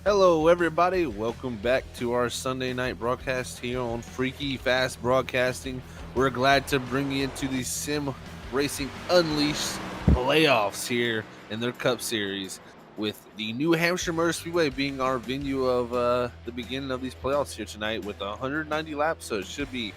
Hello, everybody. Welcome back to our Sunday night broadcast here on Freaky Fast Broadcasting. We're glad to bring you into the Sim Racing Unleashed playoffs here in their Cup Series, with the New Hampshire Motor Speedway being our venue of the beginning of these playoffs here tonight with 190 laps. So it should be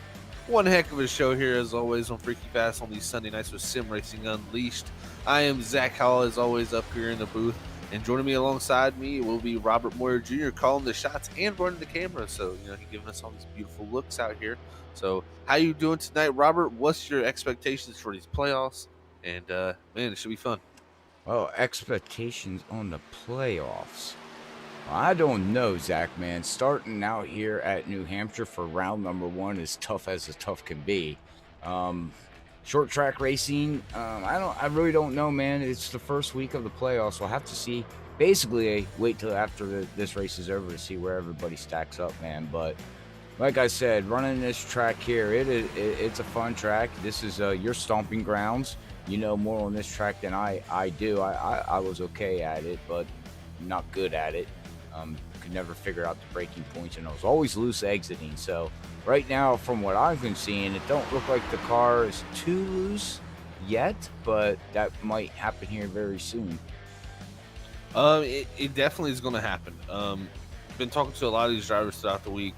one heck of a show here, as always, on Freaky Fast on these Sunday nights with Sim Racing Unleashed. I am Zach Hall, as always, up here in the booth. And joining me alongside me will be Robert Moyer Jr. calling the shots and running the camera. So, he's giving us all these beautiful looks out here. So, how you doing tonight, Robert? What's your expectations for these playoffs? And, man, it should be fun. Well, expectations on the playoffs. I don't know, Zach, man. Starting out here at New Hampshire for round number one is tough as a tough can be. Short track racing, I really don't know, man. It's the first week of the playoffs. We'll have to see. Basically, wait till after this race is over to see where everybody stacks up, man. But like I said, running this track here, it's a fun track. This is your stomping grounds. You know more on this track than I do. I was okay at it, but not good at it. Could never figure out the braking points, and I was always loose exiting. So right now, from what I've been seeing, it don't look like the car is too loose yet, but that might happen here very soon. It definitely is going to happen. Been talking to a lot of these drivers throughout the week,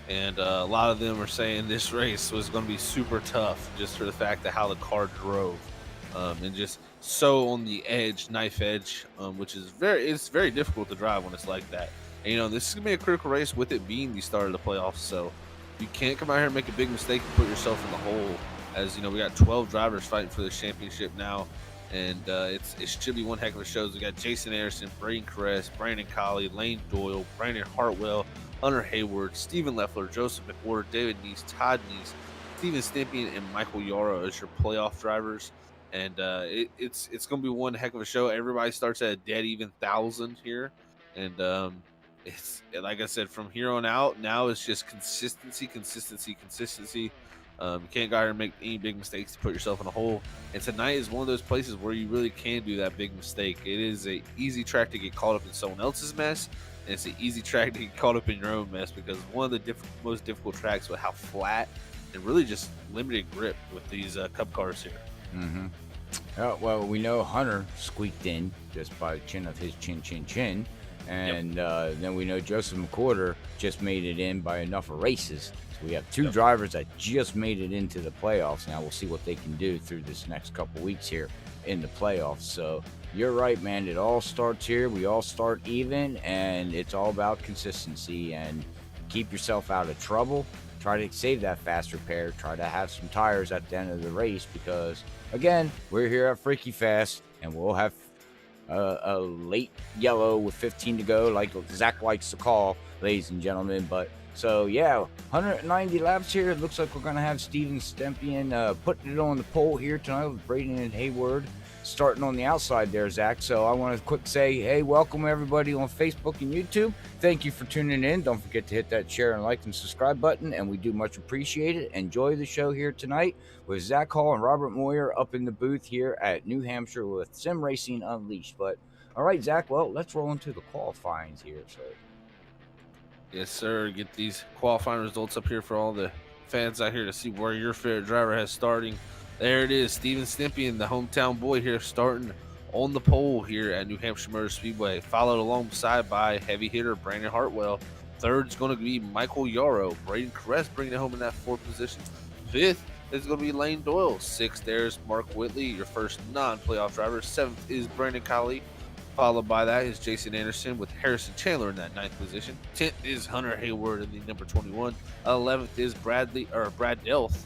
and a lot of them are saying this race was going to be super tough just for the fact of how the car drove. And just so on the edge, knife edge, which is it's very difficult to drive when it's like that. And, this is gonna be a critical race with it being the start of the playoffs. So you can't come out here and make a big mistake and put yourself in the hole. As we got 12 drivers fighting for this championship now, and it should be one heck of a show. We got Jason Anderson, Braden Caress, Brandon Colley, Lane Doyle, Brandon Hartwell, Hunter Hayward, Stephen Leffler, Joseph McWhorter, David Neese, Todd Neese, Steven Stimpian, and Michael Yarrow as your playoff drivers. And it's going to be one heck of a show. Everybody starts at a dead even 1,000 here, and it's like I said, from here on out. Now it's just consistency. You can't go out here and make any big mistakes to put yourself in a hole. And tonight is one of those places where you really can do that big mistake. It is an easy track to get caught up in someone else's mess, and it's an easy track to get caught up in your own mess, because one of the most difficult tracks with how flat and really just limited grip with these Cup cars here. Mm-hmm. Oh, well, we know Hunter squeaked in just by the chin of his chin. And then we know Joseph McWhorter just made it in by enough of races. So we have two drivers that just made it into the playoffs. Now we'll see what they can do through this next couple weeks here in the playoffs. So you're right, man. It all starts here. We all start even, and it's all about consistency and keep yourself out of trouble. Try to save that fast repair. Try to have some tires at the end of the race, because, again, we're here at Freaky Fast, and we'll have a late yellow with 15 to go, like Zach likes to call, ladies and gentlemen. But so, yeah, 190 laps here. It looks like we're going to have Steven Stempian putting it on the pole here tonight with Braden and Hayward starting on the outside there, Zach. So I want to quick say, hey, welcome everybody on Facebook and YouTube. Thank you for tuning in. Don't forget to hit that share and like and subscribe button, and we do much appreciate it. Enjoy the show here tonight with Zach Hall and Robert Moyer up in the booth here at New Hampshire with Sim Racing Unleashed. But all right, Zach, well, let's roll into the qualifying here. So yes, sir. Get these qualifying results up here for all the fans out here to see where your favorite driver has starting. There it is, Steven Stimpian, the hometown boy here, starting on the pole here at New Hampshire Motor Speedway, followed alongside by heavy hitter Brandon Hartwell. Third's going to be Michael Yarrow. Braden Caress bringing it home in that fourth position. Fifth is going to be Lane Doyle. Sixth, there's Mark Whitley, your first non-playoff driver. Seventh is Brandon Colley. Followed by that is Jason Anderson with Harrison Chandler in that ninth position. 10th is Hunter Hayward in the number 21. 11th is Brad Delth.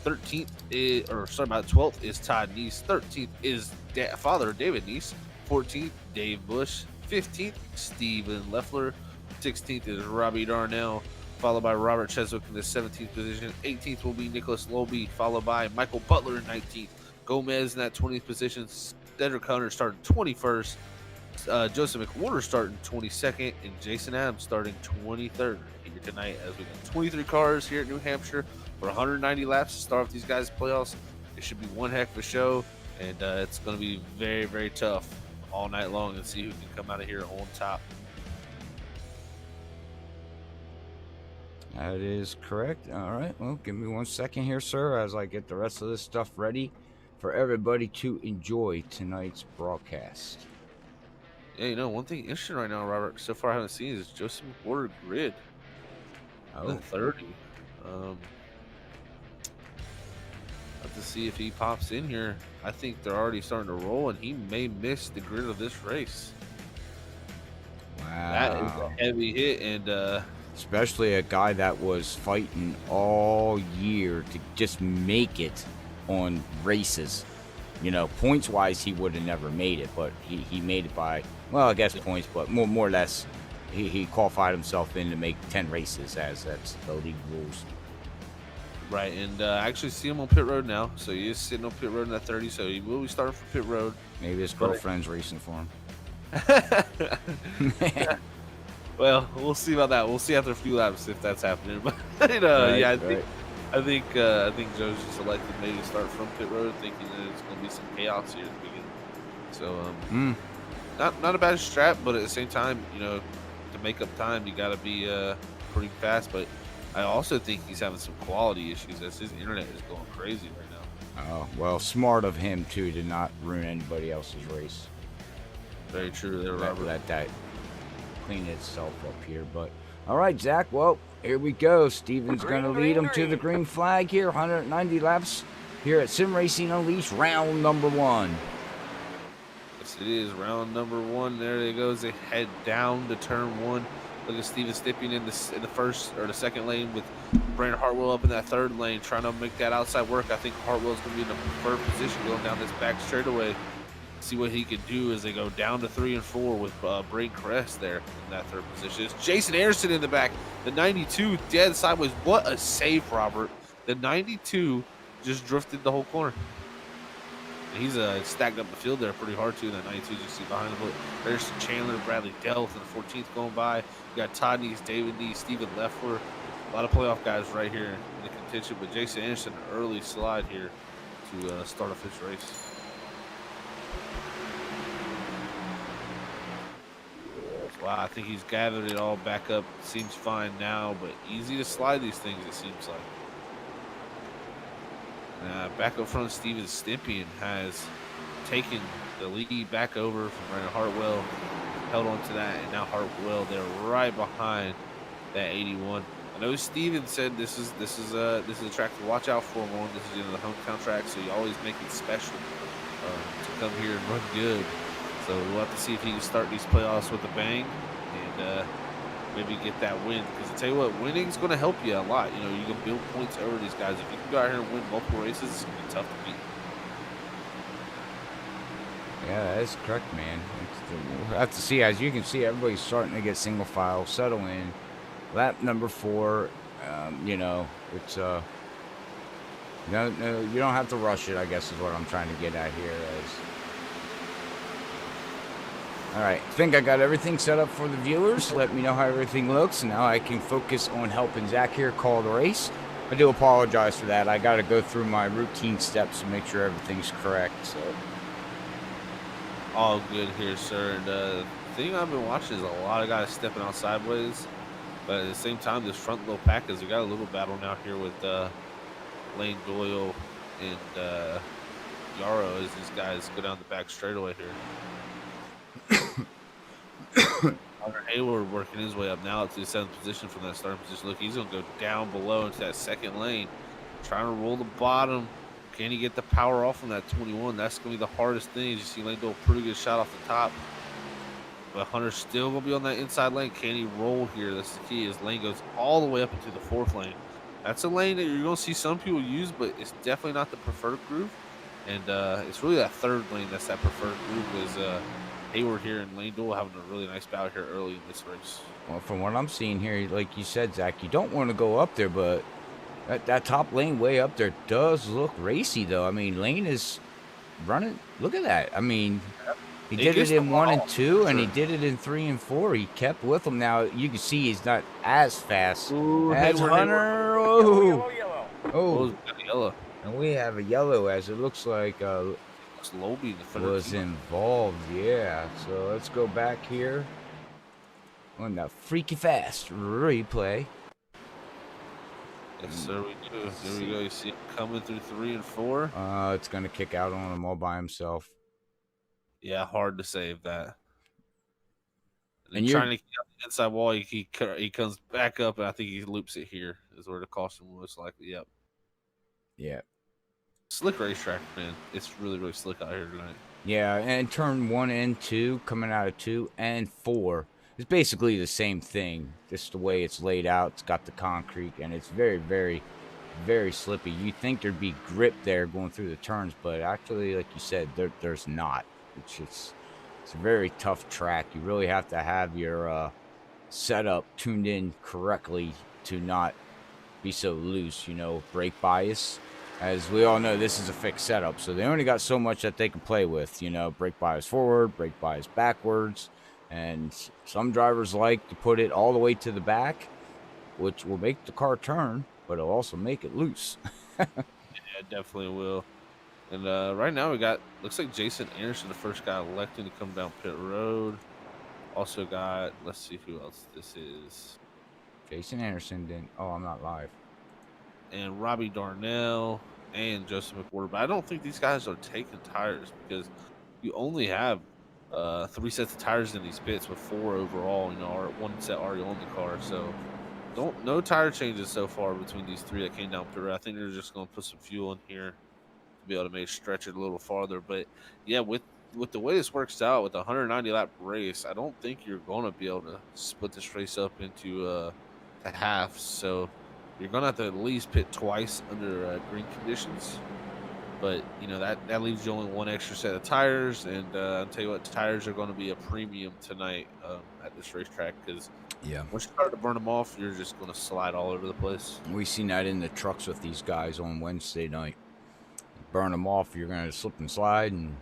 12th is Todd Neese. 13th is father David Neese. 14th, Dave Bush. 15th, Stephen Leffler. 16th is Robbie Darnell, followed by Robert Cheswick in the 17th position. 18th will be Nicholas Lobe, followed by Michael Butler in 19th. Gomez in that 20th position. Cedric Hunter starting 21st. Joseph McWhorter starting 22nd, and Jason Adams starting 23rd here tonight, as we got 23 cars here at New Hampshire for 190 laps to start off these guys' playoffs. It should be one heck of a show, and it's going to be very, very tough all night long, and see who can come out of here on top. That is correct. All right. Well, give me 1 second here, sir, as I get the rest of this stuff ready for everybody to enjoy tonight's broadcast. Yeah, one thing interesting right now, Robert, so far I haven't seen is Joseph McWhorter grid in the Oh, 30. Have to see if he pops in here. I think they're already starting to roll, and he may miss the grid of this race. That is wow. a heavy hit, and Especially a guy that was fighting all year to just make it on races. Points wise, he would have never made it, but he made it by, well, I guess points, but more or less, he qualified himself in to make 10 races, as that's the league rules. right, and I actually see him on pit road now, so he is sitting on pit road in that 30, so he will be starting for pit road. Maybe his girlfriend's racing for him. Well, we'll see about that. We'll see after a few laps if that's happening. But Right, yeah, right. I think Joe's just elected maybe to start from pit road, thinking that it's going to be some chaos here at the beginning. So not a bad strat, but at the same time, to make up time, you got to be pretty fast. But I also think he's having some quality issues as his internet is going crazy right now. Oh, well, smart of him too to not ruin anybody else's race. Very true there, Robert. Let that clean itself up here. But all right, Zach. Well, here we go. Steven's going to lead him to the green flag here. 190 laps here at Sim Racing Unleashed, round number 1. Yes, it is round number 1. There they goes. They head down to turn 1. Look at Steven Stippian in the first or the second lane with Brandon Hartwell up in that third lane, trying to make that outside work. I think Hartwell's going to be in the preferred position going down this back straightaway. See what he can do as they go down to 3 and 4 with Brake Crest there in that third position. It's Jason Anderson in the back. The 92 dead sideways. What a save, Robert. The 92 just drifted the whole corner. And he's stacked up the field there pretty hard, too. That 92 you see behind him. There's Chandler, Bradley Delth in the 14th going by. You got Todd Neese, David Neese, Stephen Leffler. A lot of playoff guys right here in the contention. But Jason Anderson, an early slide here to start off his race. Wow, I think he's gathered it all back up. Seems fine now, but easy to slide these things, it seems like. Back up front, Steven Stippian has taken the lead back over from Brandon Hartwell, held on to that, and now Hartwell, they're right behind that 81. I know Steven said this is a track to watch out for him on. This is the hometown track, so you always make it special to come here and run good. So we'll have to see if he can start these playoffs with a bang and maybe get that win. Because I tell you what, winning's going to help you a lot. You can build points over these guys. If you can go out here and win multiple races, it's going to be tough to beat. Yeah, that is correct, man. We'll have to see. As you can see, everybody's starting to get single file, settle in. Lap number 4, it's no, you don't have to rush it, I guess is what I'm trying to get at here. All right, I think I got everything set up for the viewers. Let me know how everything looks. Now I can focus on helping Zach here call the race. I do apologize for that. I got to go through my routine steps to make sure everything's correct. So all good here, sir. And the thing I've been watching is a lot of guys stepping out sideways. But at the same time, this front low packers, we got a little battle now here with Lane Doyle and Yarrow as these guys go down the back straightaway here. Hayward working his way up now to the 7th position from that starting position. Look, he's going to go down below into that second lane, trying to roll the bottom. Can he get the power off from that 21? That's going to be the hardest thing. As you see Lane do a pretty good shot off the top. But Hunter's still going to be on that inside lane. Can he roll here? That's the key. As Lane goes all the way up into the 4th lane. That's a lane that you're going to see some people use, but it's definitely not the preferred groove. And it's really that 3rd lane that's that preferred groove is Hayward here and Lane Doyle having a really nice bout here early in this race. Well, from what I'm seeing here, like you said, Zach, you don't want to go up there, but that top lane way up there does look racy, though. I mean, Lane is running. Look at that. I mean, he did it in 1 and 2, and he did it in 3 and 4. He kept with him. Now, you can see he's not as fast as Hunter. Oh, yellow. And we have a yellow, as it looks like Lobby was involved. Yeah, so let's go back here on the freaky fast replay. Yes, sir, we do. Here we go. You see him coming through 3 and 4. It's gonna kick out on him all by himself. Yeah, hard to save that. And then And you're trying to get out the inside wall, he comes back up, and I think he loops it here. Is where the caution will most likely. Yep. yeah. Slick racetrack, man. It's really, really slick out here tonight. Yeah, and turn 1 and 2, coming out of 2 and 4, it's basically the same thing. Just the way it's laid out. It's got the concrete, and it's very, very, very slippy. You think there'd be grip there going through the turns, but actually, like you said, there's not. It's a very tough track. You really have to have your setup tuned in correctly to not be so loose. Brake bias. As we all know, this is a fixed setup, so they only got so much that they can play with. Brake bias forward, brake bias backwards, and some drivers like to put it all the way to the back, which will make the car turn, but it'll also make it loose. Yeah, it definitely will. And right now looks like Jason Anderson, the first guy electing to come down pit road. Also got, let's see who else this is. Jason Anderson didn't. Oh, I'm not live. And Robbie Darnell and Joseph McWhorter. But I don't think these guys are taking tires because you only have 3 sets of tires in these pits with 4 overall. One set already on the car. So no tire changes so far between these 3 that came down pit road. I think they're just going to put some fuel in here to be able to maybe stretch it a little farther. But yeah, with the way this works out with a 190 lap race, I don't think you're going to be able to split this race up into halves. So you're going to have to at least pit twice under green conditions. But, that leaves you only 1 extra set of tires. And I'll tell you what, tires are going to be a premium tonight at this racetrack because once you start to burn them off, you're just going to slide all over the place. We've seen that in the trucks with these guys on Wednesday night. Burn them off, you're going to slip and slide, and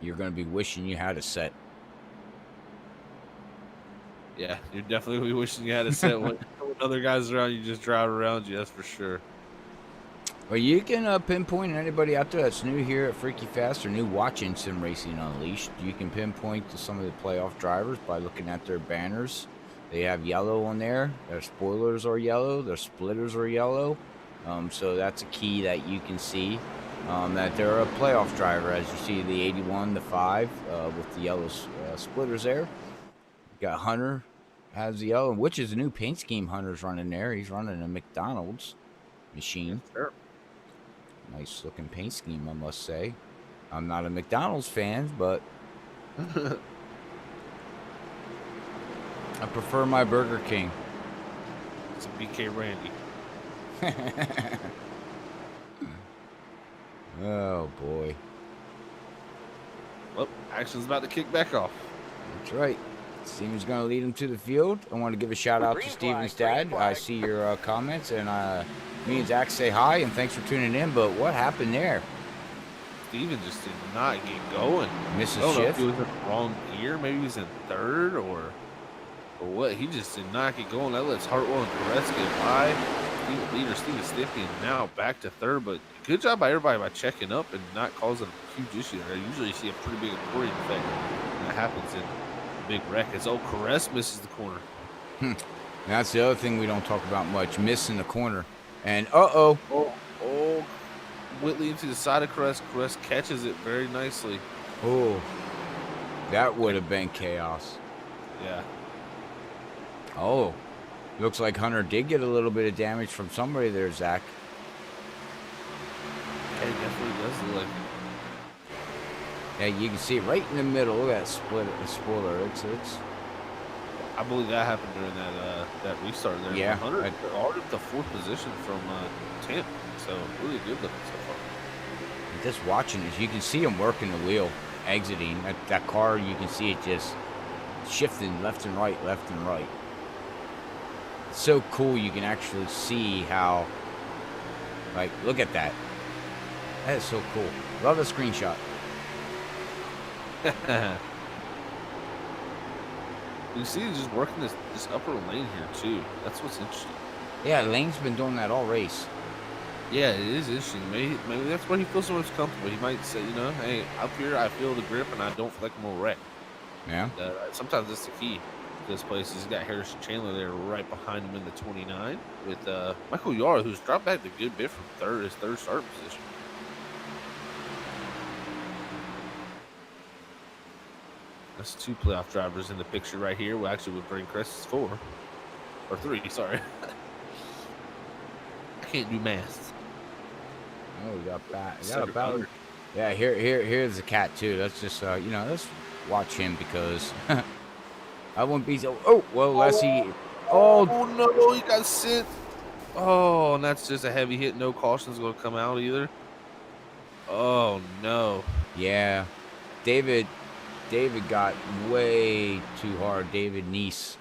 you're going to be wishing you had a set. Yeah, you're definitely going to be wishing you had a set when other guys around you just drive around you, that's for sure. Well, you can pinpoint anybody out there that's new here at Freaky Fast or new watching Sim Racing Unleashed. You can pinpoint to some of the playoff drivers by looking at their banners. They have yellow on there. Their spoilers are yellow. Their splitters are yellow. So that's a key that you can see that they're a playoff driver. As you see, the 81, the 5 with the yellow splitters there. Got Hunter has the yellow, which is a new paint scheme Hunter's running there. He's running a McDonald's machine. Yes, sir. Nice looking paint scheme, I must say. I'm not a McDonald's fan, but I prefer my Burger King. It's a BK Randy. Oh boy. Well, action's about to kick back off. That's right. Steven's going to lead him to the field. I want to give a shout out to Steven's dad. I see your comments, and me and Zach say hi, and thanks for tuning in. But what happened there? Steven just did not get going. Misses I don't know if shift. he was in the wrong gear. Maybe he was in third or what. He just did not get going. That lets Hartwell and Perez get by. Leader Steven Stiffy now back to third. But good job by everybody by checking up and not causing a huge issue there. Usually you see a pretty big accordion effect that happens in a big wreck. As Perez misses the corner. That's the other thing we don't talk about much. Missing the corner. And oh, Whitley into the side of Perez. Perez catches it very nicely. Oh, that would have been chaos. Yeah. Oh, looks like Hunter did get a little bit of damage from somebody there, Zach. Yeah, it definitely does look like it. Yeah, you can see it right in the middle. Look at that spoiler. It's. I believe that happened during that restart there. Yeah. Hunter already up to 4th position from 10th, so really good looking so far. Just watching this, you can see him working the wheel, exiting. That car, you can see it just shifting left and right, left and right. It's so cool. You can actually see how, look at that. That is so cool. Love the screenshot. You see he's just working this upper lane here too. That's what's interesting. Yeah, Lane's been doing that all race. Yeah, it is interesting. Maybe that's why he feels so much comfortable. He might say, hey, up here I feel the grip and I don't feel like I'm gonna wreck. Yeah. And, sometimes that's the key. this place. He's got Harrison Chandler there right behind him in the 29 with Michael Yara, who's dropped back a good bit from his third start position. That's 2 playoff drivers in the picture right here. Well, actually, would bring Chris 4 or 3. Sorry, I can't do math. Oh, we got back. Yeah, here's the cat too. Let's just let's watch him because I wouldn't be so. Oh well, let's see. Oh no, he got sent. Oh, and that's just a heavy hit. No caution's going to come out either. Oh no. Yeah, David got way too hard. David Nice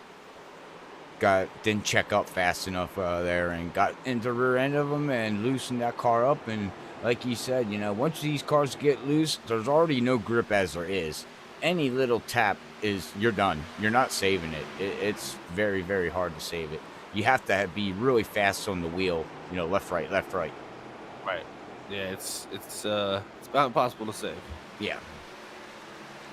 didn't check up fast enough there and got into the rear end of him and loosened that car up. And like you said, once these cars get loose, there's already no grip as there is. Any little tap you're done. You're not saving it. It's very, very hard to save it. You have to be really fast on the wheel. Left, right, left, right. Right. Yeah, it's about impossible to save. Yeah.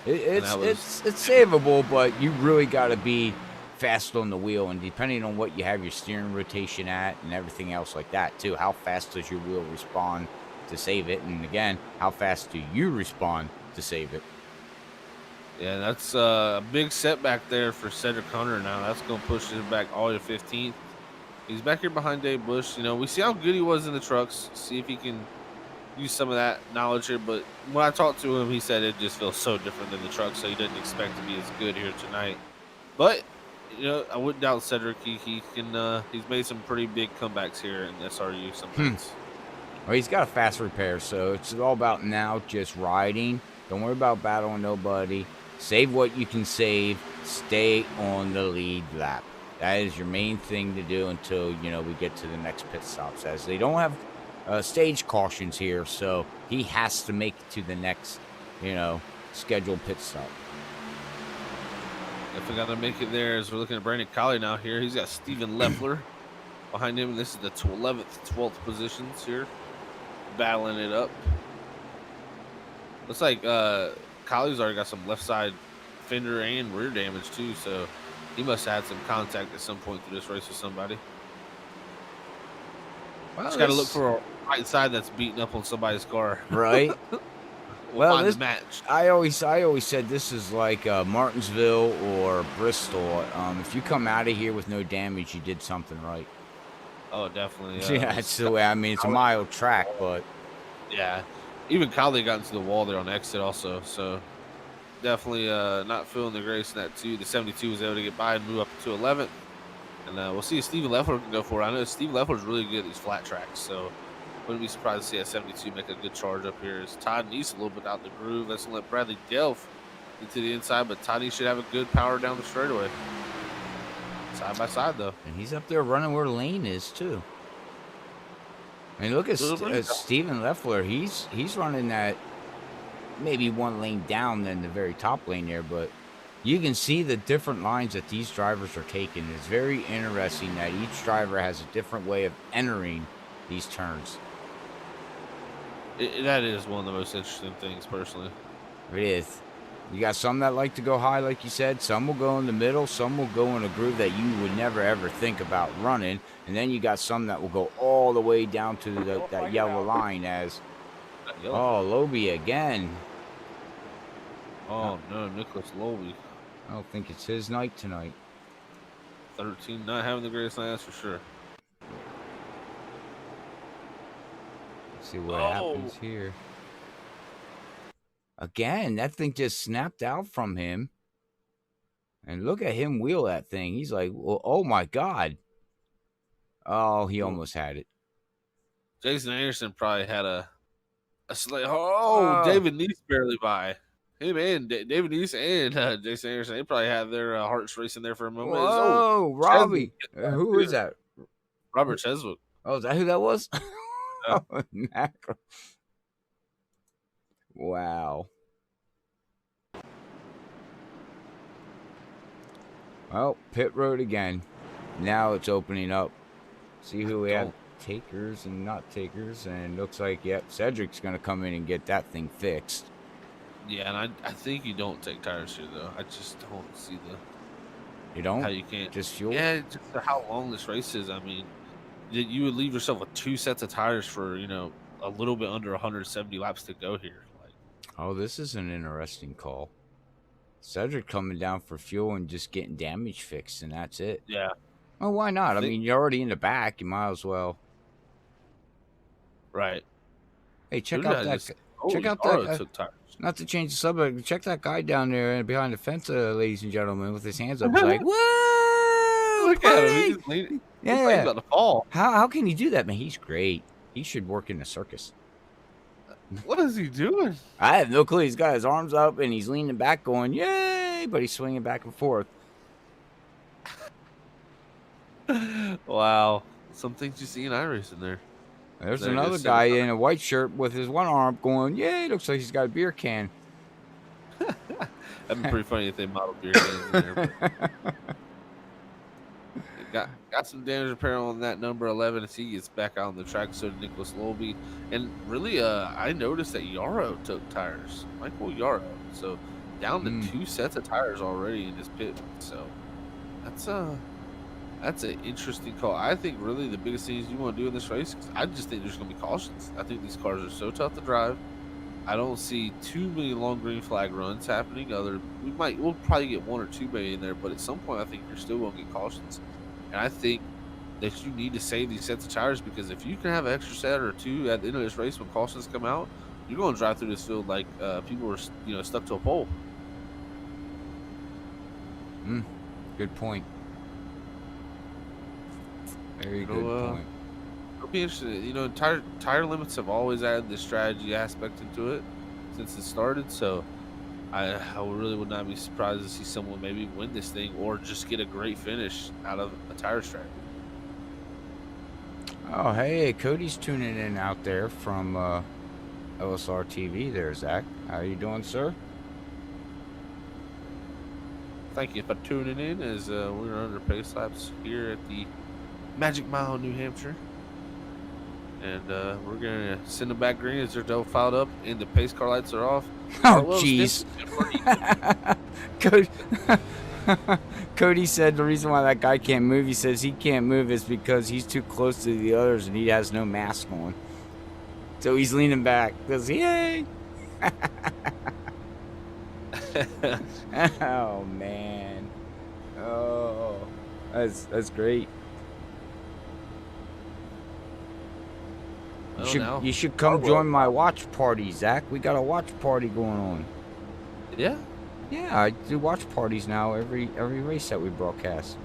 It's savable, but you really got to be fast on the wheel, and depending on what you have your steering rotation at and everything else like that too, how fast does your wheel respond to save it, and again, how fast do you respond to save it? Yeah, that's a big setback there for Cedric Hunter now. That's going to push him back all the way to 15th. He's back here behind Dave Bush. We see how good he was in the trucks, see if he can use some of that knowledge here, but when I talked to him, he said it just feels so different than the truck, so he didn't expect to be as good here tonight. But I wouldn't doubt Cedric. He can. He's made some pretty big comebacks here in SRU sometimes. Well, he's got a fast repair, so it's all about now just riding. Don't worry about battling nobody. Save what you can save. Stay on the lead lap. That is your main thing to do until we get to the next pit stops, as they don't have stage cautions here, so he has to make it to the next scheduled pit stop. If we got to make it there, as we're looking at Brandon Colley now here, he's got Steven Leffler behind him. This is the 11th, 12th positions here, battling it up. Looks like Colley's already got some left side fender and rear damage too, so he must have had some contact at some point through this race with somebody. Well, just got to look for a right side that's beating up on somebody's car. Right. Well, this match. I always said this is like Martinsville or Bristol. If you come out of here with no damage, you did something right. Oh, definitely. Yeah, that's the way. I mean, it's a mile track, but yeah, even Colley got into the wall there on exit also. So definitely not feeling the grace in that too. The 72 was able to get by and move up to 11th. And we'll see if Steven Leffler can go for it. I know Steven Leffler's really good at these flat tracks, so wouldn't be surprised to see a 72 make a good charge up here. As Todd Neese a little bit out the groove. That's going to let Bradley Delph into the inside, but Todd Neese should have a good power down the straightaway. Side by side, though. And he's up there running where Lane is, too. I mean, look at Steven Leffler. He's running that maybe one lane down than the very top lane there, but you can see the different lines that these drivers are taking. It's very interesting that each driver has a different way of entering these turns. That is one of the most interesting things, personally. It is. You got some that like to go high, like you said. Some will go in the middle. Some will go in a groove that you would never, ever think about running. And then you got some that will go all the way down to that yellow line as... Oh, Lobe again. Oh, no, Nicholas Lobe. I don't think it's his night tonight. 13, not having the greatest night, that's for sure. Let's see what happens here. Again, that thing just snapped out from him. And look at him wheel that thing. He's like, well, oh, my God. Oh, he almost had it. Jason Anderson probably had a slight... Oh, David Neese barely by. Him and David Neese and Jason Anderson, they probably had their hearts racing there for a moment. Whoa, Robbie. Who is that? Robert Cheswick. Oh, is that who that was? Oh, mackerel. Wow. Well, pit road again. Now it's opening up. See who we have. Takers and not takers. And looks like, yep, Cedric's going to come in and get that thing fixed. Yeah, and I think you don't take tires here, though. I just don't see You don't? How you can't? Just fuel? Yeah, just for how long this race is. I mean, you would leave yourself with 2 sets of tires for a little bit under 170 laps to go here. Like, Oh, this is an interesting call. Cedric coming down for fuel and just getting damage fixed, and that's it. yeah, Well, why not? I think mean, you're already in the back. You might as well. right. Hey, Who check did out I that. just? Oh, Check out that. Yaro took tires. Not to change the subject, check that guy down there behind the fence, ladies and gentlemen, with his hands up. He's like, "Whoa, Look at him. He's just leaning. Looks like he's yeah." about to fall. How can he do that, man? He's great. He should work in a circus. What is he doing? I have no clue. He's got his arms up and he's leaning back, going, "Yay!" But he's swinging back and forth. Wow. Some things you see in iRacing there. There's There you another go, guy in a white shirt with his one arm going, "Yay!" Looks like he's got a beer can. That'd be pretty funny if they modeled beer cans in there. But got some damage apparel on that number 11 as he gets back out on the track. So did Nicholas Lobby. And really, I noticed that Yaro took tires. Michael Yaro. So down to 2 sets of tires already in his pit. So that's an interesting call. I think really the biggest things you want to do in this race, 'cause I just think there's going to be cautions. I think these cars are so tough to drive. I don't see too many long green flag runs happening. We'll probably get 1 or 2 maybe in there, but at some point I think you're still going to get cautions. And I think that you need to save these sets of tires, because if you can have an extra set or 2 at the end of this race when cautions come out, you're going to drive through this field like people are stuck to a pole. Good point. Very good point. It'll be interesting. Tire limits have always added this strategy aspect into it since it started. So I really would not be surprised to see someone maybe win this thing or just get a great finish out of a tire strategy. Oh, hey, Cody's tuning in out there from LSR TV there, Zach. How you doing, sir? Thank you for tuning in as we're under pace laps here at the Magic Mile, New Hampshire. And we're going to send them back green as they're double filed up and the pace car lights are off. Oh, jeez. Cody said the reason why that guy can't move, he says he can't move is because he's too close to the others and he has no mask on. So he's leaning back. Goes, yay! Oh, man. Oh, that's great. You should come join my watch party, Zach. We got a watch party going on. Yeah? Yeah, I do watch parties now every race that we broadcast.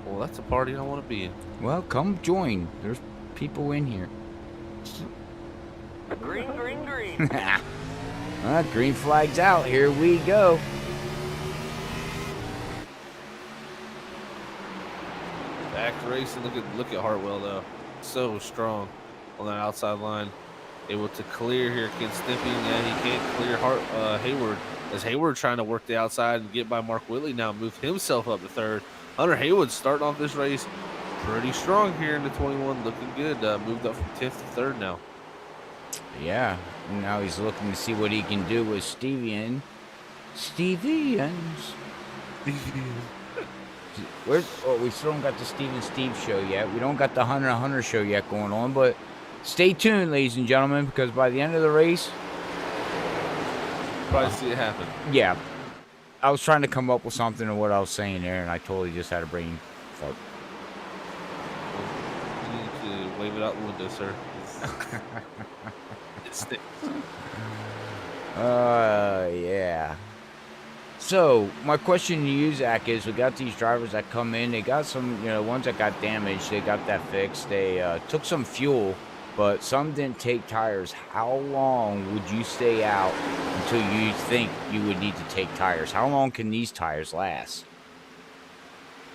Well, that's a party I want to be in. Well, come join. There's people in here. Green, green, green. Green flag's out. Here we go. Back to racing. Look at Hartwell though. So strong on that outside line. Able to clear here against Stimpy, and he can't clear Hayward. As Hayward trying to work the outside and get by Mark Whitley now, move himself up to third. Hunter Haywood starting off this race pretty strong here in the 21, looking good. Moved up from 10th to third now. Yeah, now he's looking to see what he can do with Stevians. We still don't got the Steve and Steve show yet. We don't got the Hunter show yet going on, but stay tuned, ladies and gentlemen, because by the end of the race, probably see it happen. Yeah. I was trying to come up with something of what I was saying there, and I totally just had a brain fart. Well, you need to wave it out the window, sir. It sticks. Yeah. So, my question to you, Zach, is we got these drivers that come in. They got some, ones that got damaged. They got that fixed. They took some fuel, but some didn't take tires. How long would you stay out until you think you would need to take tires? How long can these tires last?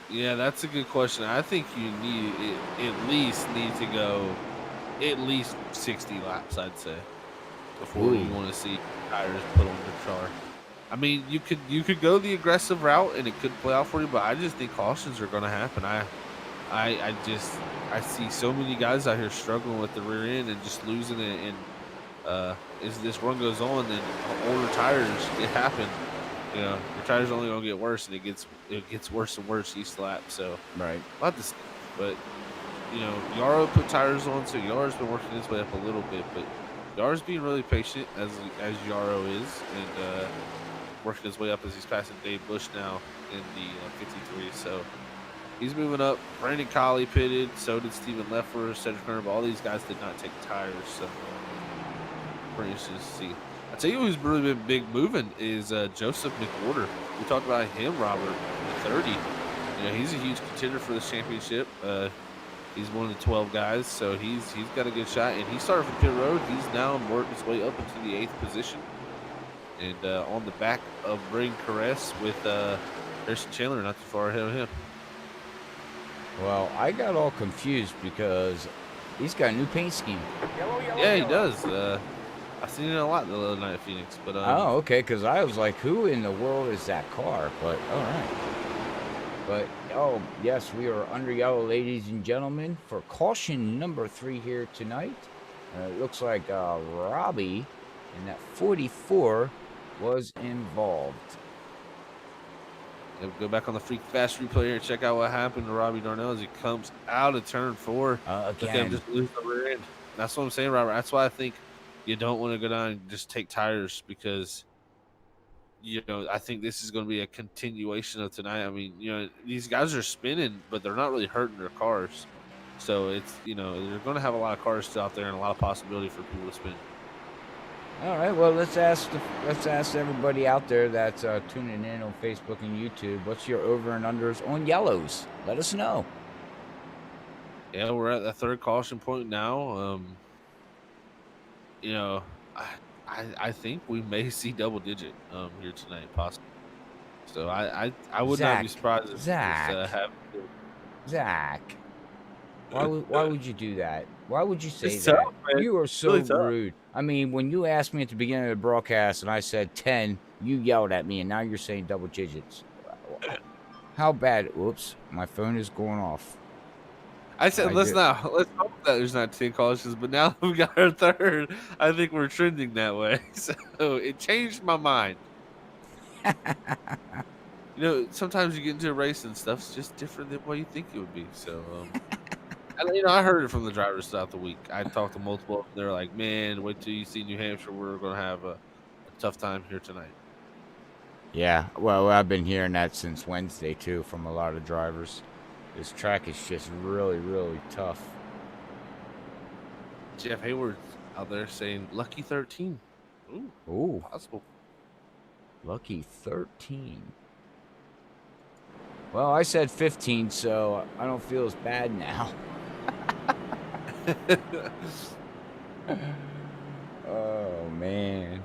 Yeah, that's a good question. I think you at least need to go at least 60 laps, I'd say, before you want to see tires put on the car. I mean, you could go the aggressive route and it could play out for you, but I just think cautions are going to happen. I see so many guys out here struggling with the rear end and just losing it. And as this run goes on, then older tires, it happened. your tires are only gonna get worse, and it gets worse and worse each lap. So Right. we'll have to see. But Yaro put tires on, so Yaro's been working his way up a little bit, but Yaro's being really patient as Yaro is, and working his way up as he's passing Dave Bush now in the 53. So he's moving up. Brandon Colley pitted, so did Steven Leffler, Cedric Herb. All these guys did not take tires, so pretty interesting to see. I tell you who's really been big moving is Joseph McWhorter. We talked about him, Robert, in the 30. He's a huge contender for this championship. He's one of the 12 guys, so he's got a good shot. And he started from pit road. He's now worked his way up into the 8th position. And on the back of Braden Caress with Harrison Chandler not too far ahead of him. Well, I got all confused because he's got a new paint scheme. Yeah, he does. I've seen it a lot the other night at Phoenix. But oh, okay, because I was like, who in the world is that car? But, all right. But, oh, yes, we are under yellow, ladies and gentlemen, for caution number 3 here tonight. It looks like Robbie in that 44 was involved. Go back on the Freak Fast replay here and check out what happened to Robbie Darnell as he comes out of turn 4. Look at him just lose the rear end. That's what I'm saying, Robert. That's why I think you don't want to go down and just take tires because, I think this is going to be a continuation of tonight. I mean, these guys are spinning, but they're not really hurting their cars. So it's, they're going to have a lot of cars still out there and a lot of possibility for people to spin. All right, well, let's ask everybody out there that's tuning in on Facebook and YouTube, what's your over and unders on yellows? Let us know. Yeah, we're at the 3rd caution point now. I think we may see double digit here tonight, possibly. So I would not be surprised if Zach, why would you do that? Why would you say that? Tough, you are so really rude. I mean, when you asked me at the beginning of the broadcast and I said 10, you yelled at me, and now you're saying double digits. How bad? Whoops, my phone is going off. I said, let's hope that there's not 10 cautions, but now we got our 3rd. I think we're trending that way. So it changed my mind. Sometimes you get into a race and stuff's just different than what you think it would be. So, I heard it from the drivers throughout the week. I talked to multiple of them. They're like, man, wait till you see New Hampshire. We're going to have a tough time here tonight. Yeah, well, I've been hearing that since Wednesday, too, from a lot of drivers. This track is just really, really tough. Jeff Hayward's out there saying, lucky 13. Ooh. Possible. Lucky 13. Well, I said 15, so I don't feel as bad now. Oh, man.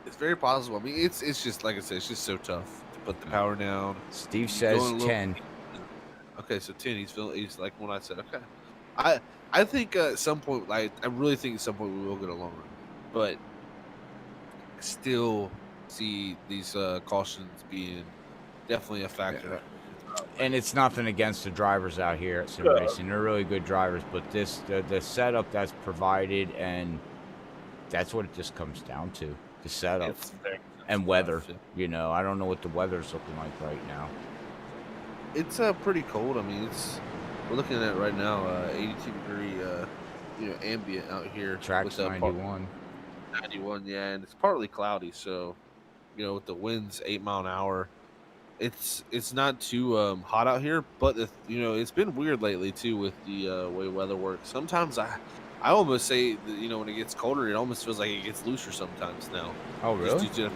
It's very possible. I mean, it's just, like I said, it's just so tough to put the power down. Steve says 10. Okay, so 10. He's like when I said, okay. I think at some point, I really think at some point we will get a long run. But still see these cautions being definitely a factor. Yeah. And it's nothing against the drivers out here at Sim Racing. They're really good drivers, but the setup that's provided, and that's what it just comes down to, the setup and weather. I don't know what the weather's looking like right now. It's pretty cold. I mean, we're looking at it right now, 82-degree, ambient out here. Track's 91. 91, yeah, and it's partly cloudy, so with the winds 8 mile an hour, it's not too hot out here, but it's been weird lately too with the way weather works. Sometimes I almost say that, when it gets colder, it almost feels like it gets looser sometimes now. Oh, really? You're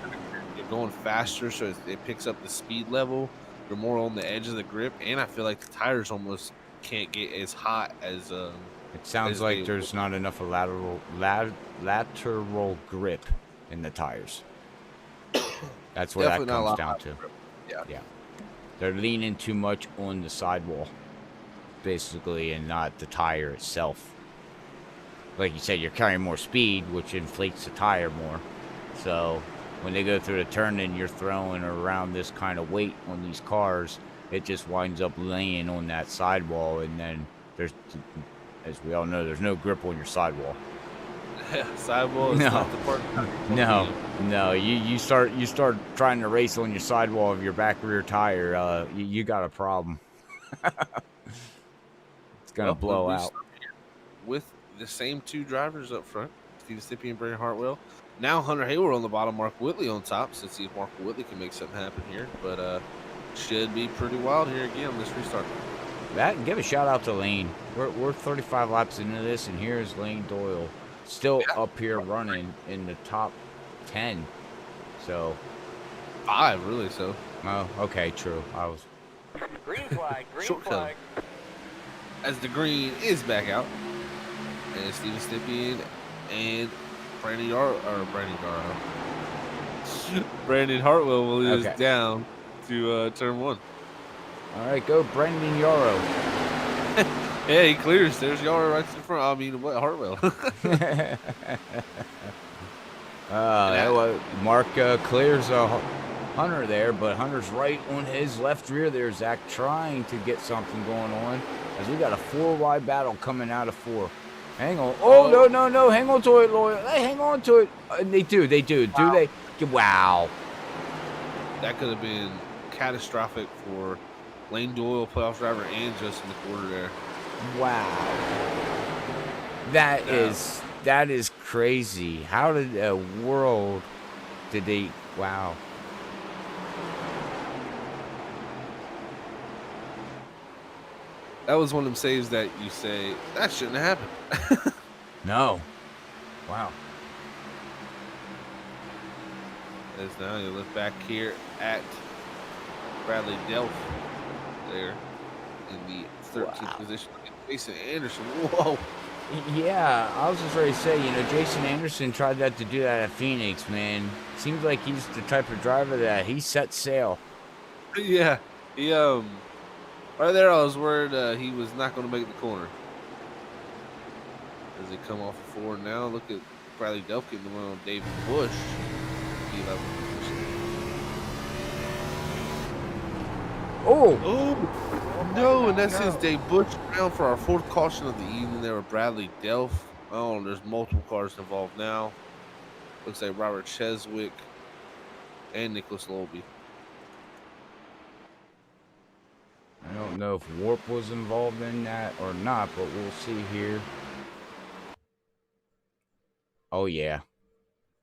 going faster, so it picks up the speed level. You're more on the edge of the grip, and I feel like the tires almost can't get as hot as it sounds like there's not enough lateral grip in the tires. That's what that comes down to. Yeah. They're leaning too much on the sidewall, basically, and not the tire itself. Like you said, you're carrying more speed, which inflates the tire more. So when they go through the turn and you're throwing around this kind of weight on these cars, it just winds up laying on that sidewall, and then there's, as we all know, there's no grip on your sidewall. Sidewall is No. not the part. No, no. You start trying to race on your sidewall of your back rear tire. You got a problem. It's gonna Well, we'll blow out. restart with the same two drivers up front, Steve Stippy and Brandon Hartwell. Now Hunter Hayward on the bottom, Mark Whitley on top. So let's see if Mark Whitley can make something happen here. But should be pretty wild here again on this restart. That give a shout out to Lane. We're 35 laps into this, and here's Lane Doyle still up here running in the top 10. So 5, really. So oh, okay, true. I was Green flag, green short flag. as the green is back out, and Steven Stippy and Brandon Hartwell will lose Okay. down to turn 1. all right. Go, Brendan Yarrow. Yeah, he clears. There's Yarrow right in front. I mean, what Hartwell? Well, Mark clears Hunter there, but Hunter's right on his left rear there. Zach trying to get something going on as we got a 4-wide battle coming out of 4. Hang on. Oh, no. Hang on to it, Lloyd. Hey, hang on to it. They do. Wow. Do they? Wow. That could have been catastrophic for Lane Doyle, playoff driver, and Justin McWhorter there. Wow. That is crazy. How did the world did they? Wow. That was one of them saves that you say, that shouldn't have happened. No. Wow. As now you look back here at Bradley Delph there in the 13th position. Jason Anderson. Whoa. Yeah, I was just ready to say, Jason Anderson tried to do that at Phoenix, man. Seems like he's the type of driver that he sets sail. Yeah. He right there I was worried he was not going to make the corner. As they come off of 4 now, look at Bradley Delph getting the one on David Bush. Oh no, and that's his Dave Bush round for our 4th caution of the evening there with Bradley Delph. Oh, there's multiple cars involved now. Looks like Robert Cheswick and Nicholas Lobey. I don't know if Warp was involved in that or not, but we'll see here. Oh, yeah.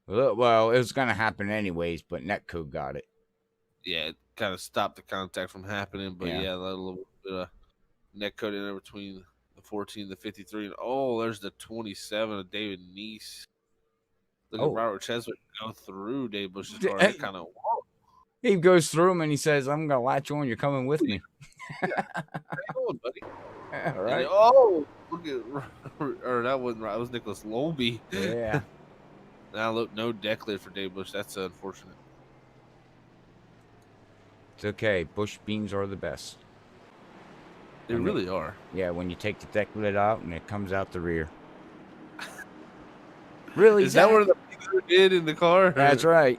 Well, it was going to happen anyways, but Netcode got it. Yeah, it kind of stopped the contact from happening, but yeah, a little bit of Netcode in there between the 14, the 53, and oh, there's the 27 of David Neese. Look at Robert Cheswick go through Dave Bush's car. That kind of he goes through him and he says, "I'm gonna latch on. You're coming with me." Yeah. How you going, buddy? All right. Oh, look at or that wasn't right. It was Nicholas Lobey. Yeah. Now look, no deck lid for Dave Bush. That's unfortunate. It's okay. Bush beans are the best. They really are. Yeah, when you take the deck lid out and it comes out the rear. Really? Is that where the people did in the car? That's right.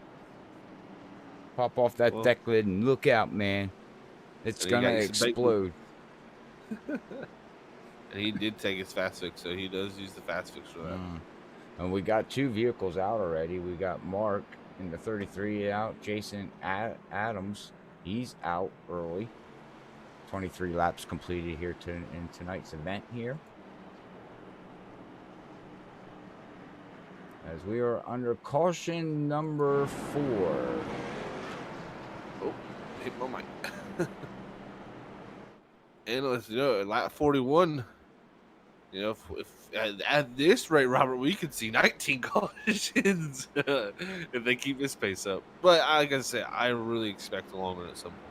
Pop off that deck lid and look out, man. It's going to explode. And he did take his fast fix, so he does use the fast fix for that. And we got 2 vehicles out already. We got Mark in the 33 out. Jason Adams, he's out early. 23 laps completed here in tonight's event here. As we are under caution number 4. Oh, hit my mic. And let's lap 41. If at this rate, Robert, we could see 19 cautions if they keep this pace up. But like I said, I really expect a long run at some point.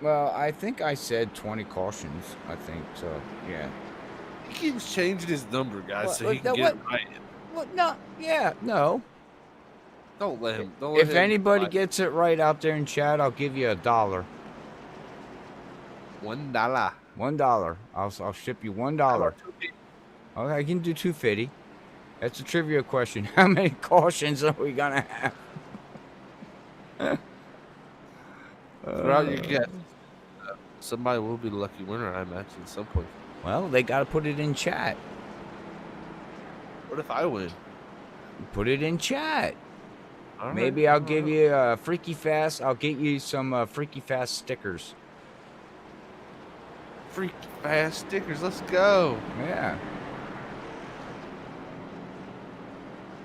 Well, I think I said 20 cautions. I think so. Yeah. He keeps changing his number, guys, so he can get it right. What? No. Yeah. No. Don't let him. If anybody gets it right out there in chat, I'll give you $1. $1. $1. I'll ship you $1. Okay, I can do $2.50. That's a trivia question. How many cautions are we gonna have? Throughout your guess, somebody will be the lucky winner, I imagine, at some point. Well, they gotta put it in chat. What if I win? Put it in chat. All right, Maybe I'll all give right. you a Freaky Fast. I'll get you some Freaky Fast stickers. Freaky Fast stickers. Let's go. Yeah.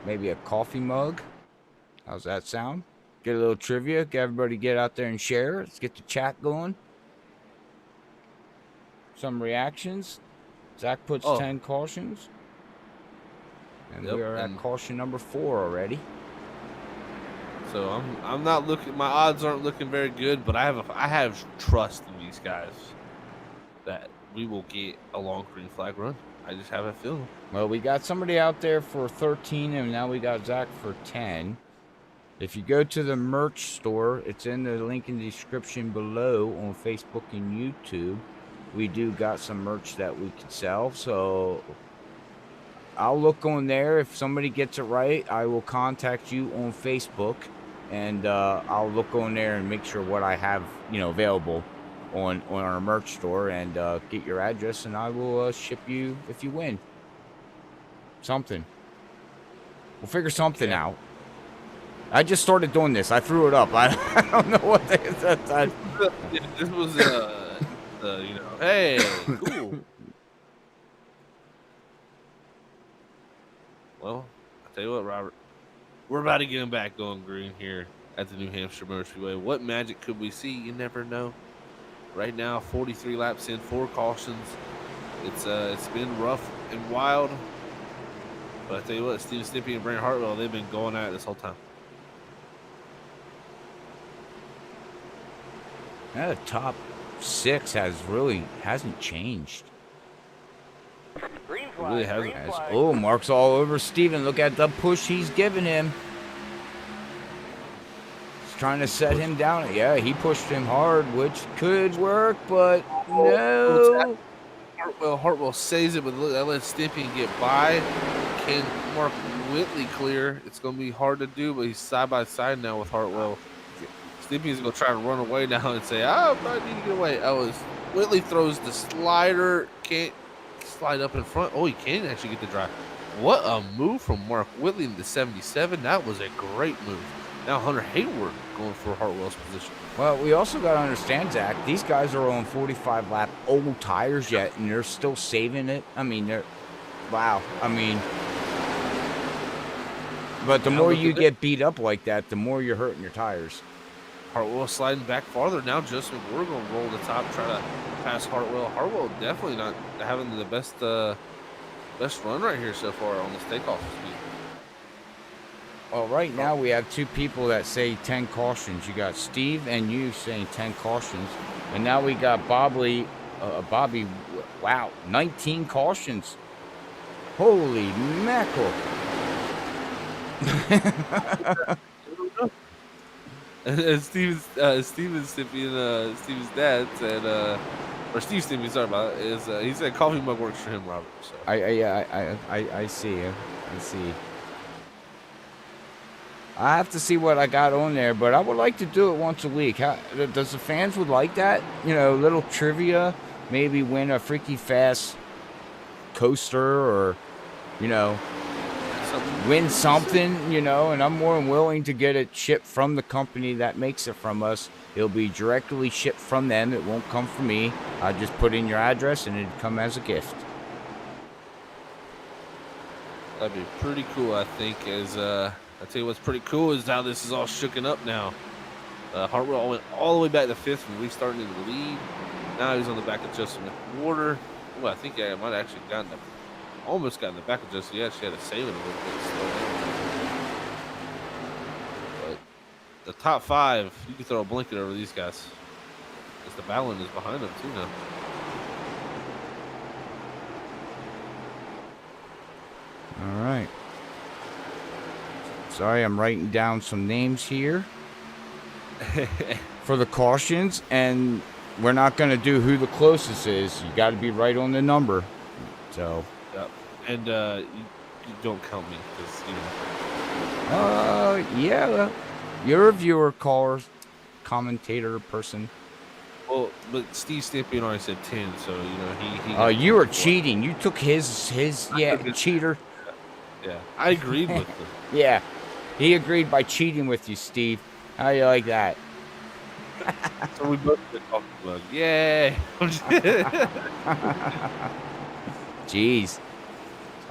Maybe a coffee mug. How's that sound? Get a little trivia. Get everybody get out there and share. Let's get the chat going. Some reactions. Zach puts Oh. 10 cautions. And Yep, we are at and- caution number 4 already. So I'm not looking. My odds aren't looking very good, but I have trust in these guys that we will get a long green flag run. I just have a feeling. Well, we got somebody out there for 13, and now we got Zach for 10. If you go to the merch store, it's in the link in the description below on Facebook and YouTube. We do got some merch that we can sell, so I'll look on there. If somebody gets it right, I will contact you on Facebook, and I'll look on there and make sure what I have, available on our merch store, and get your address, and I will ship you if you win something. We'll figure something out. I just started doing this. I threw it up. I don't know what they said. This was hey, cool. Well, I tell you what, Robert, we're about to get him back going green here at the New Hampshire Motor Speedway. What magic could we see? You never know. Right now, 43 laps in, 4 cautions. It's been rough and wild, but I tell you what, Steve Stimpy and Brandon Hartwell, they've been going at it this whole time. The top 6 hasn't changed. Green It really flag, hasn't. green flag. Oh, Mark's all over Steven. Look at the push he's giving him. He's trying to set him down. Yeah, he pushed him hard, which could work, but no. Hartwell saves it, but look, that lets Stimpy get by. Can Mark Whitley clear? It's going to be hard to do, but he's side by side now with Hartwell. Stimpy's going to try to run away now and say, I need to get away. Whitley throws the slider. Can't slide up in front. Oh, he can actually get the drive. What a move from Mark Whitley in the 77. That was a great move. Now Hunter Hayward going for Hartwell's position. Well, we also got to understand, Zach, these guys are on 45 lap old tires yet, and they're still saving it. I mean, wow. I mean, but the more you get beat up like that, the more you're hurting your tires. Hartwell sliding back farther. Now Justin McWhorter going to roll the top, try to pass Hartwell. Hartwell definitely not having the best run right here so far on this takeoff speed. Well, right now we have 2 people that say 10 cautions. You got Steve and you saying 10 cautions. And now we got Bobby, wow, 19 cautions. Holy mackerel. And Steven's Stimpy and Steven's dad said, or Steve Stimpy, sorry about it, he said coffee mug works for him, Robert. So I see. I see. I have to see what I got on there, but I would like to do it once a week. Does the fans would like that? Little trivia, maybe win a Freaky Fast coaster, or win something, and I'm more than willing to get it shipped from the company that makes it from us. It'll be directly shipped from them. It won't come from me. I just put in your address and it'd come as a gift. that'd be pretty cool, I think. I tell you what's pretty cool is how this is all shooken up now. Hartwell went all the way back to 5th and restarting in the lead. Now he's on the back of Justin McWhorter. Well, I think I might have actually almost got in the back of Justin. Yeah, she had to save it a little bit. But the top 5, you can throw a blanket over these guys. Because the Ballon is behind them too now. All right. Sorry, I'm writing down some names here for the cautions, and we're not going to do who the closest is. You got to be right on the number. So. Yep. And you don't count me because yeah, you're a viewer, caller, commentator, person. Well, but Steve Stimpy already said 10, so he. You were cheating. You took his cheater. Yeah, I agreed with them. Yeah, he agreed by cheating with you, Steve. How you like that? So we both get a coffee mug. Yay! Jeez,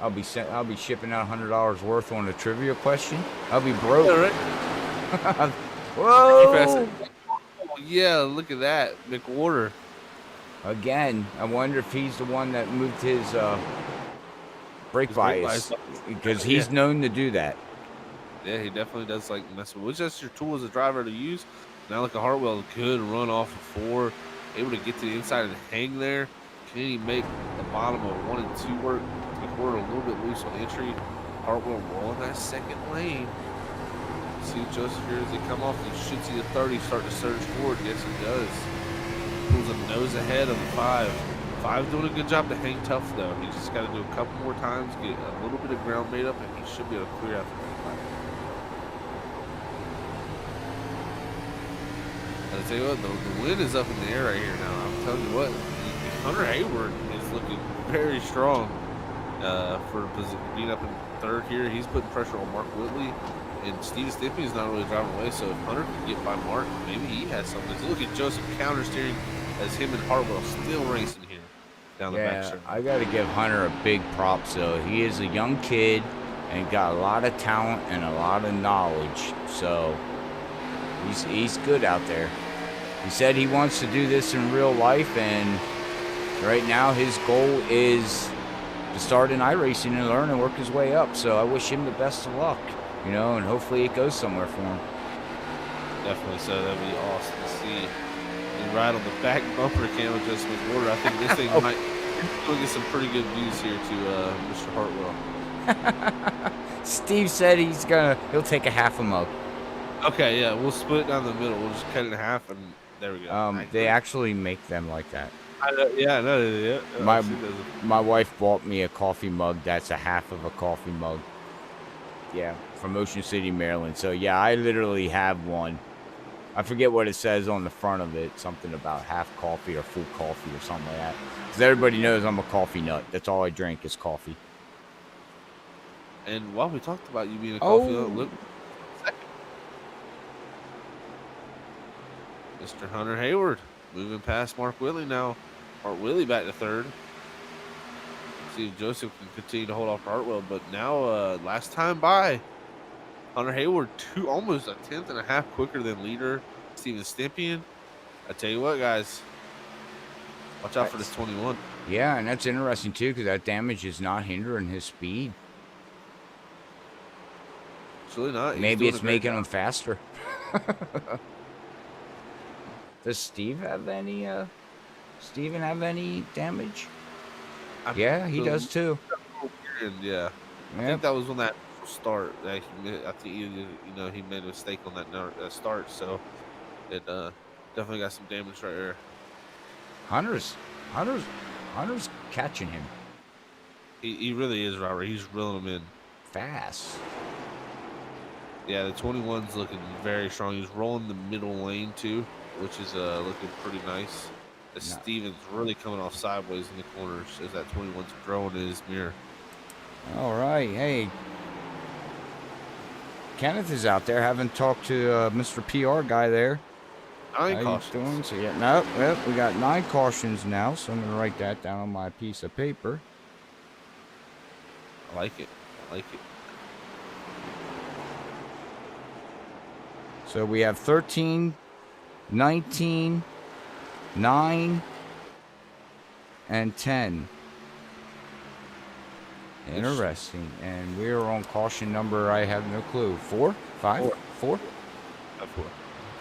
I'll be shipping out $100 worth on a trivia question. I'll be broke. Yeah, right. Whoa! Oh, yeah, look at that, McWhorter. Again, I wonder if he's the one that moved his brake His brake bias, bias. because he's Yeah. known to do that. Yeah, he definitely does like mess with. Which that's your tool as a driver to use. Now look at Hartwell, good run off of 4, able to get to the inside and hang there. Can he make the bottom of 1 and 2 work? McWhorter a little bit loose on entry. Hartwell rolling that second lane. See Joseph here as they come off. You should see the 30 start to surge forward. Yes, he does. Pulls a nose ahead of the 5. 5 doing a good job to hang tough, though. He just got to do a couple more times, get a little bit of ground made up, and he should be able to clear out the 5. I'll tell you what, the wind is up in the air right here now. I'm telling you what, Hunter Hayward is looking very strong for being up in 3rd here. He's putting pressure on Mark Whitley. And Steve Stimpy is not really driving away, so if Hunter can get by Mark, maybe he has something. Look at Joseph counter steering as him and Hartwell still racing here down the back straight. I got to give Hunter a big props, though. He is a young kid and got a lot of talent and a lot of knowledge, so he's good out there. He said he wants to do this in real life, and right now his goal is to start in iRacing and learn and work his way up, so I wish him the best of luck. You know, and hopefully it goes somewhere for him. Definitely so. That'd be awesome to see. And right on the back bumper cam with Joseph McWhorter. I think this thing might get some pretty good views here to Mr. Hartwell. Steve said he'll take a half a mug. Okay, yeah, we'll split it down the middle. We'll just cut it in half, and there we go. They actually make them like that. Yeah, I know. Yeah. My wife bought me a coffee mug that's a half of a coffee mug. Yeah, from Ocean City, Maryland. So, yeah, I literally have one. I forget what it says on the front of it. Something about half coffee or full coffee or something like that. Because everybody knows I'm a coffee nut. That's all I drink is coffee. And while we talked about you being a coffee nut, look. Mr. Hunter Hayward moving past Mark Whitley now. Mark Whitley back to 3rd. See if Joseph can continue to hold off Hartwell, but now last time by Hunter Hayward almost a 10th and a half quicker than leader Steven Stimpian. I tell you what, guys, watch out for this 21. Yeah, and that's interesting too, because that damage is not hindering his speed. It's really not. Maybe it's making him faster. Does Steve have any Steven have any damage? Yeah, he does too. Yeah, I think that was on that start that I think he made a mistake on that start, so it definitely got some damage right there. Hunter's catching him. He really is, Robert. He's reeling him in fast. Yeah, the 21's looking very strong. He's rolling the middle lane too, which is looking pretty nice. Steven's really coming off sideways in the corners as that 21's growing in his mirror. All right, hey, Kenneth is out there. Haven't talked to Mr. PR guy there. 9 How cautions. you doing? So yeah, well, we got 9 cautions now, so I'm gonna write that down on my piece of paper. I like it. So we have 13, 19, 9, and 10. Interesting. And we are on caution number, I have no clue. 4? 5? 4?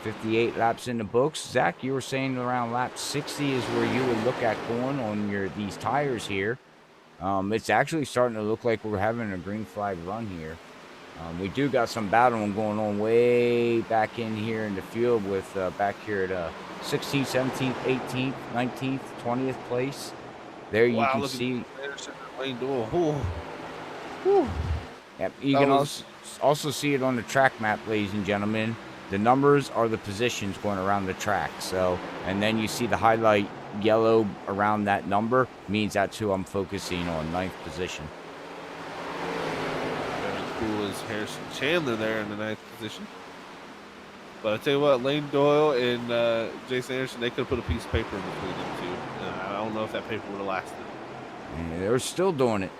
58 laps in the books. Zach, you were saying around lap 60 is where you would look at going on these tires here. It's actually starting to look like we're having a green flag run here. We do got some battling going on way back in here in the field with back here at 16th, 17th, 18th, 19th, 20th place. There you can see. Yep, you can also see it on the track map, ladies and gentlemen. The numbers are the positions going around the track. So, and then you see the highlight yellow around that number means that's who I'm focusing on, 9th position. cool is Harrison Chandler there in the 9th position. But I tell you what, Lane Doyle and Jason Anderson, they could have put a piece of paper in between them two. I don't know if that paper would have lasted. Yeah, they're still doing it.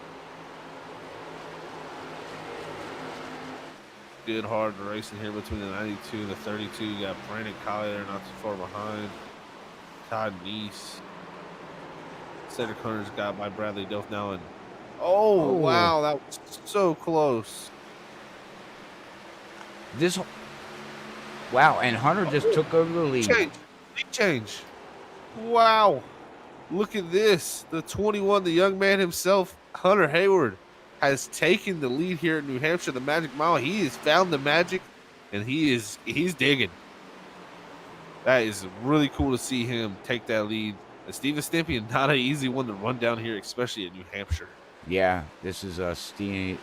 Good hard racing here between the 92 and the 32. You got Brandon Collier not too far behind. Todd Neese. Cedric Hunter's got by Bradley Delph now. And oh, wow, that was so close. Wow, and Hunter just took over the lead. Change. Wow. Look at this. The 21, the young man himself, Hunter Hayward, has taken the lead here in New Hampshire, the Magic Mile. He has found the magic, and he's digging. That is really cool to see him take that lead. And Steven Stimpian, not an easy one to run down here, especially in New Hampshire. Yeah, this is Stevian's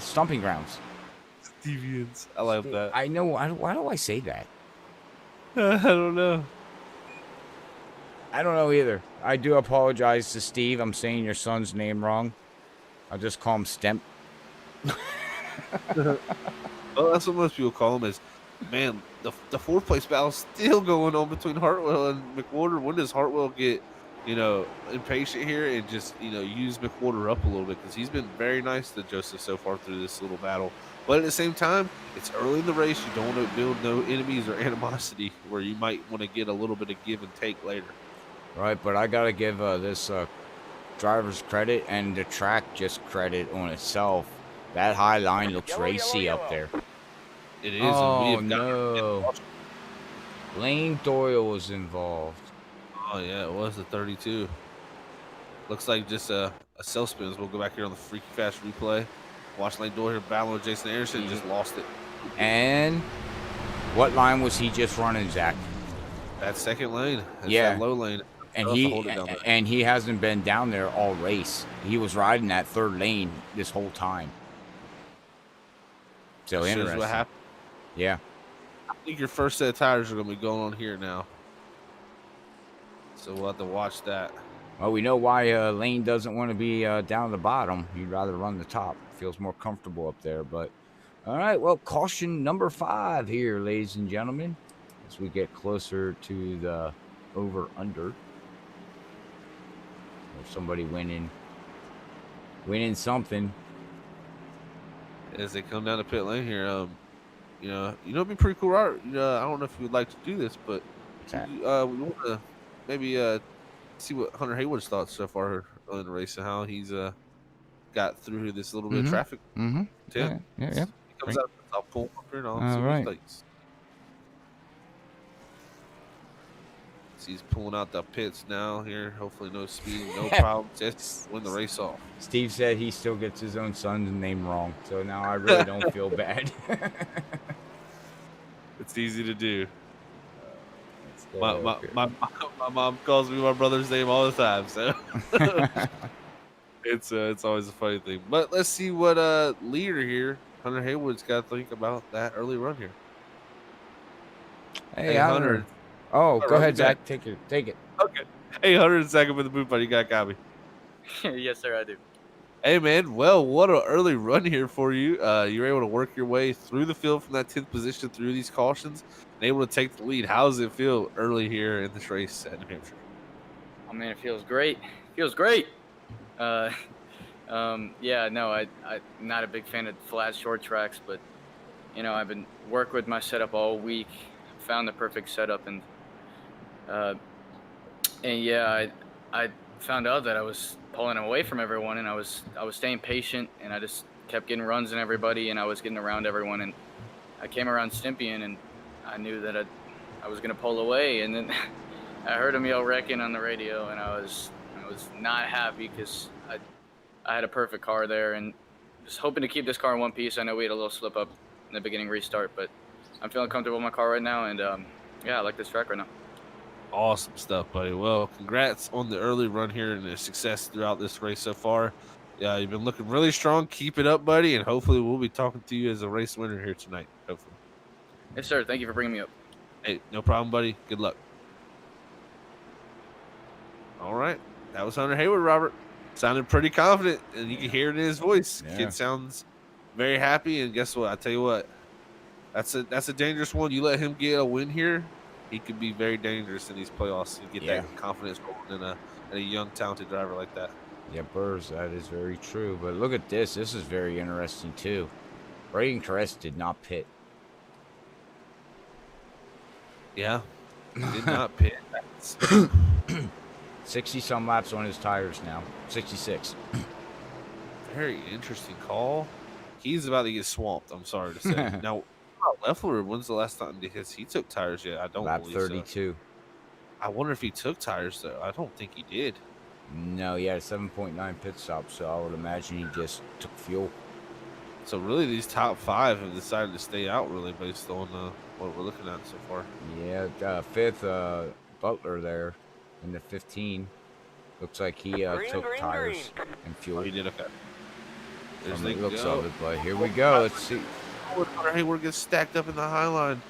stomping grounds. Stevians. I love that. I know. Why do I say that? I don't know. I don't know either. I do apologize to Steve. I'm saying your son's name wrong. I'll just call him Stemp. Well, that's what most people call him. Is, man, the 4th place battle still going on between Hartwell and McWhorter. When does Hartwell get, impatient here and just, use McWhorter up a little bit? Because he's been very nice to Joseph so far through this little battle. But at the same time, it's early in the race. You don't want to build no enemies or animosity where you might want to get a little bit of give and take later. Right, but I got to give this driver's credit and the track just credit on itself. That high line looks racy up there. It is. Oh, no. Lane Doyle was involved. Oh, yeah, it was the 32. Looks like just a self spins. We'll go back here on the freaky fast replay. Watch Lane Doyle here battling with Jason Anderson and just lost it. And what line was he just running, Zach? That second lane. That's that low lane. And he hasn't been down there all race. He was riding that 3rd lane this whole time. So interesting. What happened. Yeah. I think your first set of tires are going to be going on here now. So we'll have to watch that. Well, we know why Lane doesn't want to be down at the bottom. He'd rather run the top. Feels more comfortable up there. But, all right, well, caution number 5 here, ladies and gentlemen, as we get closer to the over-under. Somebody winning something. As they come down the pit lane here, it'd be pretty cool, Art. I don't know if you would like to do this, but we want to maybe see what Hunter Hayward's thoughts so far in the race and how he's got through this little bit of traffic. Mm-hmm. Yeah. He comes out the top pole up here and all right. He's pulling out the pits now here. Hopefully no speeding, no problems. Just win the race off. Steve said he still gets his own son's name wrong, so now I really don't feel bad. It's easy to do. My mom calls me my brother's name all the time, so it's always a funny thing. But let's see what leader here, Hunter Haywood's got to think about that early run here. Hey Hunter. Oh, go ahead, Zach. Take it. Okay. Hey, Hunter and second with the boot, buddy. You got copy. Yes, sir, I do. Hey, man. Well, what an early run here for you. You were able to work your way through the field from that 10th position through these cautions and able to take the lead. How does it feel early here in this race at New Hampshire? Oh, man, it feels great. Yeah, no, I'm not a big fan of flat, short tracks, but, I've been working with my setup all week, found the perfect setup, and yeah, I found out that I was pulling away from everyone, and I was staying patient, and I just kept getting runs in everybody, and I was getting around everyone, and I came around Stimpian, and I knew that I was gonna pull away, and then I heard him yell "wrecking" on the radio, and I was not happy because I had a perfect car there, and just hoping to keep this car in one piece. I know we had a little slip up in the beginning restart, but I'm feeling comfortable in my car right now, and yeah, I like this track right now. Awesome stuff, buddy. Well, congrats on the early run here and the success throughout this race so far. Yeah, you've been looking really strong. Keep it up, buddy, and hopefully we'll be talking to you as a race winner here tonight, hopefully. Yes, sir. Thank you for bringing me up. Hey, no problem, buddy. Good luck. All right. That was Hunter Hayward, Robert. Sounded pretty confident, and you can hear it in his voice. Yeah. Kid sounds very happy, and guess what? I tell you what, that's a dangerous one. You let him get a win here, he could be very dangerous in these playoffs. You get Yeah. that confidence rolling in a young, talented driver like that. Yeah, Burrs, that is very true. But look at this. This is very interesting, too. Braden Caress did not pit. Yeah, did not pit. 60-some laps on his tires now. 66. Very interesting call. He's about to get swamped, I'm sorry to say. Now, Leffler, when's the last time he took tires yet? I don't Lap believe 32. So. I wonder if he took tires, though. I don't think he did. No, he had a 7.9 pit stop, so I would imagine he just took fuel. So, really, these top 5 have decided to stay out, really, based on what we're looking at so far. Yeah, fifth, Butler there in the 15. Looks like he took tires and fuel. Oh, he did, okay. From the looks of it, but here we go. Let's see. Hayward gets stacked up in the high line.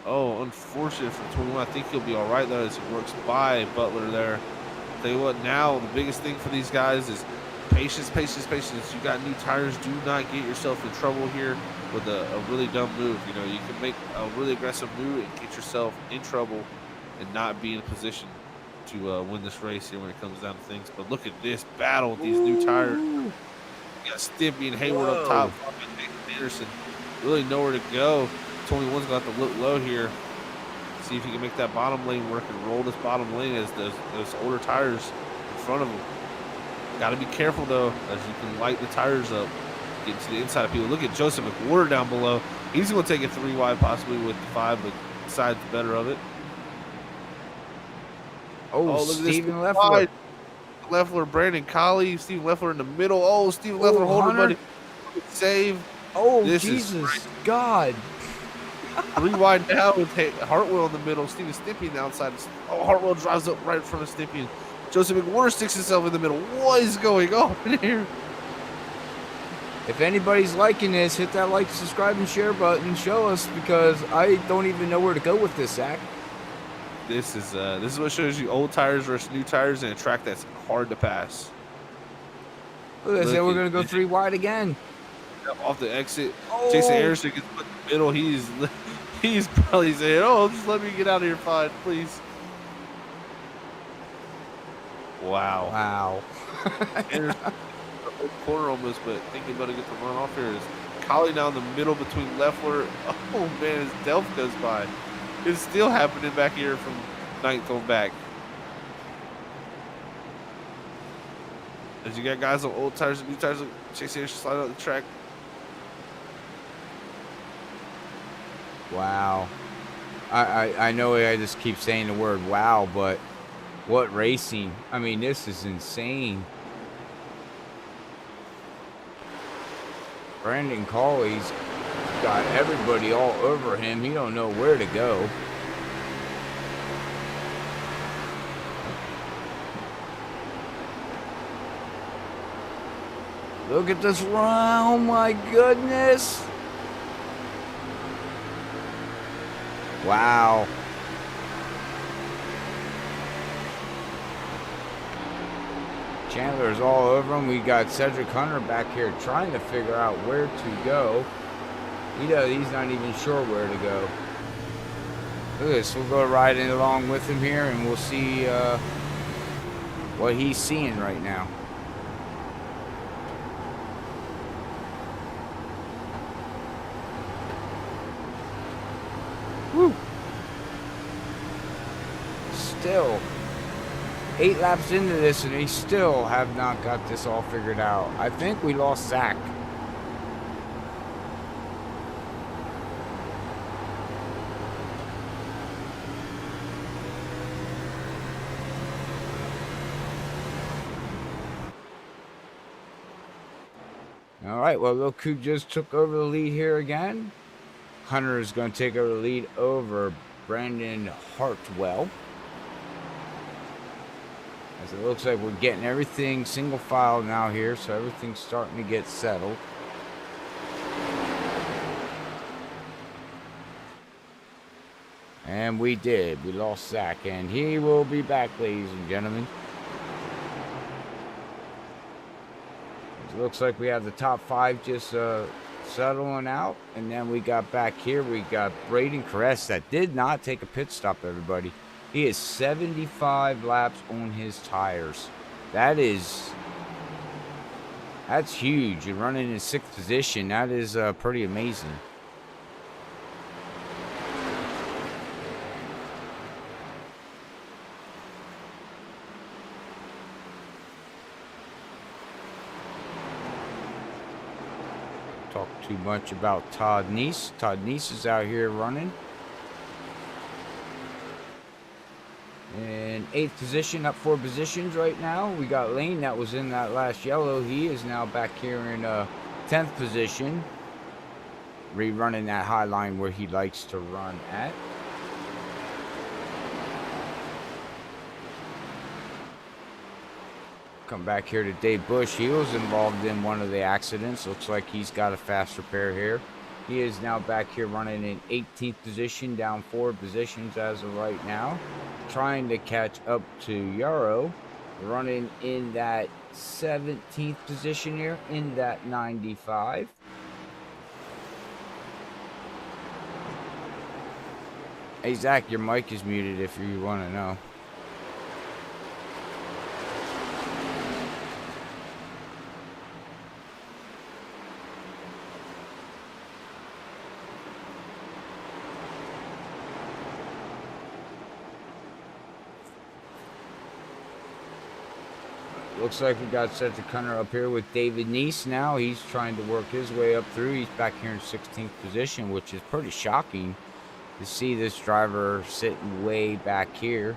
Oh, unfortunate for 21. I think he'll be all right, though, as he works by Butler there. Tell you what, now the biggest thing for these guys is patience, patience, patience. You got new tires. Do not get yourself in trouble here with a really dumb move. You know, you can make a really aggressive move and get yourself in trouble and not be in a position to win this race here when it comes down to things. But look at this battle with these new tires. You got Stimpy and Hayward up top. Anderson really nowhere to go. 21's going to have to look low here. See if he can make that bottom lane work and roll this bottom lane as those older tires in front of him. Got to be careful, though, as you can light the tires up, get to the inside of people. Look at Joseph McWhorter down below. He's going to take it 3 wide possibly with the 5, but decides the better of it. Oh, look Stephen at Leffler. Leffler, Brandon Colley, Stephen Leffler in the middle. Oh, Stephen Leffler holding buddy. Save. Oh, this Jesus, God. 3 wide now with Hartwell in the middle. Steven Stimpy on the outside. Oh, Hartwell drives up right in front of Stimpy. Joseph McWhorter sticks himself in the middle. What is going on here? If anybody's liking this, hit that like, subscribe, and share button. Show us, because I don't even know where to go with this, Zach. This is what shows you old tires versus new tires in a track that's hard to pass. Look, I said we're going to go 3 wide again. Off the exit. Oh. Jason Harrison gets put in the middle. He's probably saying, "Oh, just let me get out of here, fine, please." Wow. Wow. Corner almost, but thinking about to get the run off here is Collie down the middle between Leffler. Oh man, his Delph goes by. It's still happening back here from 9th on back. As you got guys on old tires and new tires, Chase Anderson slide out the track. Wow. I know I just keep saying the word wow, but what racing. I mean, this is insane. Brandon Colley's got everybody all over him. He don't know where to go. Look at this run. Oh my goodness. Wow. Chandler's all over him. We got Cedric Hunter back here trying to figure out where to go. He's not even sure where to go. Look at this. We'll go riding along with him here, and we'll see what he's seeing right now. Woo. Still 8 laps into this, and they still have not got this all figured out. I think we lost Zach. All right, well, look who just took over the lead here again. Hunter is going to take over the lead over Brandon Hartwell. As it looks like we're getting everything single file now here, so everything's starting to get settled. And we did. We lost Zach, and he will be back, ladies and gentlemen. So it looks like we have the top 5 just settling out. And then we got back here, we got Braden Caress that did not take a pit stop, everybody. He is 75 laps on his tires. That's huge. And running in 6th position, that is pretty amazing. Talk too much about Todd Neese. Todd Neese is out here running. In 8th position, up 4 positions right now. We got Lane that was in that last yellow. He is now back here in 10th position. Rerunning that high line where he likes to run at. Come back here to Dave Bush. He was involved in one of the accidents. Looks like he's got a fast repair here. He is now back here running in 18th position, down 4 positions as of right now. Trying to catch up to Yarrow. Running in that 17th position here, in that 95. Hey, Zach, your mic is muted if you want to know. Looks like we got Cedric Cunner up here with David Neese now. He's trying to work his way up through. He's back here in 16th position, which is pretty shocking to see this driver sitting way back here.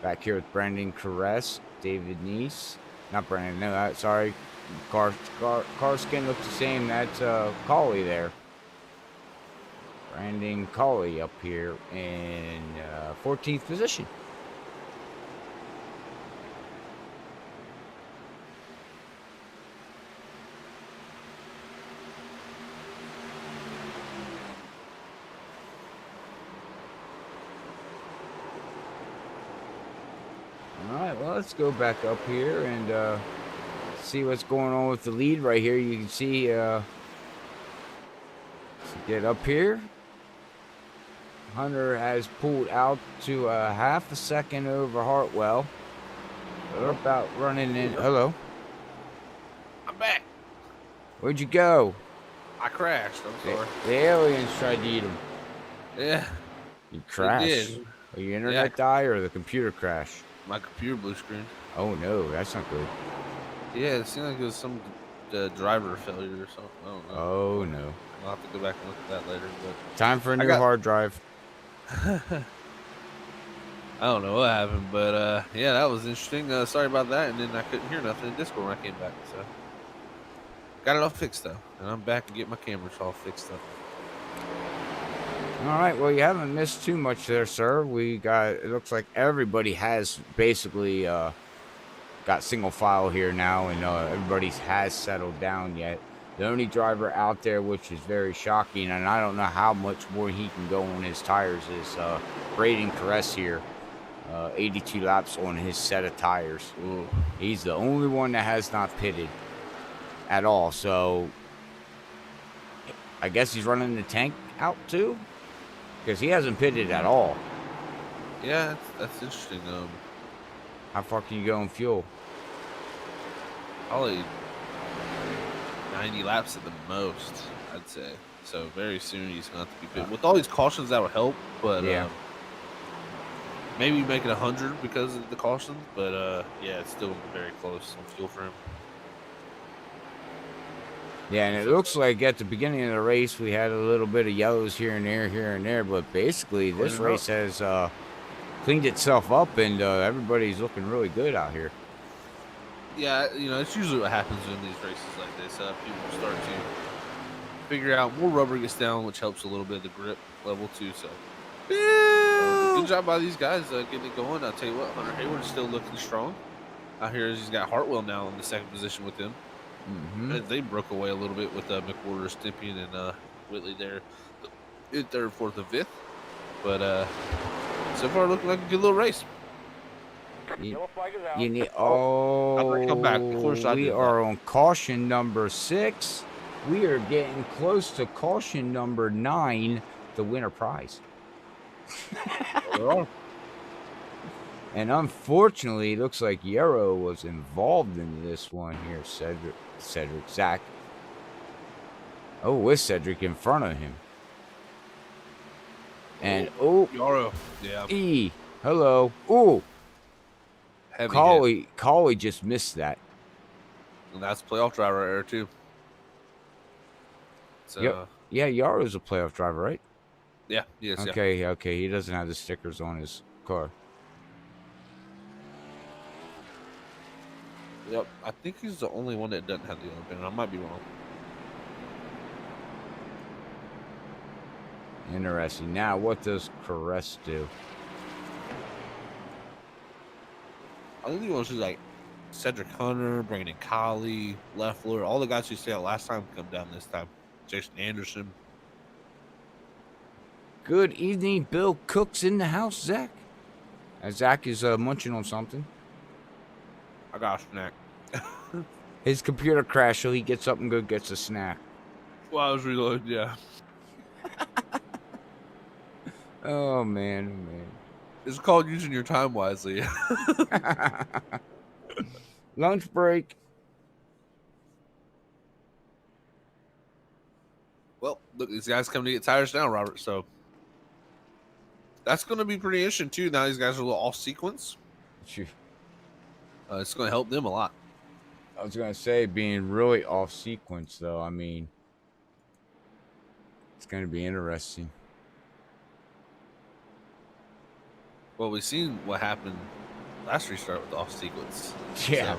Back here with Brandon Caress, David Neese. Not Brandon, no, sorry. Car skin looks the same. That's Cauley there. Brandon Cauley up here in 14th position. Alright, well, let's go back up here and see what's going on with the lead right here. You can see, let's get up here. Hunter has pulled out to half a second over Hartwell. They're about running in. Hello. I'm back. Where'd you go? I crashed. I'm sorry. The aliens tried to eat him. Yeah. You crashed. Did. Or your internet die or the computer crash? My computer blue screen. Oh no, that's not good. Yeah, it seemed like it was some driver failure or something. I don't know. Oh no. I'll have to go back and look at that later. But Time for a new hard drive. I don't know what happened, but yeah, that was interesting. Sorry about that, and then I couldn't hear nothing in Discord when I came back. So got it all fixed though, and I'm back and get my cameras all fixed up. All right, well, you haven't missed too much there, sir. We got, it looks like everybody has basically got single file here now, and everybody has settled down yet. The only driver out there, which is very shocking, and I don't know how much more he can go on his tires, is Braden Caress here. 82 laps on his set of tires. Ooh. He's the only one that has not pitted at all, so I guess he's running the tank out too, because he hasn't pitted at all. Yeah, that's interesting. How far can you go in fuel? Probably 90 laps at the most, I'd say. So very soon he's going to have to be pitted. With all these cautions, that would help, but yeah. Maybe make it 100 because of the cautions, but yeah, it's still very close on fuel for him. Yeah, and it looks like at the beginning of the race we had a little bit of yellows here and there, but basically this race has cleaned itself up, and everybody's looking really good out here. Yeah, you know, it's usually what happens in these races like this. People start to figure out more rubber gets down, which helps a little bit of the grip level too. So, good job by these guys getting it going. I'll tell you what, Hunter Hayward is still looking strong out here. He's got Hartwell now in the second position with him. Mm-hmm. They broke away a little bit with McWhorter, Stympian, and Whitley there in third, fourth, and fifth. But so far, looking like a good little race. You need. How'd they come back? Of course I We did are that. on caution number 6. We are getting close to caution number 9, the winner prize. And unfortunately, it looks like Yarrow was involved in this one here. Zach. Oh, with Cedric in front of him. And Yarrow. Yeah. Hello. Ooh. Heavy hit. Collie just missed that. And that's playoff driver error too. So Yep. Yeah, Yarrow's a playoff driver, right? yeah, yes, okay, yeah. Okay. He doesn't have the stickers on his car. Yep. I think he's the only one that doesn't have the Olympian. I might be wrong. Interesting. Now, what does Caress do? I think he wants to like Cedric Hunter, bringing in Collie, Leffler, all the guys who stayed out last time come down this time. Jason Anderson. Good evening, Bill Cook's in the house, Zach. Zach is munching on something. I got a snack. His computer crashed, so he gets up and gets a snack. Well, I was reloading, yeah. Oh man. It's called using your time wisely. Lunch break. Well, look, these guys come to get tires now, Robert. So that's going to be pretty interesting too. Now these guys are a little off sequence. It's going to help them a lot. I was going to say, being really off sequence, though. I mean, it's going to be interesting. Well, we've seen what happened last restart with the off sequence. Yeah.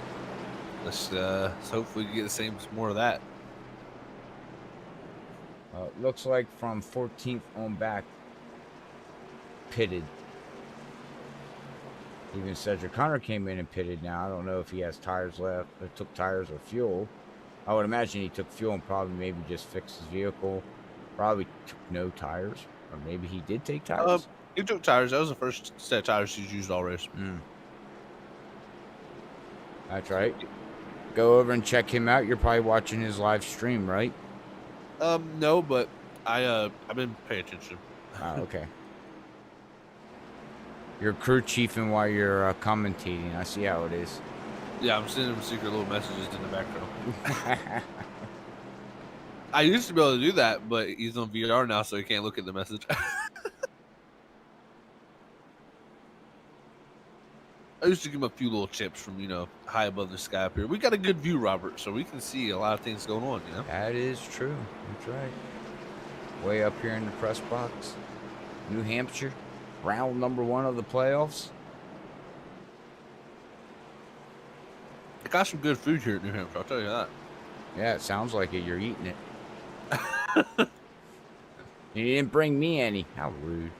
So let's hopefully get the same, more of that. Looks like from 14th on back, pitted. Even Cedric Hunter came in and pitted now. I don't know if he has tires left, or took tires or fuel. I would imagine he took fuel and probably maybe just fixed his vehicle. Probably took no tires. Or maybe he did take tires. He took tires. That was the first set of tires he's used all race. That's right. Go over and check him out. You're probably watching his live stream, right? No, but I've been paying attention. Okay. You're crew chiefing while you're commentating. I see how it is. Yeah, I'm sending him secret little messages in the background. I used to be able to do that, but he's on VR now, so he can't look at the message. I used to give him a few little chips from, high above the sky up here. We got a good view, Robert, so we can see a lot of things going on, That is true. That's right. Way up here in the press box. New Hampshire. Round number 1 of the playoffs. I got some good food here at New Hampshire, I'll tell you that. Yeah, it sounds like it. You're eating it. You didn't bring me any. How rude.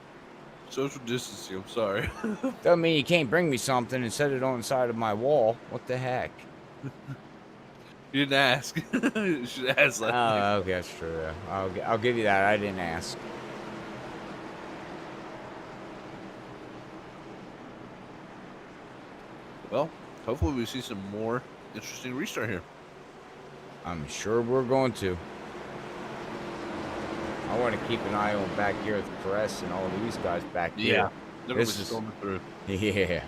Social distancing, I'm sorry. Doesn't mean you can't bring me something and set it on the side of my wall. What the heck? You didn't ask. You should ask that. Oh, okay, that's true. Yeah. I'll give you that. I didn't ask. Well, hopefully we see some more interesting restart here. I'm sure we're going to. I want to keep an eye on back here with Caress and all these guys back here. Yeah, they're going to be storming through. Yeah.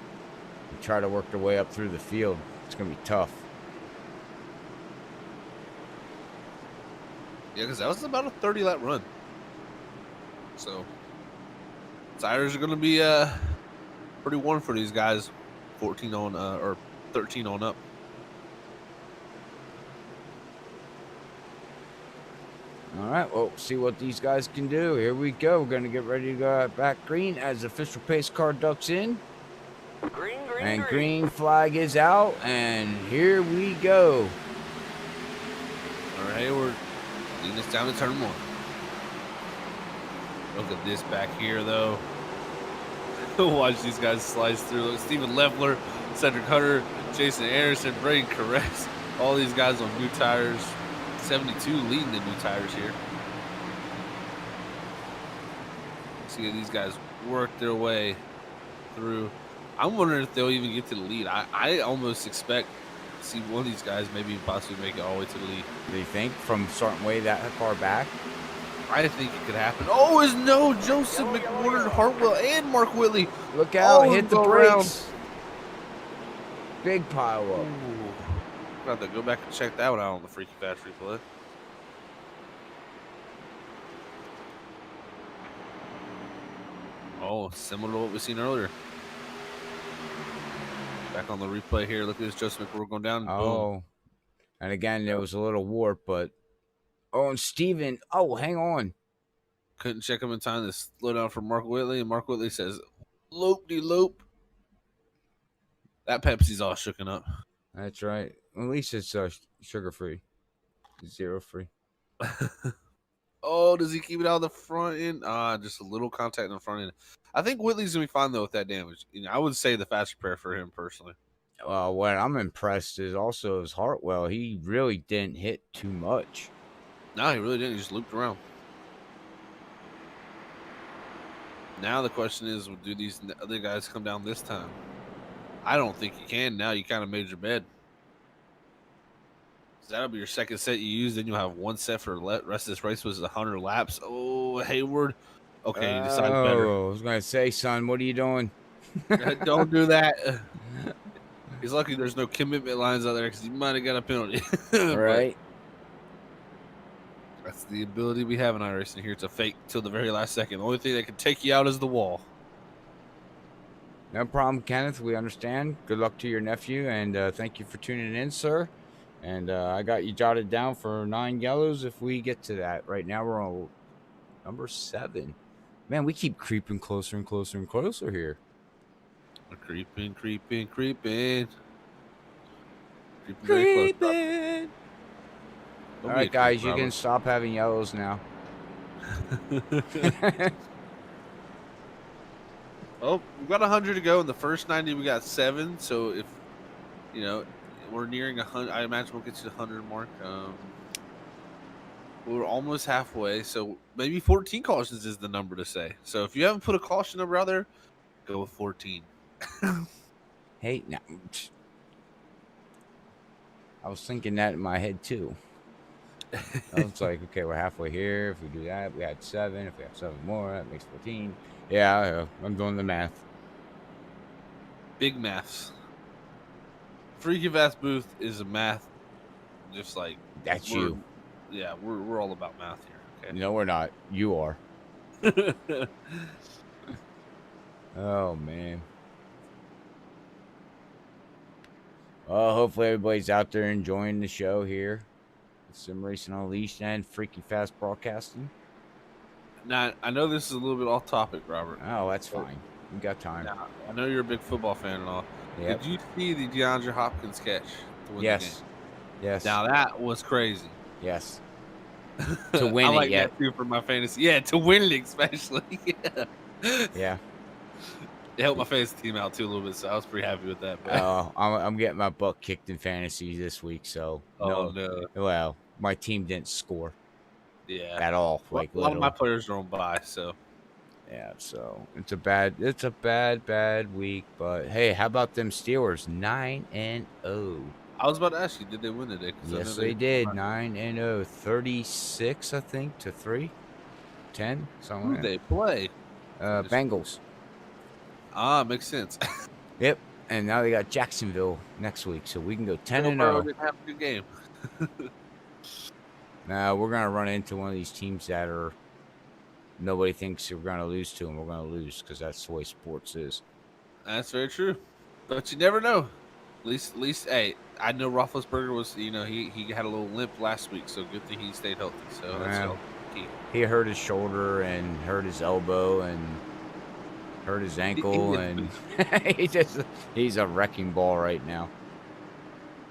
Try to work their way up through the field. It's going to be tough. Yeah, because that was about a 30-lap run. So, tires are going to be pretty warm for these guys. 14 on or 13 on up. All right, well, see what these guys can do. Here we go. We're going to get ready to go back green as the official pace car ducks in. Green flag is out, and here we go. All right, Hayward leading us down to turn 1. Look at this back here, though. Watch these guys slice through. Look, Stephen Leffler, Cedric Hunter, Jason Anderson, Braden Caress. All these guys on new tires. 72 leading the new tires here. See these guys work their way through. I'm wondering if they'll even get to the lead. I almost expect to see one of these guys maybe possibly make it all the way to the lead. Do you think from starting way that far back? I think it could happen. Oh, is no Joseph McWhorter, Hartwell, and Mark Whitley. Look out! Oh, Hit the go around. brakes. Big pile up. Ooh. Got to go back and check that one out on the Freaky Fast replay. Oh, similar to what we've seen earlier. Back on the replay here. Look at this Joseph McWhorter going down. Oh. Boom. And again, there was a little warp, but oh, and Steven. Oh, hang on. Couldn't check him in time to slow down for Mark Whitley, and Mark Whitley says, "Lope-de-lope." That Pepsi's all shooken up. That's right. At least it's sugar free, 0 free. Oh, does he keep it out of the front end? Just a little contact in the front end. I think Whitley's gonna be fine though with that damage. I would say the faster pair for him personally. What I'm impressed is also his Hartwell. He really didn't hit too much. No, he really didn't. He just looped around. Now the question is, do these other guys come down this time? I don't think you can. Now you kind of made your bed. That'll be your second set you use. Then you'll have one set for the rest of this race was 100 laps. Oh, Hayward. Okay, he decided better. I was going to say, son, what are you doing? Don't do that. He's lucky there's no commitment lines out there because he might have got a penalty. Right. That's the ability we have in iRacing here to fake till the very last second. The only thing that can take you out is the wall. No problem, Kenneth. We understand. Good luck to your nephew, and thank you for tuning in, sir. And I got you jotted down for 9 yellows if we get to that. Right now we're on number 7. Man, we keep creeping closer and closer and closer here. We're creeping, creeping, creeping. Creeping. All right, guys, you can stop having yellows now. Oh, we've got 100 to go. In the first 90, we got 7. So if, we're nearing 100, I imagine we'll get to the 100 mark. We're almost halfway. So maybe 14 cautions is the number to say. So if you haven't put a caution number out there, go with 14. Hey, now, I was thinking that in my head too. I was like, okay, we're halfway here. If we do that, we had 7. If we have 7 more, that makes 14. Yeah, I'm doing the math. Big maths. Freaky Fast Booth is a math, just like that's you. Yeah, we're all about math here. Okay. No, we're not. You are. Oh man. Well, hopefully everybody's out there enjoying the show here. Sim Racing Unleashed and Freaky Fast Broadcasting. Now, I know this is a little bit off topic, Robert. Oh, that's fine. We got time. Now, I know you're a big football fan and all. Yep. Did you see the DeAndre Hopkins catch to win the game? Yes. Now, that was crazy. Yes. To win I like it, yeah. that too for my fantasy. Yeah, to win it especially. Yeah. It helped my fantasy team out too a little bit, so I was pretty happy with that. I'm getting my butt kicked in fantasy this week, so no. Well, my team didn't score. Yeah. At all. Like a lot of my players are on bye, so yeah, so it's a bad week, but hey, how about them Steelers? 9-0. I was about to ask you, did they win today? Yes, they did. 9-0, 36, I think, to 3, 10, something. Who they play? Bengals. Makes sense. Yep, and now they got Jacksonville next week, so we can go 10-0. Didn't have a good game. Now we're gonna run into one of these teams that are nobody thinks we're gonna lose to, and we're gonna lose because that's the way sports is. That's very true, but you never know. At least, hey, I know Roethlisberger was, he had a little limp last week, so good thing he stayed healthy. So that's key. He hurt his shoulder and hurt his elbow and hurt his ankle, and he's a wrecking ball right now.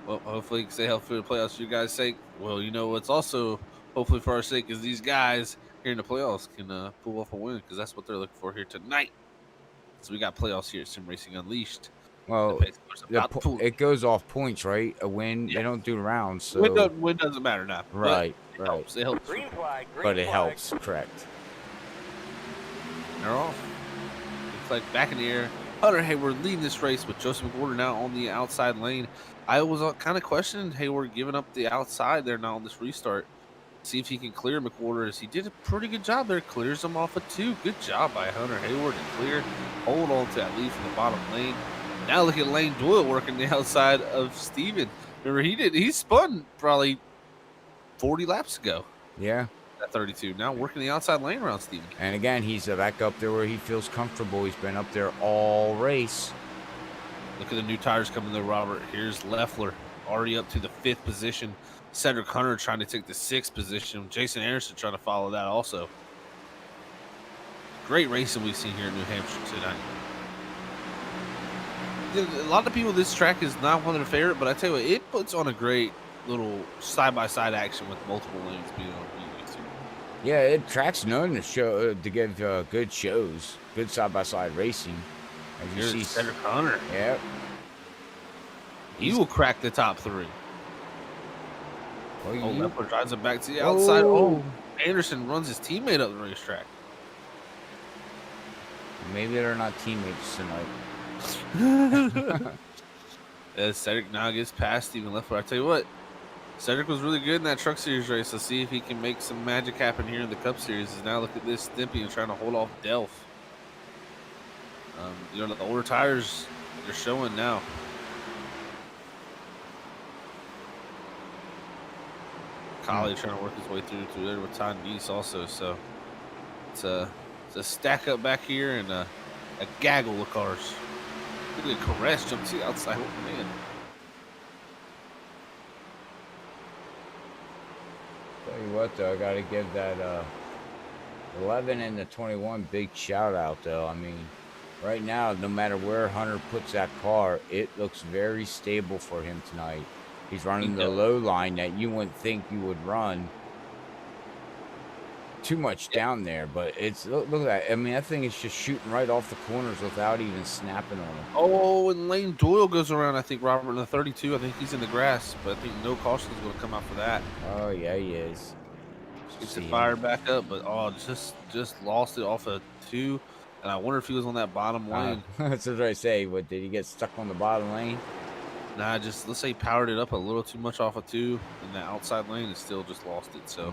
Well, hopefully he can stay healthy for the playoffs for you guys' sake. Well, what's also hopefully for our sake is these guys here in the playoffs can pull off a win, because that's what they're looking for here tonight. So we got playoffs here at Sim Racing Unleashed. Well, it goes off points, right? A win, they don't do rounds. So win doesn't matter now. Right, right. It helps. But it helps, correct. They're off. It's like back in the air. Hunter Hayward leading this race with Joseph McWhorter now on the outside lane. I was kind of questioning Hayward giving up the outside there now on this restart. See if he can clear McWhorter, as he did a pretty good job there. Clears him off of 2. Good job by Hunter Hayward to clear. Hold on to that lead from the bottom lane. Now look at Lane Doyle working the outside of Steven. Remember, he spun probably 40 laps ago. Yeah. At 32. Now working the outside lane around Steven. And again, he's back up there where he feels comfortable. He's been up there all race. Look at the new tires coming there, Robert. Here's Leffler already up to the 5th position. Cedric Hunter trying to take the 6th position. Jason Anderson trying to follow that also. Great racing we've seen here in New Hampshire tonight. A lot of people, this track is not one of their favorite, but I tell you what, it puts on a great little side-by-side action with multiple lanes being on YouTube. Yeah, it track's known to show to give good shows, good side-by-side racing. As you Here's see, Cedric Hunter. Yeah. He will crack the top 3. Well, Oh, Leffler drives it back to the outside. Oh, Anderson runs his teammate up the racetrack. Maybe they're not teammates tonight. As Cedric now gets past Steven Leffler. I tell you what, Cedric was really good in that Truck Series race. Let's see if he can make some magic happen here in the Cup Series. Now look at this Stimpy trying to hold off Delph. You know, the older tires, they're showing now. Collie trying to work his way through to there with Todd Neese also. So it's a stack up back here and a gaggle of cars. Look at Caress jump to the outside. Oh, man. Tell you what, though, I got to give that 11 and the 21 big shout out, though. I mean, right now, no matter where Hunter puts that car, it looks very stable for him tonight. He's running the low line that you wouldn't think you would run too much down there, but it's look at that. I mean, that thing is just shooting right off the corners without even snapping on him. Oh, and Lane Doyle goes around, I think, Robert, in the 32. I think he's in the grass, but I think no caution is going to come out for that. Oh, yeah, he is. Gets it fired back up, but just lost it off of 2. And I wonder if he was on that bottom lane. That's what I say. What, did he get stuck on the bottom lane? Nah, just let's say he powered it up a little too much off of 2 in the outside lane and still just lost it. So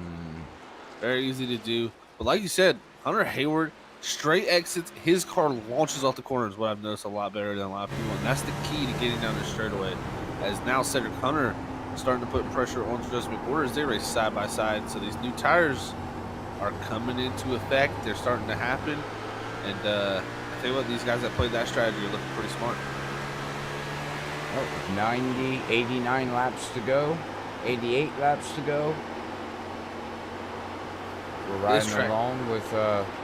very easy to do. But like you said, Hunter Hayward straight exits. His car launches off the corner is what I've noticed a lot better than a lot of people. And that's the key to getting down the straightaway. As now Cedric Hunter starting to put pressure on Joseph McWhorter as they race side by side. So these new tires are coming into effect. They're starting to happen. And I tell you what, these guys that played that strategy are looking pretty smart. Oh, 90, 89 laps to go, 88 laps to go. We're riding along with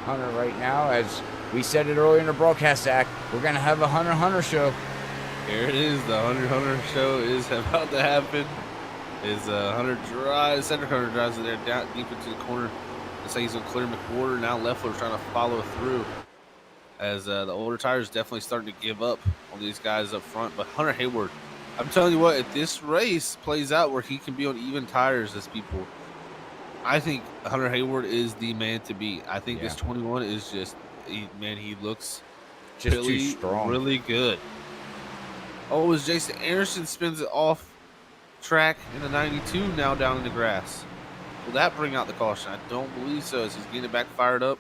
Hunter right now. As we said it earlier in the broadcast act, we're going to have a Hunter show. Here it is. The Hunter show is about to happen. Cedric Hunter drives it there down deep into the corner. Looks like he's going to clear McWhorter. Now Leffler trying to follow through. As the older tires definitely starting to give up on these guys up front. But Hunter Hayward, I'm telling you what, if this race plays out where he can be on even tires as people, I think Hunter Hayward is the man to beat. I think this 21 is just, he looks just really, too strong. Really good. Oh, as Jason Anderson spins it off track in the 92 now down in the grass. Will that bring out the caution? I don't believe so, as he's getting it back fired up.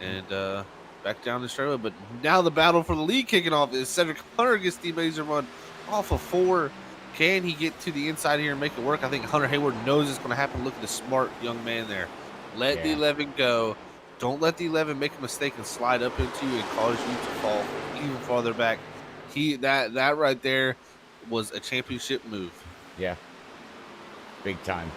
And, back down the straightaway, but now the battle for the lead kicking off is Cedric Hunter gets the amazing run off of 4. Can he get to the inside here and make it work? I think Hunter Hayward knows it's going to happen. Look at the smart young man there. Let the 11 go. Don't let the 11 make a mistake and slide up into you and cause you to fall even farther back. That right there was a championship move. Yeah, big time.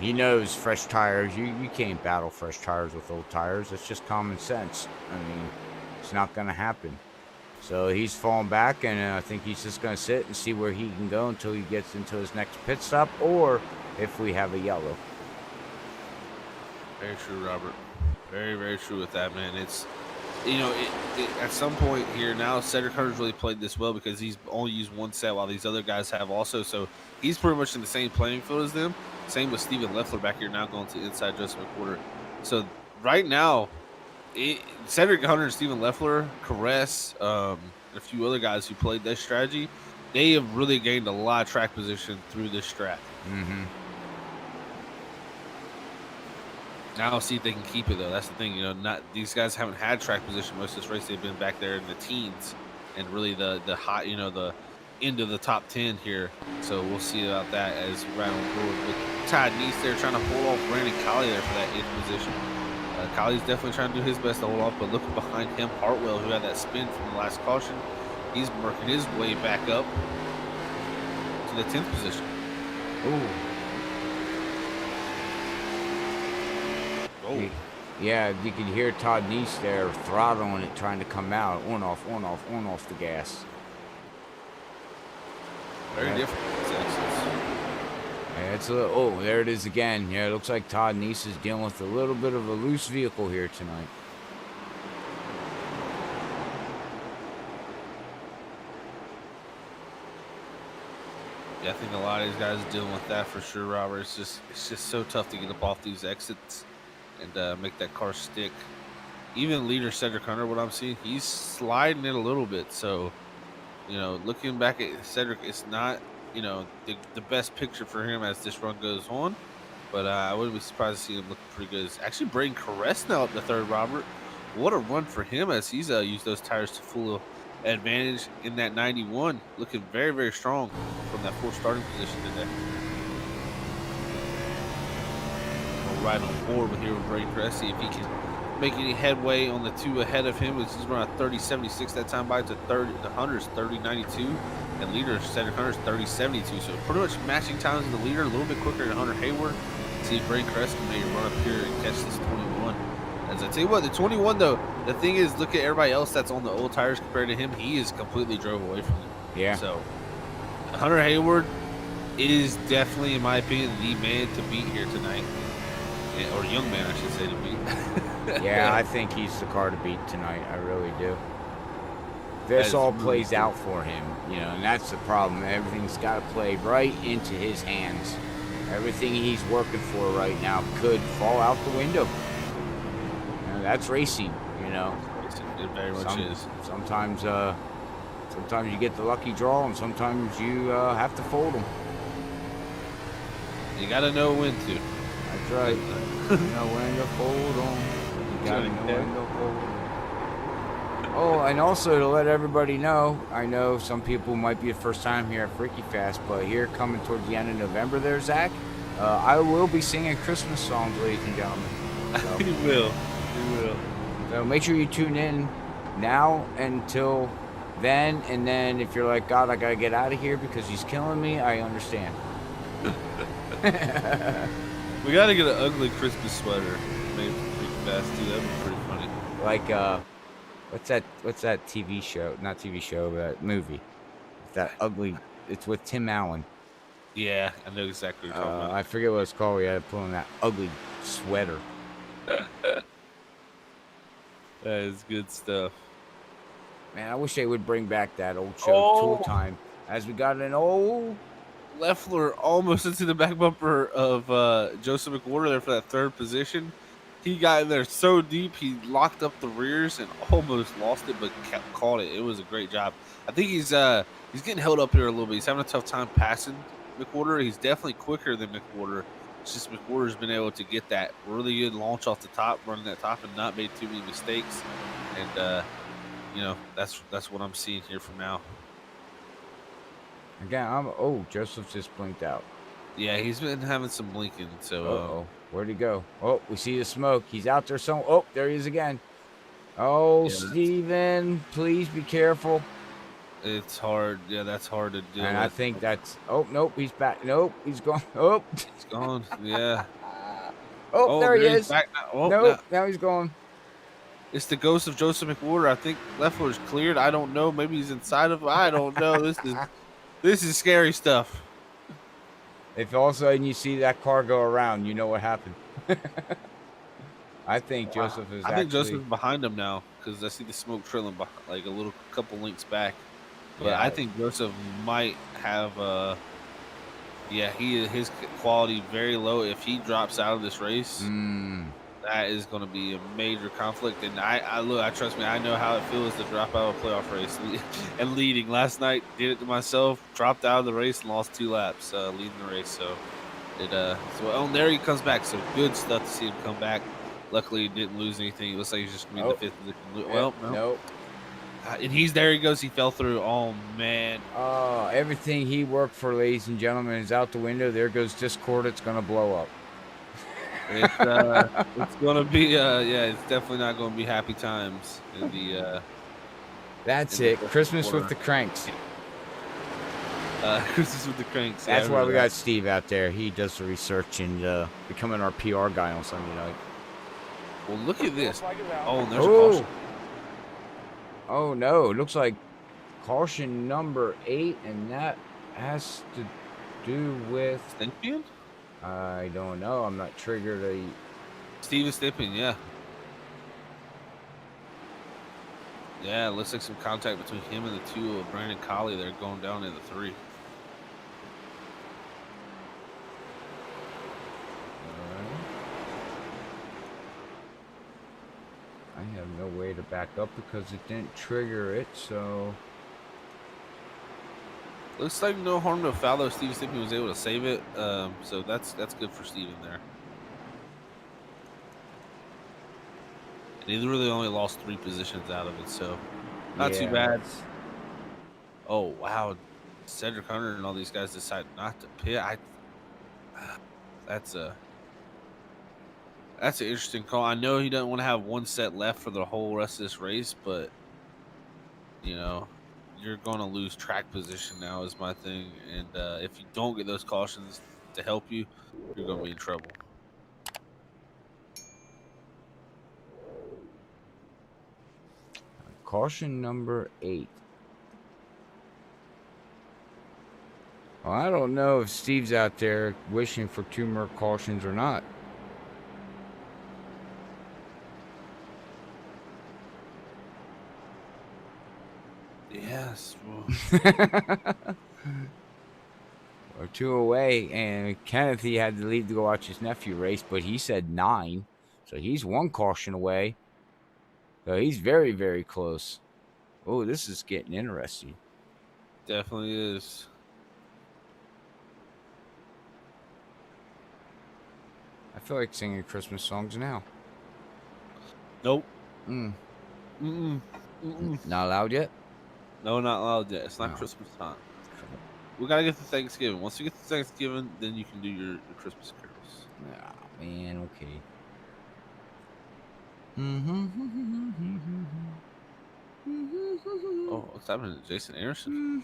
He knows fresh tires. You can't battle fresh tires with old tires. It's just common sense. I mean, it's not going to happen. So he's falling back, and I think he's just going to sit and see where he can go until he gets into his next pit stop, or if we have a yellow. Very true, Robert. Very, very true with that, man. It's, at some point here now, Cedric Hunter's really played this well because he's only used one set while these other guys have also. So he's pretty much in the same playing field as them. Same with Steven Leffler back here now going to inside Joseph McWhorter. So right now, Cedric Hunter, Stephen Leffler, Caress, and a few other guys who played this strategy, they have really gained a lot of track position through this strat. Mm-hmm. Now I'll see if they can keep it though. That's the thing, not these guys haven't had track position most of this race. They've been back there in the teens and really the hot, the end of the top 10 here. So we'll see about that as we ride on board with Todd Neese there trying to hold off Brandon Colley there for that 8th position. Colley's definitely trying to do his best to hold off, but looking behind him, Hartwell, who had that spin from the last caution, he's working his way back up to the 10th position. Ooh. Oh. Yeah, you could hear Todd Neese there throttling it, trying to come out. On, off the gas. Very different. Yeah, it's a little, oh, there it is again. Yeah, it looks like Todd Neese is dealing with a little bit of a loose vehicle here tonight. Yeah, I think a lot of these guys are dealing with that for sure, Robert. It's just so tough to get up off these exits and make that car stick. Even leader Cedric Hunter, what I'm seeing, he's sliding it a little bit. So, looking back at Cedric, it's not, the best picture for him as this run goes on. But I wouldn't be surprised to see him looking pretty good. It's actually Braden Caress now up to 3rd, Robert. What a run for him as he's used those tires to full advantage in that 91. Looking very, very strong from that 4th starting position today. We'll ride on board with here with Braden Caress, see if he can make any headway on the 2 ahead of him, which is around 30.76 that time by to 30. The Hunter's 30.92, and leader Cedric Hunter's 30.72. So pretty much matching times with the leader, a little bit quicker than Hunter Hayward. See if Braden Caress can maybe run up here and catch this 21. As I tell you what, the 21 though, the thing is, look at everybody else that's on the old tires compared to him. He is completely drove away from them. Yeah. So Hunter Hayward is definitely, in my opinion, the man to beat here tonight, or young man, I should say, to beat. Yeah, I think he's the car to beat tonight. I really do. This all plays out for him, and that's the problem. Everything's got to play right into his hands. Everything he's working for right now could fall out the window. That's racing, It very much is. Sometimes you get the lucky draw, and sometimes you have to fold them. You got to know when to. That's right. You know when to fold them. You got to know when to fold them. Oh, and also to let everybody know, I know some people might be the first time here at Freaky Fast, but here coming towards the end of November there, Zach, I will be singing Christmas songs, ladies and gentlemen. So. You will. So make sure you tune in now until then, and then if you're like, God, I gotta get out of here because he's killing me, I understand. We gotta get an ugly Christmas sweater made pretty fast too. That'd be pretty funny. Like what's that TV show? Not TV show, but movie. That ugly. It's with Tim Allen. Yeah, I know exactly what you're talking about. I forget what it's called. We had to put on that ugly sweater. That is good stuff. Man, I wish they would bring back that old show, Tool Time, as we got an old Leffler almost into the back bumper of Joseph McWhorter there for that 3rd position. He got in there so deep, he locked up the rears and almost lost it, but caught it. It was a great job. I think he's getting held up here a little bit. He's having a tough time passing McWhorter. He's definitely quicker than McWhorter. It's just McWhorter's been able to get that really good launch off the top, running that top, and not made too many mistakes. And that's what I'm seeing here from now. Again, Joseph just blinked out. Yeah, he's been having some blinking. So, where'd he go? Oh, we see the smoke. He's out there. Oh, there he is again. Oh, yeah, Steven, please be careful. It's hard. Yeah, that's hard to do. And I think that's. Oh, nope, he's back. Nope, he's gone. Oh, he's gone. Yeah. There he is. Back now. Nope, now he's gone. It's the ghost of Joseph McWhorter. I think Leffler's cleared. I don't know. Maybe he's inside of him. I don't know. This is scary stuff. If all of a sudden you see that car go around, you know what happened. I think Joseph is. I think Joseph's behind him now because I see the smoke trailing like a couple links back. But yeah, I think Joseph might have. His quality very low. If he drops out of this race, That is going to be a major conflict, and I look. I trust me. I know how it feels to drop out of a playoff race and leading. Last night, did it to myself. Dropped out of the race and lost 2 laps leading the race. So and there he comes back. So good stuff to see him come back. Luckily, he didn't lose anything. It looks like he's just going to be in the 5th position. Well, no. Nope. And he's there. He goes. He fell through. Oh man. Everything he worked for, ladies and gentlemen, is out the window. There goes Discord. It's gonna blow up. It's gonna be it's definitely not gonna be happy times in the That's in the it. fourth Christmas quarter. with the cranks. Christmas with the cranks. That's Yeah, why we got Steve out there. He does the research and becoming our PR guy on Sunday night. Well, look at this. Oh, and there's a Oh, caution. oh no! It looks like caution number 8, and that has to do with. Stympian? I don't know. I'm not triggered. Steven Stympian, yeah. Yeah, it looks like some contact between him and the 2 of Brandon Colley. They're going down in the 3. I have no way to back up because it didn't trigger it, so. Looks like no harm, no foul, though. Steven Stympian was able to save it. So that's good for Steven there. And he really only lost 3 positions out of it, so not too bad. Oh wow, Cedric Hunter and all these guys decided not to pit. That's an interesting call. I know he doesn't want to have one set left for the whole rest of this race, but you know, you're going to lose track position now is my thing. And if you don't get those cautions to help you, you're going to be in trouble. Caution number 8. Well, I don't know if Steve's out there wishing for 2 more cautions or not. Yes. Or 2 away, and Kenneth, he had to leave to go watch his nephew race, but he said 9, so he's 1 caution away. So he's very, very close. Oh, this is getting interesting. Definitely is. I feel like singing Christmas songs now. Nope. Mm. Mm-mm. Not allowed yet? No, not allowed yet. It's not No. Christmas time. We got to get to Thanksgiving. Once you get to Thanksgiving, then you can do your Christmas carols. Oh, man, okay. Oh, what's happening to Jason Anderson?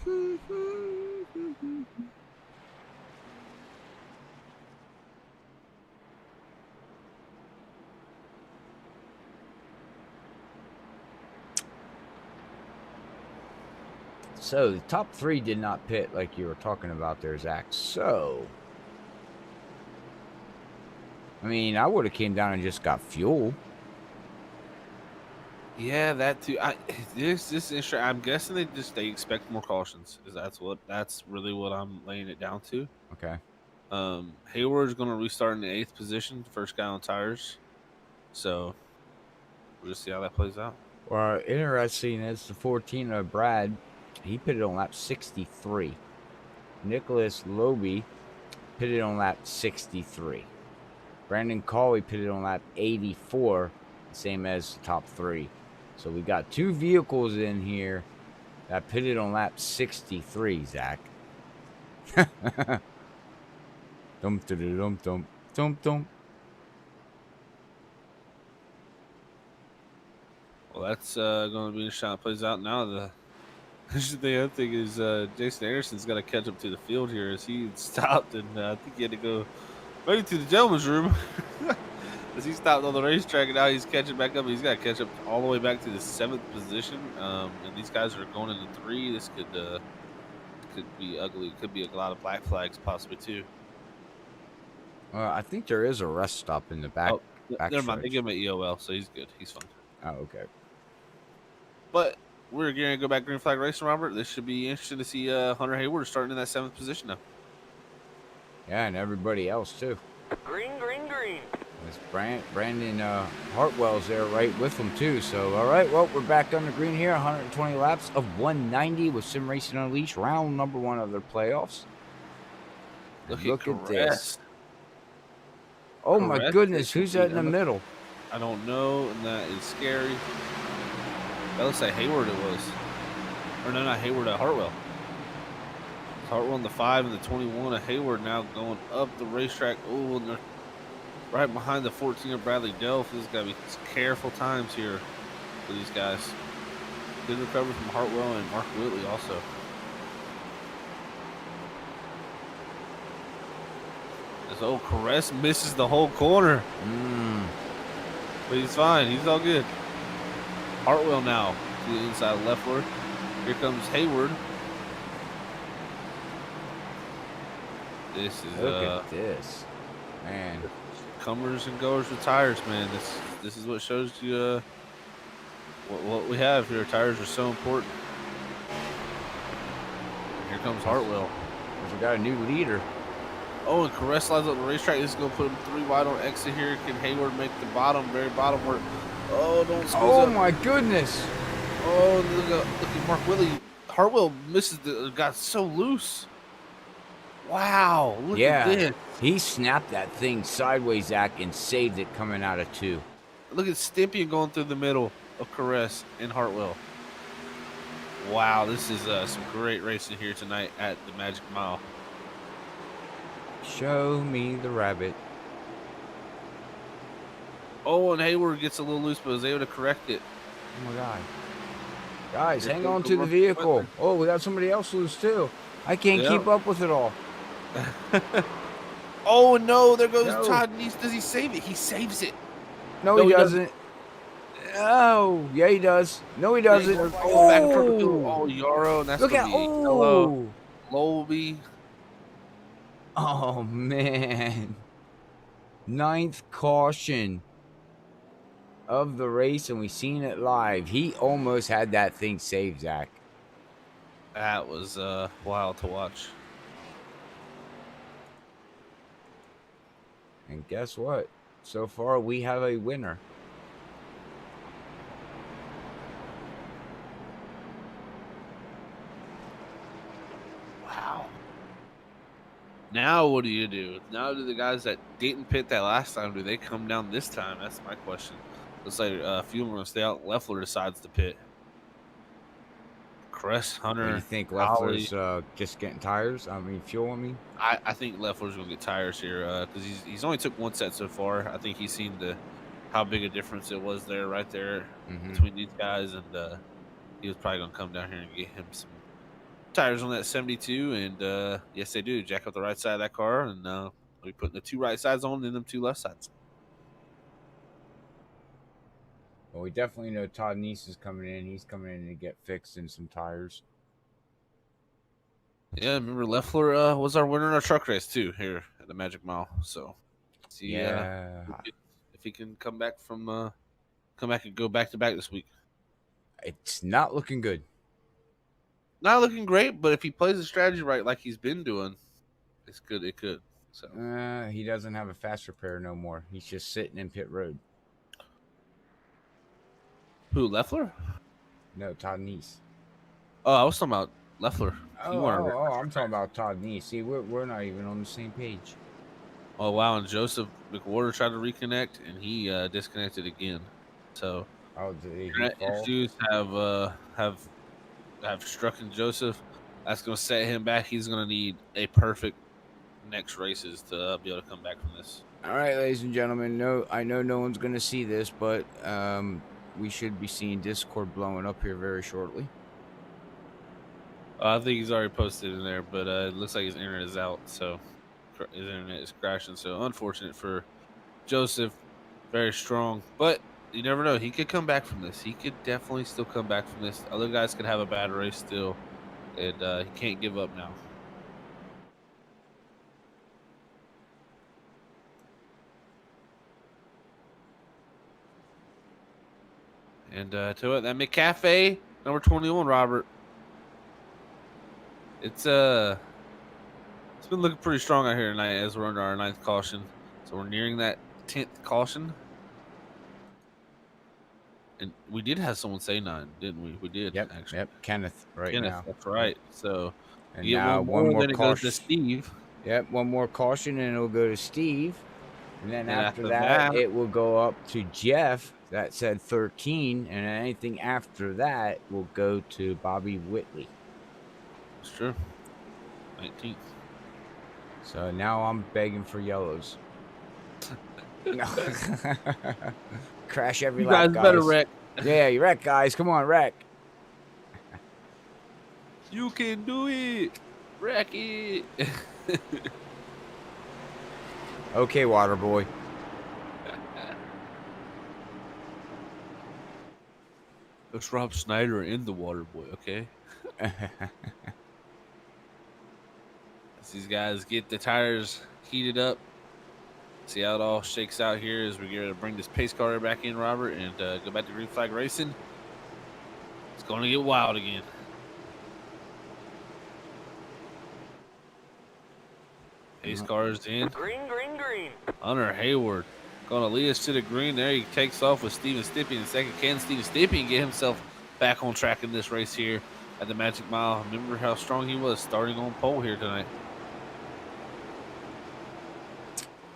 So, the top 3 did not pit like you were talking about there, Zach. So, I mean, I would have came down and just got fuel. Yeah, that too. This is interesting. I'm guessing they expect more cautions. That's really what I'm laying it down to. Okay. Hayward's going to restart in the 8th position, first guy on tires. So we'll just see how that plays out. Well, interesting is the 14 of Brad. He pitted on lap 63. Nicholas Loby pitted on lap 63. Brandon Colley pitted on lap 84, same as the top 3. So we got 2 vehicles in here that pitted on lap 63, Zach. Dum dum dum dum dum dum. Well, that's going to be interesting how it plays out now. The other thing is Jason Anderson's got to catch up to the field here as he stopped, and I think he had to go maybe to the gentleman's room as he stopped on the racetrack, and now he's catching back up. He's got to catch up all the way back to the 7th position, and these guys are going into 3. This could be ugly. It could be a lot of black flags possibly too. I think there is a rest stop in the back. Oh, never mind. They give him an EOL, so he's good. He's fine. Oh, okay. But we're going to go back green flag racing, Robert. This should be interesting to see Hunter Hayward starting in that 7th position now. Yeah, and everybody else too. Green, green, green. This Brandon Hartwell's there right with him too. So all right, well we're back on the green here. 120 laps of 190 with Sim Racing Unleashed, round number 1 of their playoffs. Look At this. Caress. Oh my Caress goodness, is who's that in the middle? I don't know, and that is scary. That looks like Hayward it was. Or no, not Hayward, Hartwell. Hartwell in the 5 and the 21 of Hayward now going up the racetrack. Oh, and they're right behind the 14 of Bradley Delph. This has got to be careful times here for these guys. Good recovery from Hartwell and Mark Whitley also. This old Caress misses the whole corner. But he's fine. He's all good. Hartwell now to the inside of Leffler. Here comes Hayward. This is Look at this, man. Comers and goers with tires, man. This is what shows you what we have here. Tires are so important. Here comes Hartwell. We got a new leader. Oh, and Caress slides up the racetrack. This is going to put him 3 wide on exit here. Can Hayward make the very bottom work? Oh, don't squeeze Oh, up. my goodness. Oh, look at Mark Whitley. Hartwell misses got so loose. Wow, look at this. He snapped that thing sideways, Zach, and saved it coming out of 2. Look at Stympian going through the middle of Caress and Hartwell. Wow, this is some great racing here tonight at the Magic Mile. Show me the rabbit. Oh, and Hayward gets a little loose, but was able to correct it. Oh, my God. Guys, Here hang comes on the to the Mark vehicle. Whitley. Oh, we got somebody else loose, too. I can't keep up with it all. Oh, no, there goes No. Todd Neese. Does he save it? He saves it. No, he doesn't. Oh, yeah, he does. No, he doesn't. Oh, back and forth. Oh, Yarrow, and that's Look going at, to be oh. Lowby. Oh, man. 9th caution of the race, and we seen it live. He almost had that thing saved, Zach. That was wild to watch. And guess what? So far, we have a winner. Wow. Now what do you do? Now do the guys that didn't pit that last time, do they come down this time? That's my question. Looks like a few more going to stay out. Leffler decides to pit. Cress, Hunter. Do you think Holly. Leffler's just getting tires? I mean, fuel, I mean? I think Leffler's going to get tires here because he's only took 1 set so far. I think he's seen how big a difference it was there, right there between these guys, and he was probably going to come down here and get him some tires on that 72. And yes, they do. Jack up the right side of that car, and we put the 2 right sides on and them 2 left sides. Well, we definitely know Todd Neese is coming in. He's coming in to get fixed in some tires. Yeah, remember Leffler was our winner in our truck race too here at the Magic Mile. So, see, if he can come back and go back to back this week. It's not looking good. Not looking great, but if he plays the strategy right, like he's been doing, it's good. It could. So he doesn't have a fast repair no more. He's just sitting in pit road. Who, Leffler? No, Todd Neese. Oh, I was talking about Leffler. I'm talking about Todd Neese. See, we're not even on the same page. Oh wow! And Joseph McWhorter tried to reconnect, and he disconnected again. So, did he fall? issues have struck in Joseph. That's going to set him back. He's going to need a perfect next races to be able to come back from this. All right, ladies and gentlemen. No, I know no one's going to see this, but we should be seeing Discord blowing up here very shortly. I think he's already posted in there, but it looks like his internet is out, so his internet is crashing. So unfortunate for Joseph, very strong, but you never know. He could come back from this. He could definitely still come back from this. Other guys could have a bad race still, and he can't give up now. And to it, that McCafe, number 21, Robert. It's been looking pretty strong out here tonight as we're under our 9th caution. So we're nearing that 10th caution. And we did have someone say 9, didn't we? We did, Yep. actually. Yep. Kenneth right Kenneth, now. that's right. So And you get now one one more, more then it goes to caution. Steve. Yep. One more caution, and it'll go to Steve. And then after that, that, it will go up to Jeff. That said 13. And anything after that will go to Bobby Whitley. it's true. 19th. So now I'm begging for yellows. No. Crash every You lap, guys guys. better wreck. Yeah, you wreck, guys. Come on, wreck. You can do it. Wreck it. Okay, water boy. It's Rob Schneider in the water boy, okay? As these guys get the tires heated up. See how it all shakes out here as we get ready to bring this pace car back in, Robert, and go back to green flag racing. It's going to get wild again. Pace cars in. Green, green, green. Hunter Hayward going to lead us to the green. There he takes off with Steven Stippy in second. Can Steven Stippy get himself back on track in this race here at the Magic Mile? Remember how strong he was starting on pole here tonight.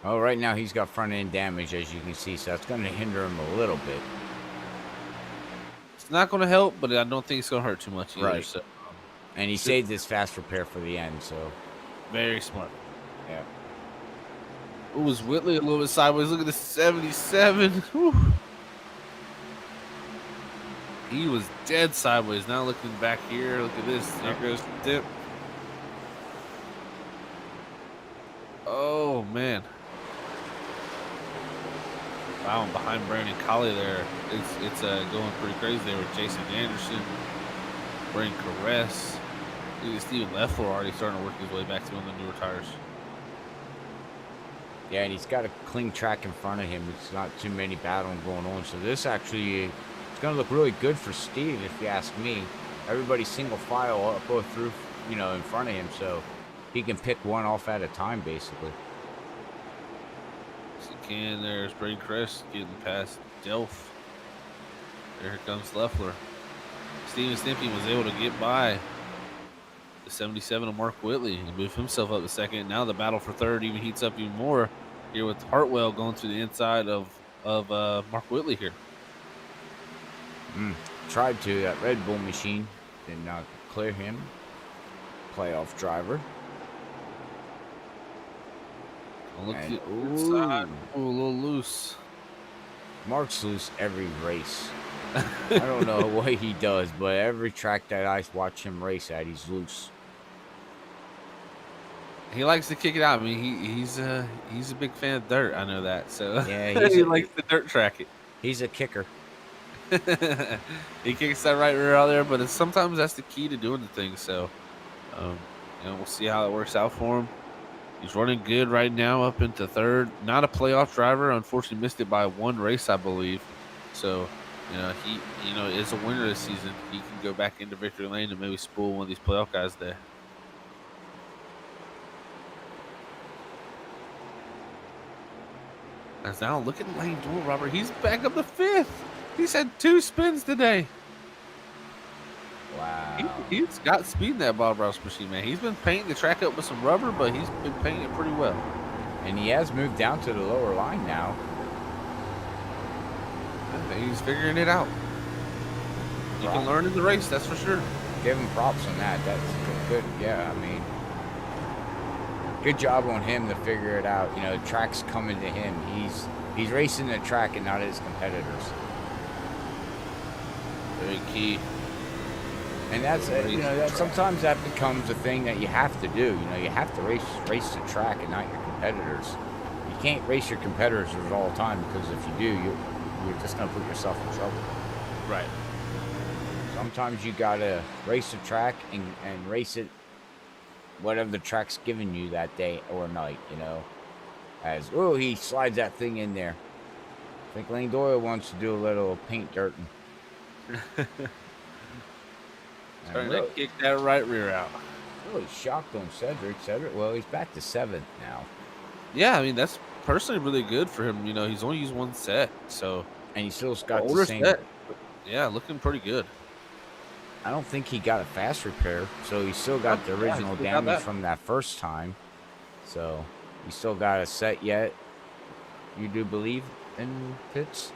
Oh, right now he's got front end damage, as you can see, so that's going to hinder him a little bit. It's not going to help, but I don't think it's going to hurt too much either. Right. So, And he saved his fast repair for the end, so. very smart. Yeah. It was Whitley a little bit sideways. Look at the 77. Whew. He was dead sideways. Now looking back here, look at this. There goes the dip. Oh, man. Wow, behind Brandon Colley there. It's going pretty crazy there with Jason Anderson, Brandon Caress. Look at Steven Leffler already starting to work his way back to one of the newer tires. Yeah, and he's got a clean track in front of him. It's not too many battling going on. So this actually, it's going to look really good for Steve, if you ask me. Everybody's single file up both through, in front of him. So he can pick one off at a time, basically. Can there's Brady Crest getting past Delph. There comes Leffler. Steven Stimpy was able to get by the 77 of Mark Whitley and move himself up to second. Now the battle for third even heats up even more here with Hartwell going to the inside of Mark Whitley here. Tried to. That Red Bull machine did not clear him. Playoff driver. Look And- at inside. Ooh, a little loose. Mark's loose every race. I don't know what he does, but every track that I watch him race at, he's loose. He likes to kick it out. I mean, he's a big fan of dirt. I know that. So Yeah, he likes to dirt track it. He's a kicker. He kicks that right rear out there, but sometimes that's the key to doing the thing. So, we'll see how it works out for him. He's running good right now up into third. Not a playoff driver. Unfortunately, missed it by one race, I believe. So, he is a winner this season. He can go back into victory lane and maybe spool one of these playoff guys there. As now, look at Lane Doyle, Robert. He's back up to fifth. He's had 2 spins today. Wow. He's got speed in that Bob Ross machine, man. He's been painting the track up with some rubber, but he's been painting it pretty well. And he has moved down to the lower line now. He's figuring it out. You can learn in the race, that's for sure. Give him props on that. That's good. Yeah, I mean, good job on him to figure it out. The track's coming to him. He's racing the track and not his competitors. Very key. And that's that sometimes that becomes a thing that you have to do. You have to race the track and not your competitors. You can't race your competitors all the time, because if you do, you're just gonna put yourself in trouble. Right. Sometimes you gotta race the track and race it whatever the track's giving you that day or night. As he slides that thing in there. I think Lane Doyle wants to do a little paint dirting. Starting to kick that right rear out. Really shocked on Cedric. Well, he's back to 7th now. Yeah, I mean, that's personally really good for him. You know, he's only used one set, so And he still's got the older same. set. Yeah, looking pretty good. I don't think he got a fast repair, so he still got the Yeah, he original still got damage that. from that first time. So he still got a set yet. You do believe in Pitts?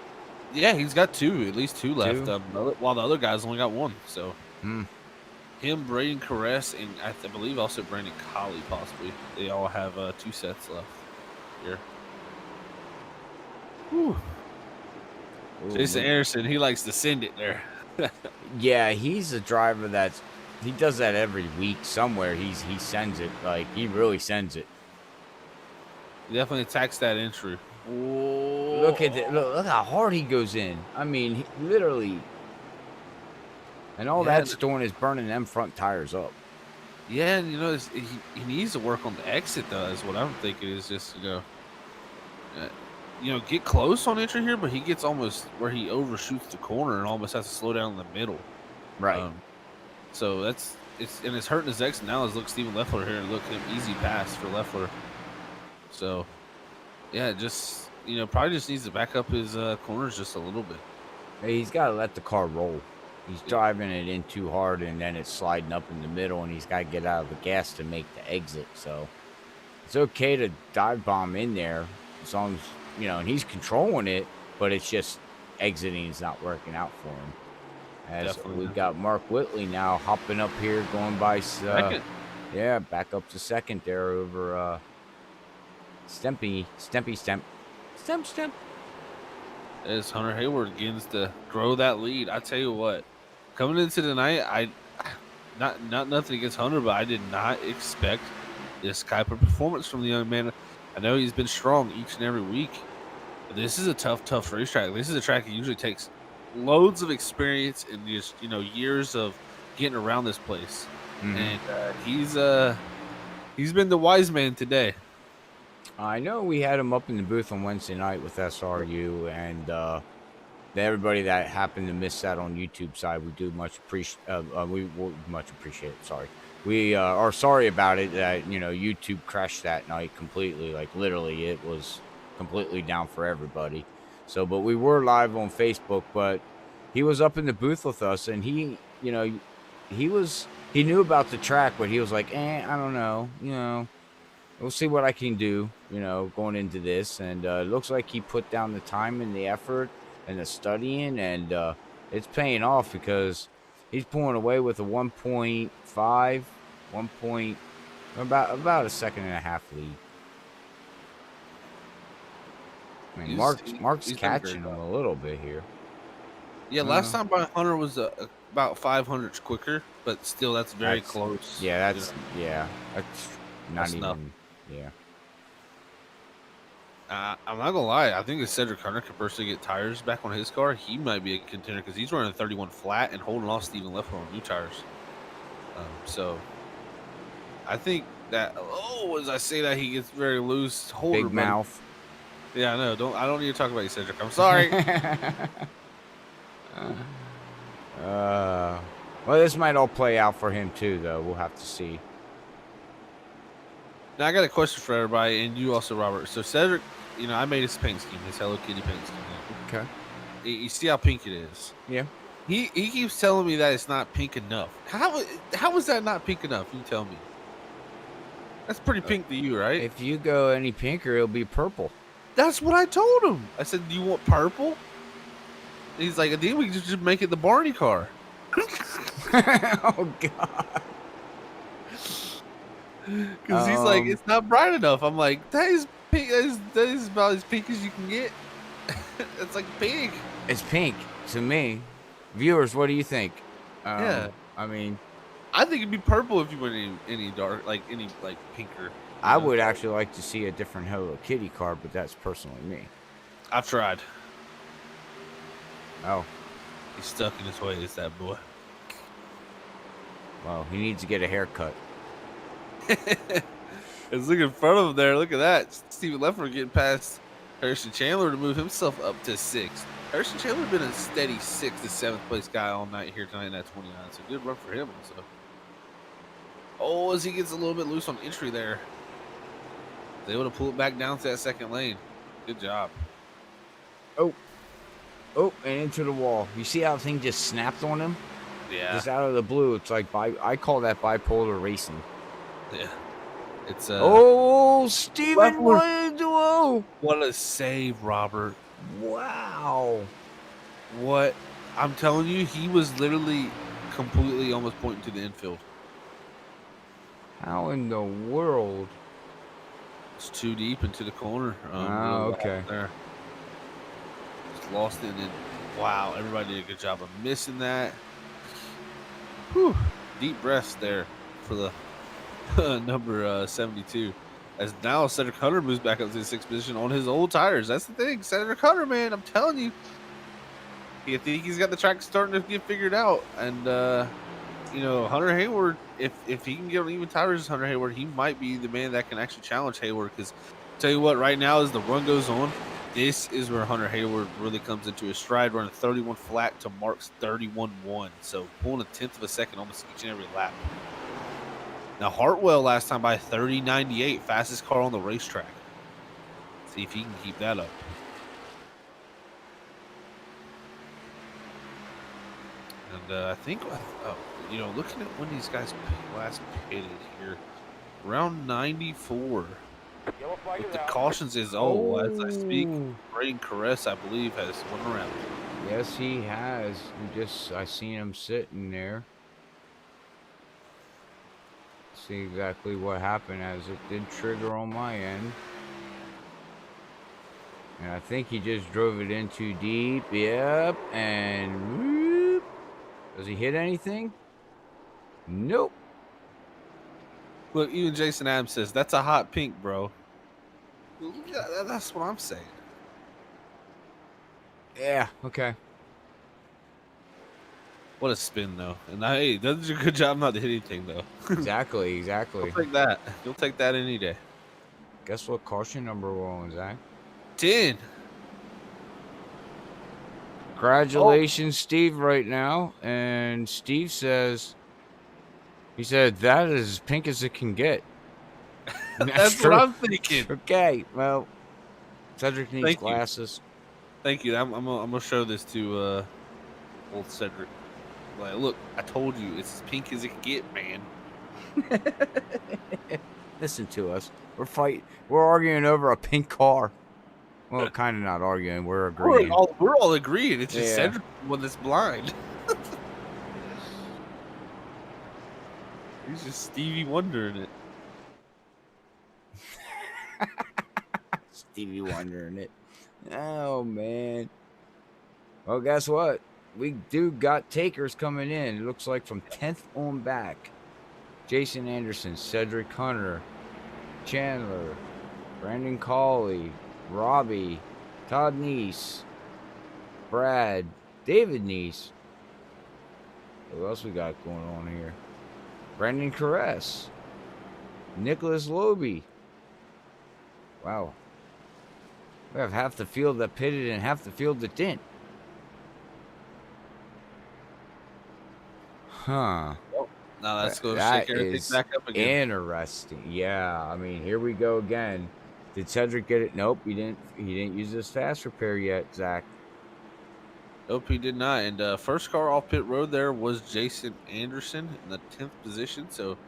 Yeah, he's got at least two left. Two? While the other guys only got one. So Hmm. him, Braden Caress, and I believe also Brandon Colley possibly. They all have 2 sets left here. Whew. Ooh, Jason Anderson, he likes to send it there. yeah, he's a driver he does that every week somewhere. He sends it, like he really sends it. He definitely attacks that entry. Look at it. Look how hard he goes in. I mean, literally. And all Yeah, that's doing is burning them front tires up. yeah, and he needs to work on the exit though. Is what I'm thinking. Is just get close on entry here, but he gets almost where he overshoots the corner and almost has to slow down in the middle. Right. So it's hurting his exit now. Look Steven Leffler here and look him easy pass for Leffler. So yeah, just probably just needs to back up his corners just a little bit. Hey, he's got to let the car roll. He's driving it in too hard, and then it's sliding up in the middle, and he's got to get out of the gas to make the exit. So it's okay to dive bomb in there as long as, and he's controlling it, but it's just exiting is not working out for him. As Definitely. we've got Mark Whitley now hopping up here, going by Second. yeah, back up to second there over Stempy. As Hunter Hayward begins to grow that lead, I tell you what, coming into tonight, not nothing against Hunter, but I did not expect this type of performance from the young man. I know he's been strong each and every week, but this is a tough racetrack. This is a track that usually takes loads of experience and just years of getting around this place. And he's been the wise man today. I know we had him up in the booth on Wednesday night with SRU, and everybody that happened to miss that on YouTube side, we do much appreciate. We much appreciate it. Sorry, we are sorry about it. That YouTube crashed that night completely. Like literally, it was completely down for everybody. So, but we were live on Facebook. But he was up in the booth with us, and he knew about the track, but he was like, I don't know, we'll see what I can do, going into this. And it looks like he put down the time and the effort and the studying, and it's paying off because he's pulling away with a 1.5, about a second and a half lead. I mean, Mark's catching him a little bit here. Yeah, last time by Hunter was about 500s quicker, but still that's very close. Yeah, that's not even. Enough. Yeah. I'm not gonna lie. I think if Cedric Hunter could personally get tires back on his car, he might be a contender because he's running 31 flat and holding off Steven Leffler on new tires. So I think that as I say that, he gets very loose. Big mouth. Yeah, I know. I don't need to talk about you, Cedric. I'm sorry. Well, this might all play out for him too, though. We'll have to see. Now I got a question for everybody, and you also, Robert. So Cedric, I made his paint scheme, his Hello Kitty paint scheme. Okay. You see how pink it is? Yeah. He keeps telling me that it's not pink enough. How is that not pink enough? You tell me. That's pretty pink to you, right? If you go any pinker, it'll be purple. That's what I told him. I said, "Do you want purple?" And he's like, "I think we can just make it the Barney car." Oh God. Because he's like, "It's not bright enough." I'm like, "That is pink. That is about as pink as you can get." It's like pink. It's pink to me. Viewers, what do you think? Yeah. I mean, I think it'd be purple if you went any dark, any pinker. I would actually like to see a different Hello Kitty car, but that's personally me. I've tried. Oh. He's stuck in his ways, that boy. Well, he needs to get a haircut. It's look in front of him there. Look at that. Steven Leffler getting past Harrison Chandler to move himself up to 6th. Harrison Chandler been a steady 6th to 7th place guy all night here tonight in that 29. So good run for him also. As he gets a little bit loose on entry there. They would have pulled back down to that second lane. Good job. Oh, and into the wall. You see how the thing just snapped on him? Yeah. Just out of the blue. It's like I call that bipolar racing. Yeah. It's Steven, what a save, Robert. Wow. What I'm telling you, he was literally completely almost pointing to the infield. How in the world? It's too deep into the corner. Okay. There. Just lost it, and then, wow, everybody did a good job of missing that. Whew. Deep breaths there for the number 72. As now Cedric Hunter moves back up to the 6th position on his old tires. That's the thing. Cedric Hunter, man, I'm telling you. I think he's got the track starting to get figured out. And, Hunter Hayward, if he can get on even tires as Hunter Hayward, he might be the man that can actually challenge Hayward. Because, tell you what, right now as the run goes on, this is where Hunter Hayward really comes into his stride, running 31 flat to Mark's 31.1. So pulling a 1/10 of a second almost each and every lap. Now, Hartwell last time by 30.98, fastest car on the racetrack. See if he can keep that up. And I think, looking at when these guys last pitted here, around 94. With the cautions is, as I speak, Braden Caress, I believe, has one around. Yes, he has. I seen him sitting there. See exactly what happened as it did trigger on my end. And I think he just drove it in too deep. Yep. And whoop. Does he hit anything? Nope. Look, even Jason Adams says, that's a hot pink, bro. Yeah, that's what I'm saying. Yeah, okay. What a spin, though. And hey, does a good job not to hit anything, though. Exactly. You'll take that. You'll take that any day. Guess what caution number we're on, Zach? 10. Congratulations, Steve, right now. And Steve says, he said, that is as pink as it can get. That's what I'm thinking. Okay, well, Cedric needs glasses. Thank you. I'm gonna show this to old Cedric. Like, look, I told you, it's as pink as it can get, man. Listen to us. We're fighting. We're arguing over a pink car. Well, kind of not arguing. We're agreeing. We're all agreeing. It's just Cedric when it's blind. He's just Stevie Wonder in it. Stevie Wonder in it. Oh, man. Well, guess what? We do got takers coming in. It looks like from 10th on back. Jason Anderson, Cedric Hunter, Chandler, Brandon Cawley, Robbie, Todd Neese, Brad, David Neese. Who else we got going on here? Brandon Caress, Nicholas Loby. Wow. We have half the field that pitted and half the field that didn't. Huh. Well, now let's go shake everything back up again. Interesting. Yeah, I mean, here we go again. Did Cedric get it? Nope, he didn't. He didn't use this fast repair yet, Zach. Nope, he did not. And first car off pit road there was Jason Anderson in the 10th position. So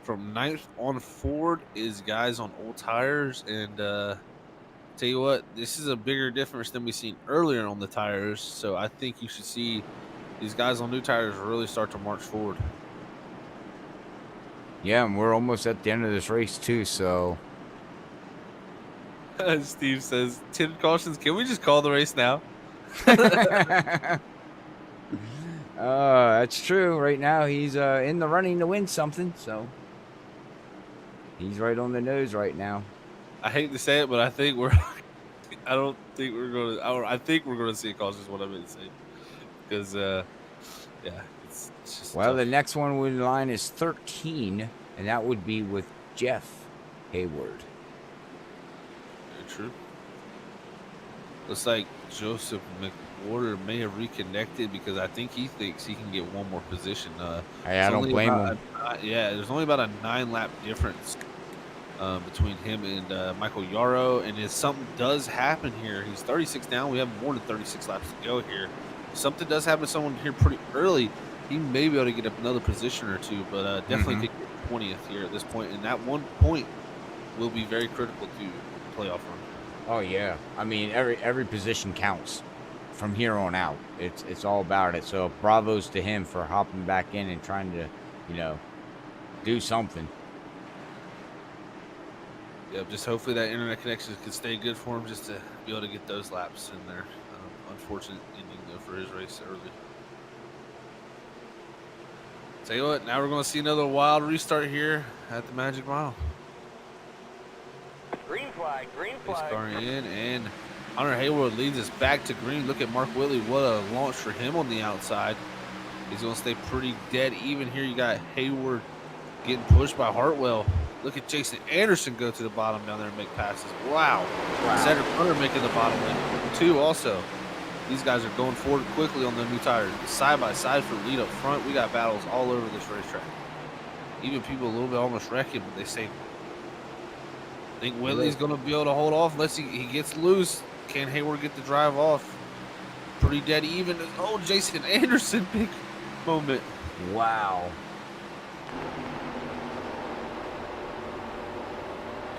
from 9th on forward is guys on old tires. And tell you what, this is a bigger difference than we've seen earlier on the tires. So I think you should see these guys on new tires really start to march forward. Yeah, and we're almost at the end of this race too, so. Steve says, 10 cautions. Can we just call the race now? That's true. Right now, he's in the running to win something, so. He's right on the nose right now. I hate to say it, but I think I don't think we're going to. I think we're going to see a caution is what I meant to say. Because, it's just. Well, tough. the next one in line is 13, and that would be with Jeff Hayward. Very true. Looks like Joseph McWhorter may have reconnected because I think he thinks he can get one more position. Hey, I don't blame him. There's only about a 9-lap difference between him and Michael Yarrow. And if something does happen here, he's 36 now. We have more than 36 laps to go here. If something does happen to someone here pretty early, he may be able to get up another position or two, but definitely could get 20th here at this point. And that 1 point will be very critical to playoff run. Oh yeah, I mean every position counts from here on out. It's all about it. So bravos to him for hopping back in and trying to, do something. Yeah, just hopefully that internet connection can stay good for him, just to be able to get those laps in there. Unfortunate ending though for his race early. Tell you what, now we're going to see another wild restart here at the Magic Mile. Green flag, green flag. Starting in, and Hunter Hayward leads us back to green. Look at Mark Whitley. What a launch for him on the outside. He's going to stay pretty dead even here. You got Hayward getting pushed by Hartwell. Look at Jason Anderson go to the bottom down there and make passes. Wow. Cedric Hunter making the bottom lane too also. These guys are going forward quickly on their new tires. Side by side for lead up front. We got battles all over this racetrack. Even people a little bit almost wrecking, but they say, I think Whitley's going to be able to hold off unless he gets loose. Can Hayward get the drive off? Pretty dead even. Oh, Jason Anderson, big moment. Wow.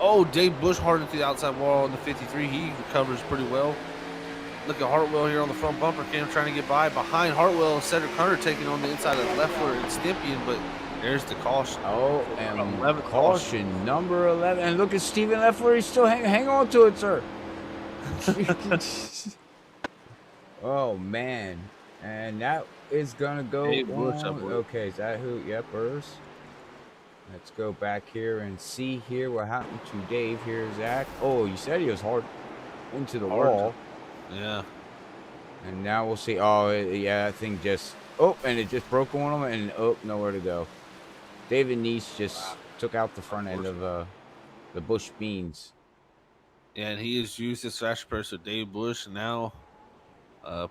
Oh, Dave Bush hardened to the outside wall on the 53. He recovers pretty well. Look at Hartwell here on the front bumper cam trying to get by. Behind Hartwell, Cedric Hunter taking on the inside of Leffler and Stympian, but there's the caution. Oh, and caution number 11. And look at Stephen Leffler. He's still hang on to it, sir. Oh, man. And that is going to go on. Okay, is that who? Yep, Burrs. Let's go back here and see here what happened to Dave. Here's Zach. Oh, you said he was hard into the wall. Yeah. And now we'll see. Oh, yeah, that thing just... Oh, and it just broke on him, and oh, nowhere to go. David Neese just took out the front end of the Bush Beans. Yeah, and he has used his fast repair, so Dave Bush now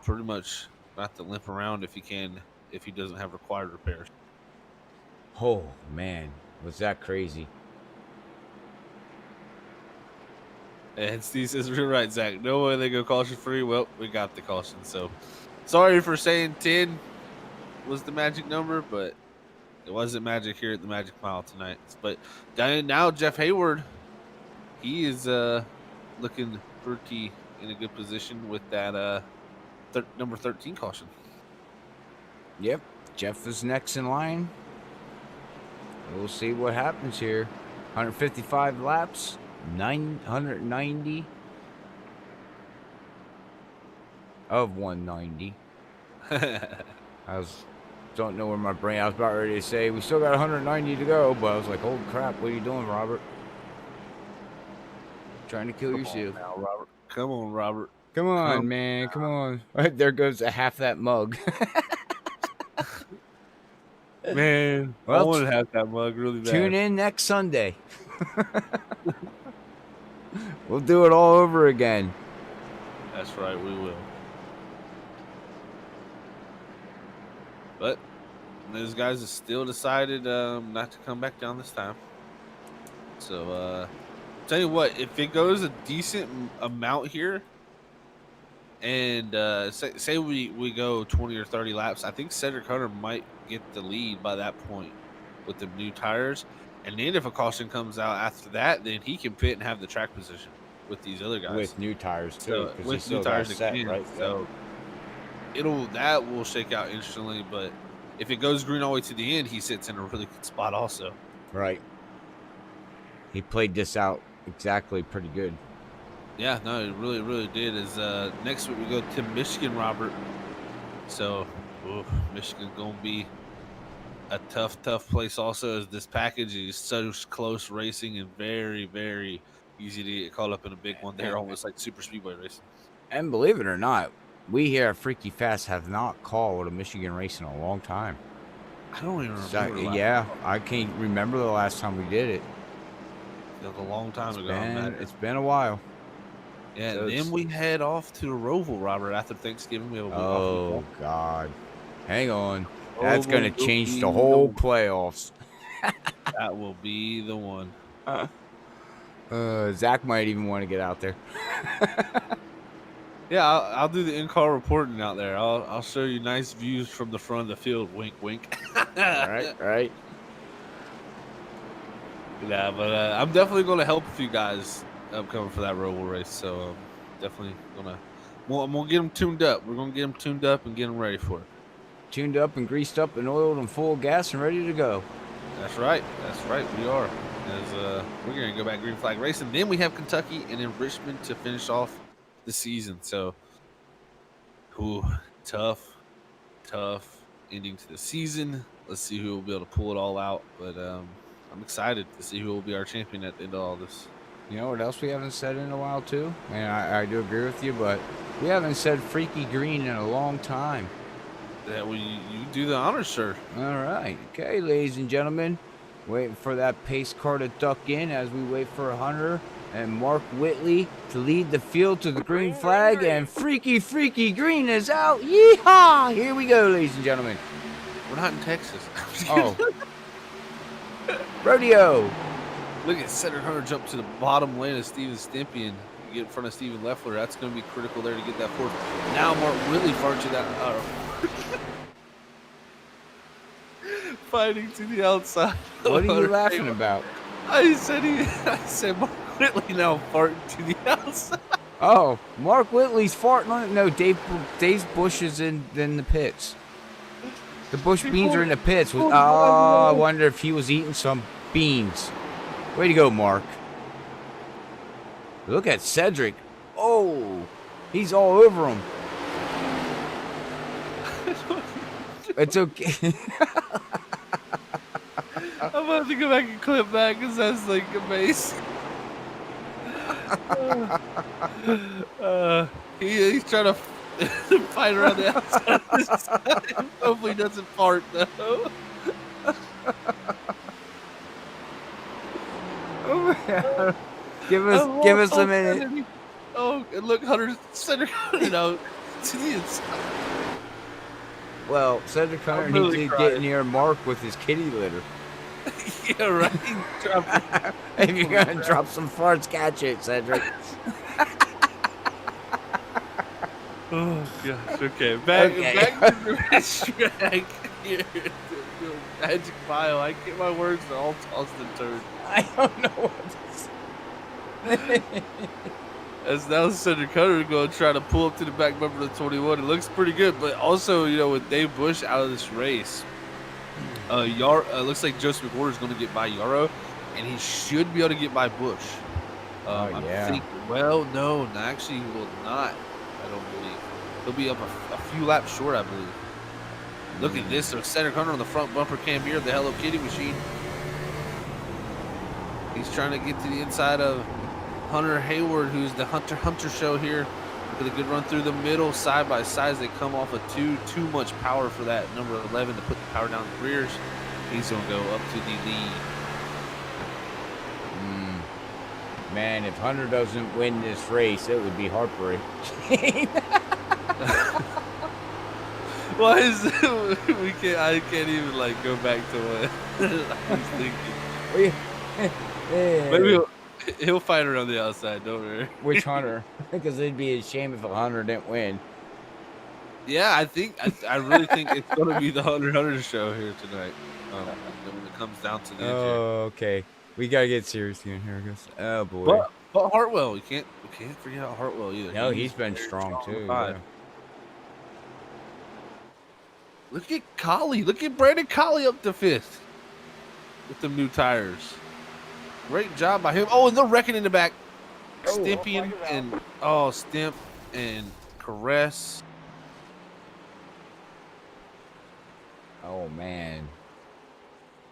pretty much got to limp around if he doesn't have required repairs. Oh, man. Was that crazy? And Steve says, "You're right, Zach. No way they go caution free." Well, we got the caution, so sorry for saying 10 was the magic number, but it wasn't magic here at the Magic Mile tonight. But now Jeff Hayward, he is looking pretty in a good position with that number 13 caution. Yep, Jeff is next in line. We'll see what happens here. 155 laps. 990 of 190. Don't know where my brain. I was about ready to say we still got 190 to go, but I was like, "Holy crap! What are you doing, Robert? Trying to kill yourself?" Now, Robert. Come on, Robert. Come on, man. Come on. There goes half that mug. Man, well, I want to have that mug really bad. Tune in next Sunday. We'll do it all over again. That's right, we will. But those guys have still decided not to come back down this time. So, tell you what, if it goes a decent amount here, and say we go 20 or 30 laps, I think Cedric Hunter might get the lead by that point with the new tires. And then if a caution comes out after that, then he can pit and have the track position with these other guys. With new tires, too. So, with new tires again. Right? So that will shake out instantly. But if it goes green all the way to the end, he sits in a really good spot also. Right. He played this out exactly pretty good. Yeah, no, it really, really did. Next week we go to Michigan, Robert. So, Michigan's going to be a tough place also, as this package is so close racing and very, very easy to get caught up in a big one there, almost like super speedway racing. And believe it or not, we here at Freaky Fast have not called a Michigan race in a long time. I don't even remember. Yeah, I can't remember the last time we did it. It was a long time ago. It's been a while. Yeah, so then we head off to Roval, Robert, after Thanksgiving. We have a week off. God. Hang on. That's going to change the whole playoffs. That will be the one. Zach might even want to get out there. Yeah, I'll do the in-car reporting out there. I'll show you nice views from the front of the field. Wink, wink. Right, right. Yeah, but I'm definitely going to help with you guys upcoming for that Roval race. So definitely gonna. Well, I'm gonna get them tuned up. We're gonna get them tuned up and get them ready for it. Tuned up and greased up and oiled and full of gas and ready to go. That's right. That's right. We are. As we're gonna go back green flag racing. Then we have Kentucky and then Richmond to finish off the season. So, tough ending to the season. Let's see who will be able to pull it all out. But I'm excited to see who will be our champion at the end of all this. You know what else we haven't said in a while too? And I do agree with you, but we haven't said Freaky Green in a long time. Yeah, well, you do the honors, sir. All right. Okay, ladies and gentlemen. Waiting for that pace car to duck in as we wait for Hunter and Mark Whitley to lead the field to the green flag. And Freaky Green is out. Yeehaw! Here we go, ladies and gentlemen. We're not in Texas. Oh. Rodeo. Look at Cedric Hunter jump to the bottom lane of Steven Stympian. Get in front of Steven Leffler. That's going to be critical there to get that fourth. Now Mark Whitley farts to that. Fighting to the outside. What are you laughing about? I said Mark Whitley now farting to the outside. Oh, Mark Whitley's farting on it. No, Dave Bush is in the pits. The Bush beans are in the pits. Oh, I wonder if he was eating some beans. Way to go, Mark. Look at Cedric. Oh, he's all over him. It's okay. I'm about to go back and clip back because that's like amazing. He's trying to fight around the outside this time. Hopefully he doesn't fart though. Give us a minute. Oh, and look, Cedric Hunter now to the inside. Well, Cedric Hunter needs to get near Mark with his kitty litter. Yeah, right. If you're gonna drop some farts, catch it, Cedric. Oh gosh. Okay. Back to the racetrack here. Magic Mile. I get my words are all tossed and turned. I don't know what to say. As now Cedric Hunter going to try to pull up to the back bumper of the 21. It looks pretty good, but also, you know, with Dave Bush out of this race, looks like Joseph McWhorter is going to get by Yarrow, and he should be able to get by Bush. Yeah. No, actually he will not, I don't believe. He'll be up a few laps short, I believe. Look at this. So Cedric Hunter on the front bumper cam here, the Hello Kitty machine. He's trying to get to the inside of Hunter Hayward, who's the Hunter show here. With a good run through the middle, side by side as they come off of too much power for that number 11 to put the power down the rears. He's going to go up to the lead. Man, if Hunter doesn't win this race, it would be heartbreaking. Why is I can't even like go back to what I was thinking. Maybe he'll fight around the outside, don't worry. Which Hunter? Because it'd be a shame if a Hunter didn't win. Yeah, I really think it's going to be the Hunter show here tonight. When it comes down to the end. Oh, okay. We gotta get serious here, guys. Oh boy. But Hartwell, we can't forget about Hartwell either. No, he's been strong too. Yeah. Look at Collie. Look at Brandon Collie up to 5th with them new tires. Great job by him. Oh, and they're wrecking in the back. Stympian and Stimp and Caress. Oh man.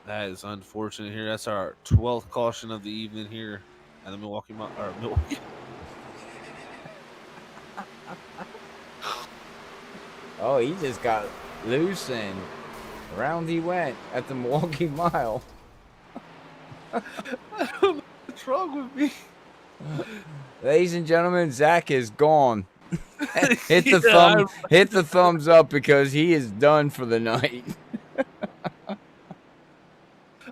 That is unfortunate here. That's our 12th caution of the evening here at the Milwaukee. Oh, he just got loose and around he went at the Milwaukee Mile. I don't know what's wrong with me. Ladies and gentlemen, Zach is gone. Hit the thumbs up because he is done for the night.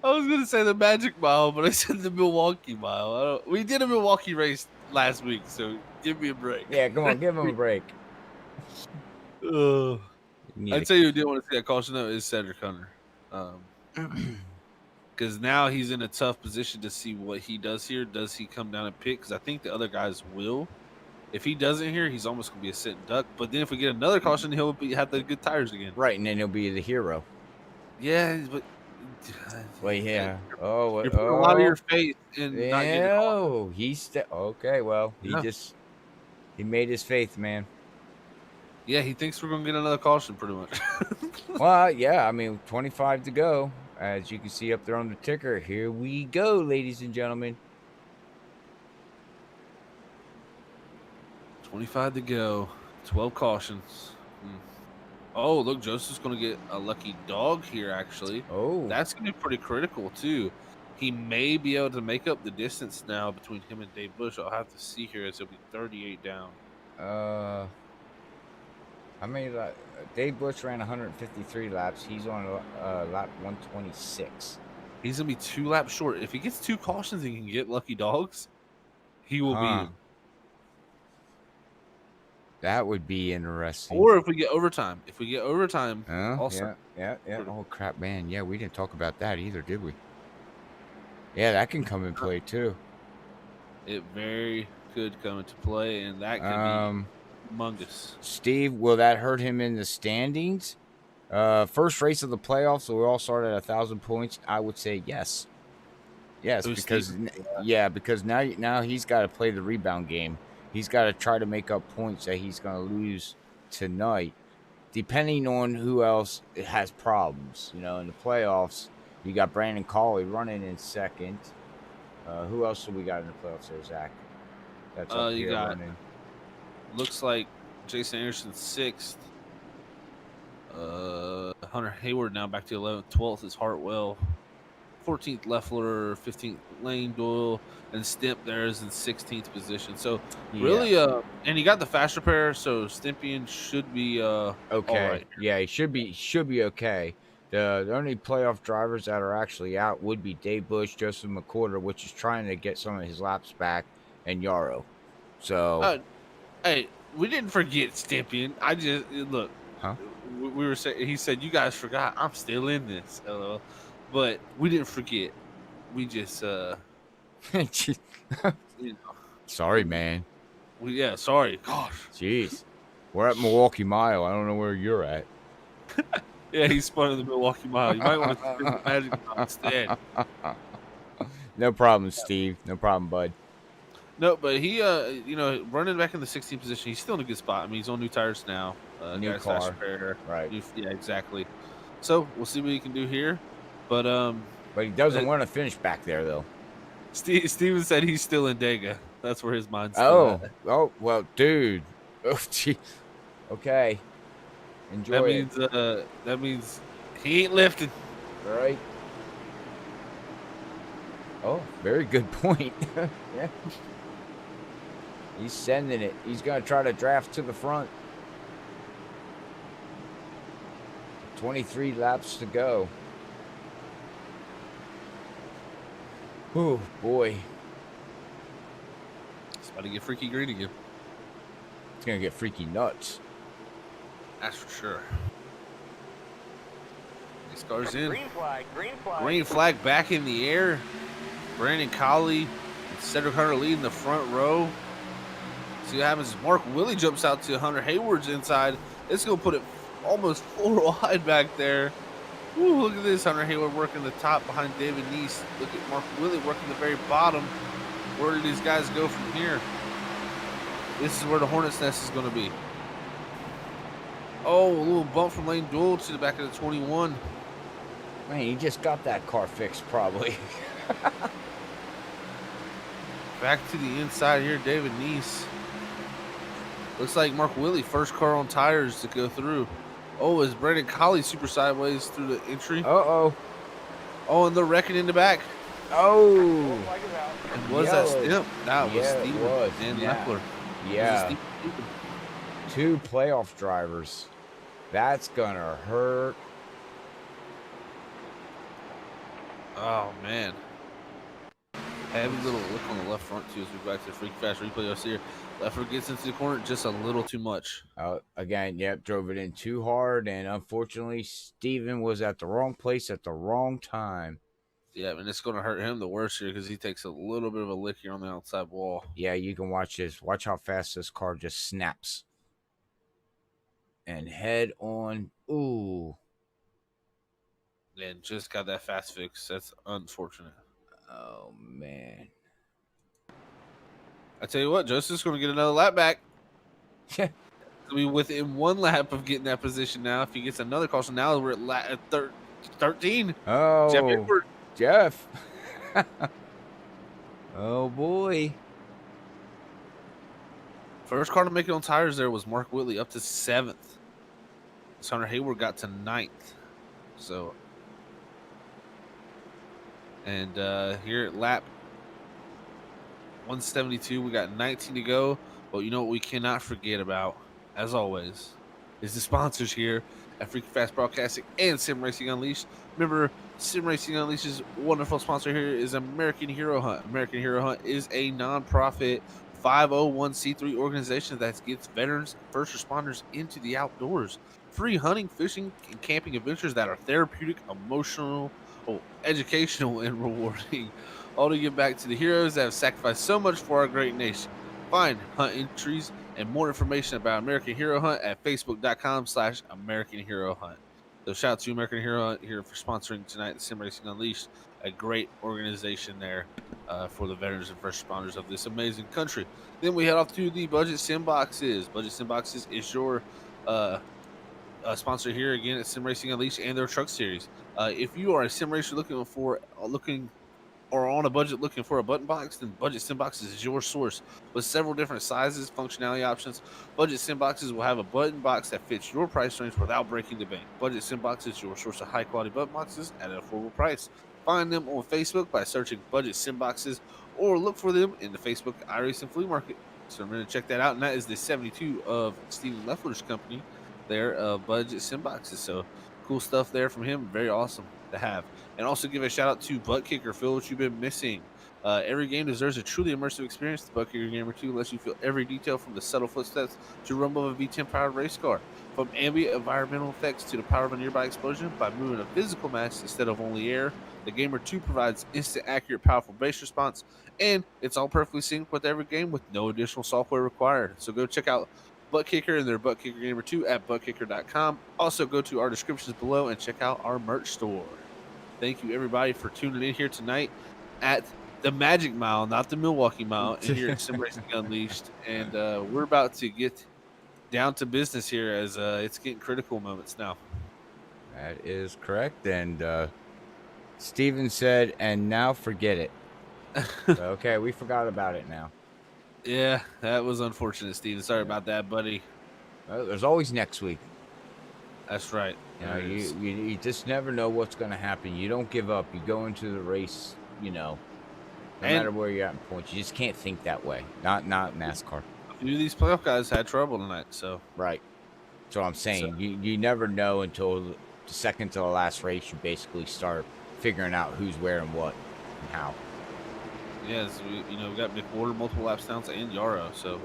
I was gonna say the Magic Mile, but I said the Milwaukee Mile. We did a Milwaukee race last week, so give me a break. Yeah, come on, give him a break. Uh, You I'd say you didn't want to see that caution though is Cedric Hunter, because now he's in a tough position to see what he does here. Does he come down and pick? Because I think the other guys will. If he doesn't here, he's almost gonna be a sitting duck. But then if we get another caution, have the good tires again. Right, and then he'll be the hero. Yeah, but Well, yeah. Oh, you're putting a lot of your faith in not getting a caution. oh, okay. Well, Yeah. he made his faith, man. Yeah, he thinks we're gonna get another caution, pretty much. Well, yeah. I mean, 25 to go, as you can see up there on the ticker. Here we go, ladies and gentlemen. 25 to go. 12 cautions. Oh, look, Joseph's going to get a lucky dog here, actually. Oh, That's going to be pretty critical, too. He may be able to make up the distance now between him and Dave Bush. I'll have to see here as he'll be 38 down. how many laps? Dave Bush ran 153 laps. He's on lap 126. He's going to be 2 laps short. If he gets 2 cautions and can get lucky dogs, he will beat him. That would be interesting. Or if we get overtime. Also. Yeah. Oh, crap, man. Yeah, we didn't talk about that either, did we? Yeah, that can come in play, too. It very could come into play, and that could be humongous. Steve, will that hurt him in the standings? First race of the playoffs, so we all start at 1,000 points. I would say yes. Yes, because now he's got to play the rebound game. He's got to try to make up points that he's going to lose tonight, depending on who else has problems. You know, in the playoffs, you got Brandon Cauley running in second. Who else do we got in the playoffs there, Zach? That's up here running. Looks like Jason Anderson 6th. Hunter Hayward now back to 11th. 12th is Hartwell. 14th Leffler, 15th Lane Doyle, and Stimp there is in 16th position. So really, and he got the fast repair, so Stimpian should be okay. All right. Yeah, he should be okay. The only playoff drivers that are actually out would be Dave Bush, Joseph McWhorter, which is trying to get some of his laps back, and Yarrow. So, hey, we didn't forget Stimpian. I just look. Huh? We were saying. He said, "You guys forgot. I'm still in this." LOL. But we didn't forget. We just, Sorry, man. Sorry. Gosh. Jeez. We're at Milwaukee Mile. I don't know where you're at. Yeah, he's spun in the Milwaukee Mile. You might want to spin the Magic Mile instead. No problem, Steve. No problem, bud. No, but he, running back in the 16th position, he's still in a good spot. I mean, he's on new tires now. New car. Right. Yeah, exactly. So we'll see what he can do here. But he doesn't want to finish back there, though. Steven said he's still in Dega. That's where his mind's still at. Oh, well, dude. Oh, gee. Okay. Enjoy it. That means he ain't lifting. All right. Oh, very good point. Yeah. He's sending it. He's going to try to draft to the front. 23 laps to go. Oh, boy. It's about to get freaky green again. It's going to get freaky nuts. That's for sure. These cars in. Green flag. Green flag back in the air. Brandon Cauley and Cedric Hunter leading the front row. See what happens. Mark Willie jumps out to Hunter Hayward's inside. It's going to put it almost 4 wide back there. Ooh, look at this. Hunter Hayward working the top behind David Neese. Look at Mark Willie working the very bottom. Where do these guys go from here? This is where the Hornet's Nest is going to be. Oh, a little bump from Lane Doyle to the back of the 21. Man, he just got that car fixed, probably. Back to the inside here, David Neese. Looks like Mark Willie, first car on tires to go through. Oh, is Brandon Cauley super sideways through the entry? Uh-oh. Oh, and they're wrecking in the back. Oh. And was that Stimp? That was Steven and Leffler. Yeah. 2 playoff drivers. That's going to hurt. Oh man. Heavy little look on the left front too as we go back to the freak fast replay. You'll see here. Left foot gets into the corner just a little too much. Again, yep, drove it in too hard, and unfortunately, Steven was at the wrong place at the wrong time. Yeah, and it's going to hurt him the worst here because he takes a little bit of a lick here on the outside wall. Yeah, you can watch this. Watch how fast this car just snaps. And head on. Ooh. And just got that fast fix. That's unfortunate. Oh, man. I tell you what, Joseph's going to get another lap back. He'll be within 1 lap of getting that position now. If he gets another caution, now we're at 13. Oh, Jeff. Oh, boy. First car to make it on tires there was Mark Whitley up to 7th. Hunter Hayward got to 9th. So, and here at lap 172, we got 19 to go. But you know what we cannot forget about, as always, is the sponsors here at Freaky Fast Broadcasting and Sim Racing Unleashed. Remember, Sim Racing Unleashed's wonderful sponsor here is American Hero Hunt. American Hero Hunt is a nonprofit 501c3 organization that gets veterans, first responders into the outdoors. Free hunting, fishing, and camping adventures that are therapeutic, emotional, educational, and rewarding. All to give back to the heroes that have sacrificed so much for our great nation. Find hunt entries and more information about American Hero Hunt at facebook.com/American Hero Hunt. So shout out to American Hero Hunt here for sponsoring tonight the Sim Racing Unleashed, a great organization there for the veterans and first responders of this amazing country. Then we head off to the Budget Sim Boxes. Budget Sim Boxes is your sponsor here again at Sim Racing Unleashed and their truck series. If you are a sim racer looking or on a budget looking for a button box, then Budget Sim Boxes is your source. With several different sizes, functionality options, Budget Sim Boxes will have a button box that fits your price range without breaking the bank. Budget Sim Boxes is your source of high quality button boxes at an affordable price. Find them on Facebook by searching Budget Sim Boxes or look for them in the Facebook iRacing Flea Market. So remember to check that out, and that is the 72 of Stephen Leffler's company there, Budget Sim Boxes. So cool stuff there from him. Very awesome to have. And also give a shout out to ButtKicker. Feel what you've been missing. Every game deserves a truly immersive experience. The ButtKicker Gamer 2 lets you feel every detail from the subtle footsteps to rumble of a V10 powered race car. From ambient environmental effects to the power of a nearby explosion, by moving a physical mass instead of only air, the Gamer 2 provides instant, accurate, powerful base response, and it's all perfectly synced with every game with no additional software required. So go check out ButtKicker and their ButtKicker Gamer 2 at buttkicker.com. Also go to our descriptions below and check out our merch store. Thank you, everybody, for tuning in here tonight at the Magic Mile, not the Milwaukee Mile, and here at Sim Racing Unleashed. And we're about to get down to business here as it's getting critical moments now. That is correct. And Steven said, and now forget it. Okay, we forgot about it now. Yeah, that was unfortunate, Steven. Sorry about that, buddy. Well, there's always next week. That's right. You know, you just never know what's going to happen. You don't give up. You go into the race, no matter where you're at in points. You just can't think that way. Not NASCAR. A few of these playoff guys had trouble tonight, so. Right. That's what I'm saying. So, you never know until the second to the last race. You basically start figuring out who's where and what and how. Yeah, so we got McWhorter, multiple laps down, and Yarrow, so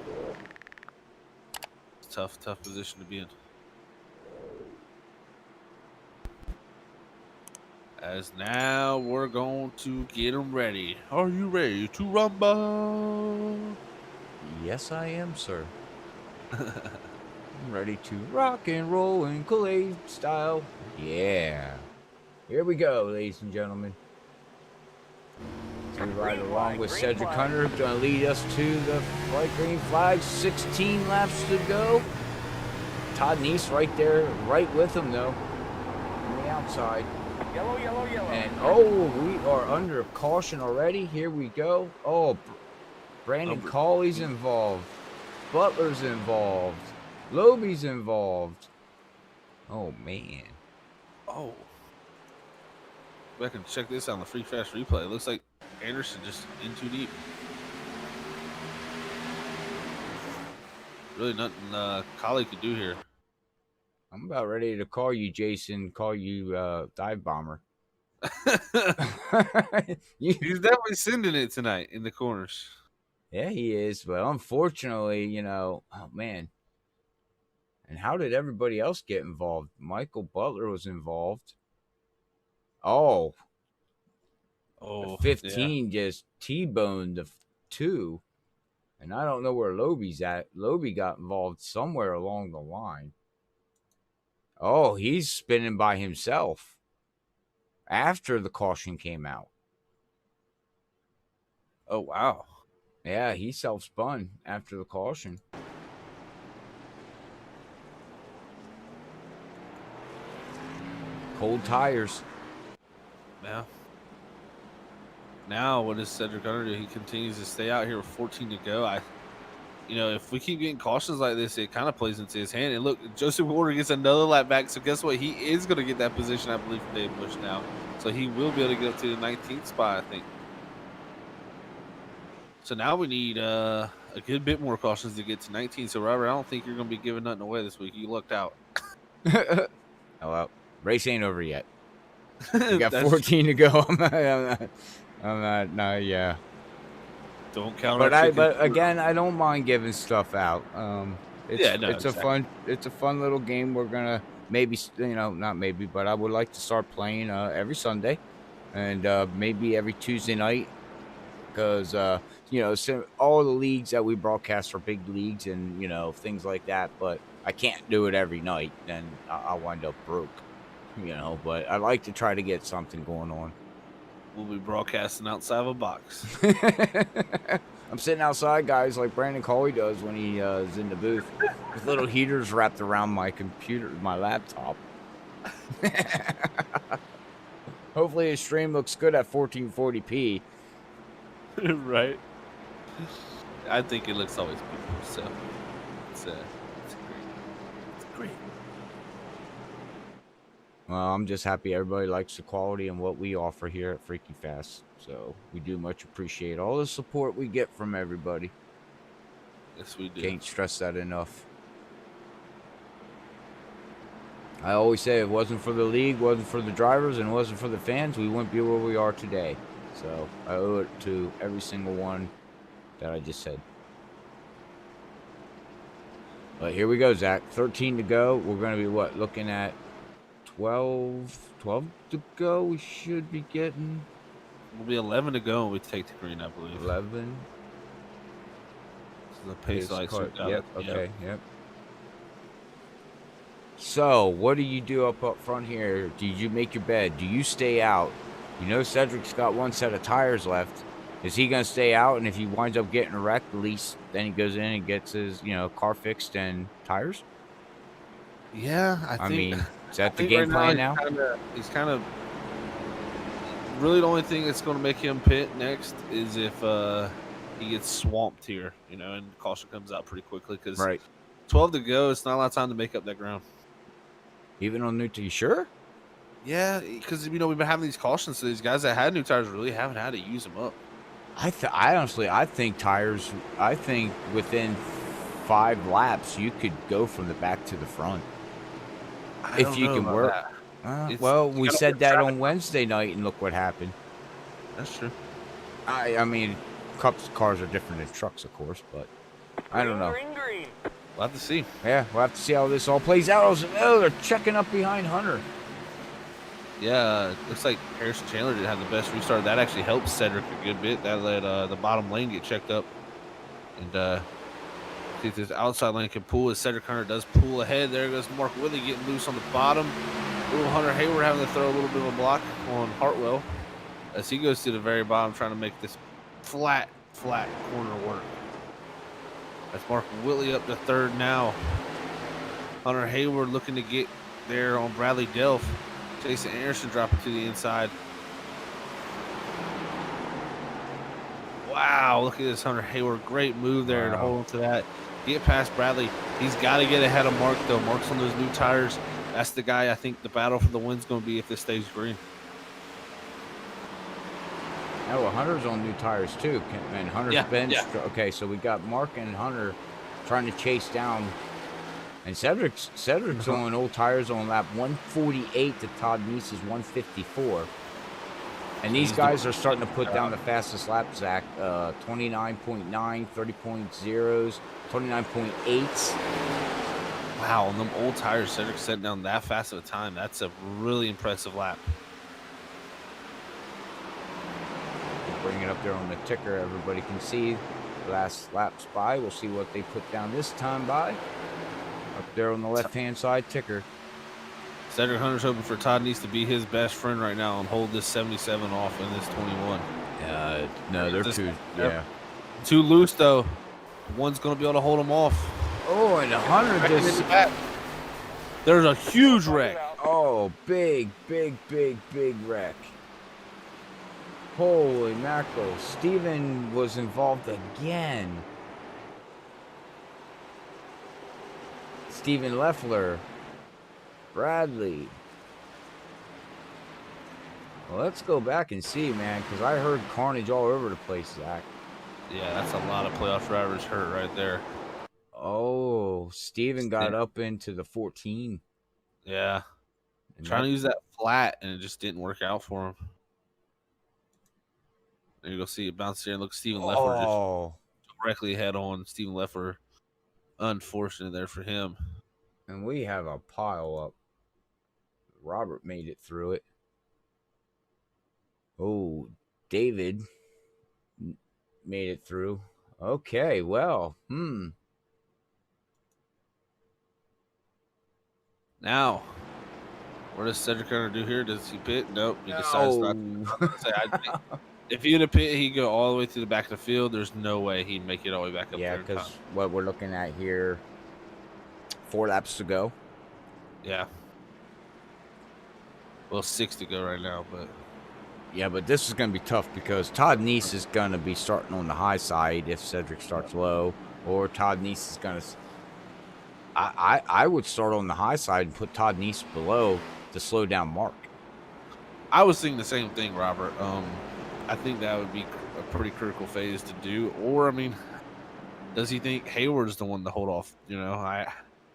it's a tough position to be in. As now we're going to get them ready. Are you ready to rumble? Yes, I am, sir. I'm ready to rock and roll in Kool-Aid style. Yeah. Here we go, ladies and gentlemen. We ride along with Cedric Hunter, going to lead us to the bright green flag. 16 laps to go. Todd Neese right there, right with him, though, on the outside. Yellow. And, we are under caution already. Here we go. Brandon Cawley's involved. Butler's involved. Loby's involved. Oh, man. Oh. Back and check this out on the Free Fast replay. It looks like Anderson just in too deep. Really nothing Collie could do here. I'm about ready to call you, Jason. Call you Dive Bomber. He's definitely sending it tonight in the corners. Yeah, he is. But unfortunately, oh man. And how did everybody else get involved? Michael Butler was involved. Oh, the Oh, yeah. 15 just T-boned the 2. And I don't know where Lobi's at. Lobi got involved somewhere along the line. Oh, he's spinning by himself after the caution came out. Oh, wow. Yeah, he self-spun after the caution. Cold tires. Yeah. Now, what does Cedric Hunter do? He continues to stay out here with 14 to go. If we keep getting cautions like this, it kind of plays into his hand. And look, Joseph Warder gets another lap back. So guess what? He is going to get that position, I believe, for Dave Bush now. So he will be able to get up to the 19th spot, I think. So now we need a good bit more cautions to get to 19. So, Robert, I don't think you're going to be giving nothing away this week. You lucked out. Oh, well, race ain't over yet. We got That's 14 to go. I'm not, no, yeah. Don't count But our but chickens. again, I don't mind giving stuff out. It's exactly. it's a fun little game. We're gonna maybe not maybe, but I would like to start playing every Sunday, and maybe every Tuesday night, because so all the leagues that we broadcast are big leagues and things like that. But I can't do it every night, then I'll wind up broke. But I like to try to get something going on. We'll be broadcasting outside of a box. I'm sitting outside, guys, like Brandon Coley does when he is in the booth with little heaters wrapped around my computer, my laptop. Hopefully his stream looks good at 1440p. Right. I think it looks always beautiful, so it's great. It's great. Well, I'm just happy everybody likes the quality and what we offer here at Freaky Fast. So we do much appreciate all the support we get from everybody. Yes, we do. Can't stress that enough. I always say if it wasn't for the league, wasn't for the drivers, and it wasn't for the fans, we wouldn't be where we are today. So I owe it to every single one that I just said. But here we go, Zach. 13 to go. We're going to be, looking at 12 to go. We should be getting. We'll be 11 to go when we take the green, I believe. 11. So the pace lights are down. Yep. Okay. Yep. So, what do you do up front here? Did you make your bed? Do you stay out? Cedric's got one set of tires left. Is he going to stay out? And if he winds up getting wrecked, at least then he goes in and gets his, car fixed and tires? Yeah, I mean, is that the game plan now? He's kind of really the only thing that's going to make him pit next is if he gets swamped here, and the caution comes out pretty quickly because 12 to go. It's not a lot of time to make up that ground. Even on new, you sure? Yeah, because we've been having these cautions, so these guys that had new tires really haven't had to use them up. I honestly think tires. I think within 5 laps you could go from the back to the front if you can work. Well, we said that on Wednesday night, and look what happened. That's true. I mean, cars are different than trucks, of course, but I don't know. Green. We'll have to see. Yeah, we'll have to see how this all plays out. Oh, they're checking up behind Hunter. Yeah, looks like Harrison Chandler didn't have the best restart. That actually helped Cedric a good bit. That let the bottom lane get checked up. And see if this outside lane can pull as Cedric Hunter does pull ahead. There goes Mark Whitley getting loose on the bottom. Little Hunter Hayward having to throw a little bit of a block on Hartwell as he goes to the very bottom trying to make this flat corner work. That's Mark Whitley up to third now. Hunter Hayward looking to get there on Bradley Delph. Jason Anderson dropping to the inside. Wow, look at this Hunter Hayward. Great move there to hold on to that. Get past Bradley. He's got to get ahead of Mark, though. Mark's on those new tires. That's the guy I think the battle for the win's going to be if this stays green. Oh, well, Hunter's on new tires, too. And Hunter's benched. Yeah. Okay, so we got Mark and Hunter trying to chase down. And Cedric's on old tires on lap 148 to Todd Neese's 154. And these guys are starting to put down the fastest lap, Zach. 29.9, 30.0s, 29.8s. Wow, on them old tires, Cedric setting down that fast of a time. That's a really impressive lap. Bring it up there on the ticker. Everybody can see last laps by. We'll see what they put down this time by. Up there on the left-hand side ticker. Cedric Hunter's hoping for Todd needs to be his best friend right now and hold this 77 off in this 21. No, they're too, yeah. Too loose, though. One's going to be able to hold him off. Oh, and Hunter just... There's a huge wreck. Oh, big wreck. Holy mackerel. Steven was involved again. Steven Leffler. Bradley. Well, let's go back and see, man, because I heard carnage all over the place, Zach. Yeah, that's a lot of playoff drivers hurt right there. Oh, Steven got up into the 14. Yeah. Trying to use that flat, and it just didn't work out for him. There you go, see it bounce here. And look, Steven Leffler just directly head on. Steven Leffler, unfortunate there for him. And we have a pile up. Robert made it through it. Oh, David made it through. Okay, well, Now, what does Cedric Hunter do here? Does he pit? Nope. He decides not to. If he would have pit, he'd go all the way to the back of the field. There's no way he'd make it all the way back up there. Yeah, because what we're looking at here, 4 laps to go. Yeah. Well, 6 to go right now, but... Yeah, but this is going to be tough because Todd Neese is going to be starting on the high side if Cedric starts low, or Todd Neese is going to... I would start on the high side and put Todd Neese below to slow down Mark. I was thinking the same thing, Robert. I think that would be a pretty critical phase to do. Or, I mean, does he think Hayward's the one to hold off? You know,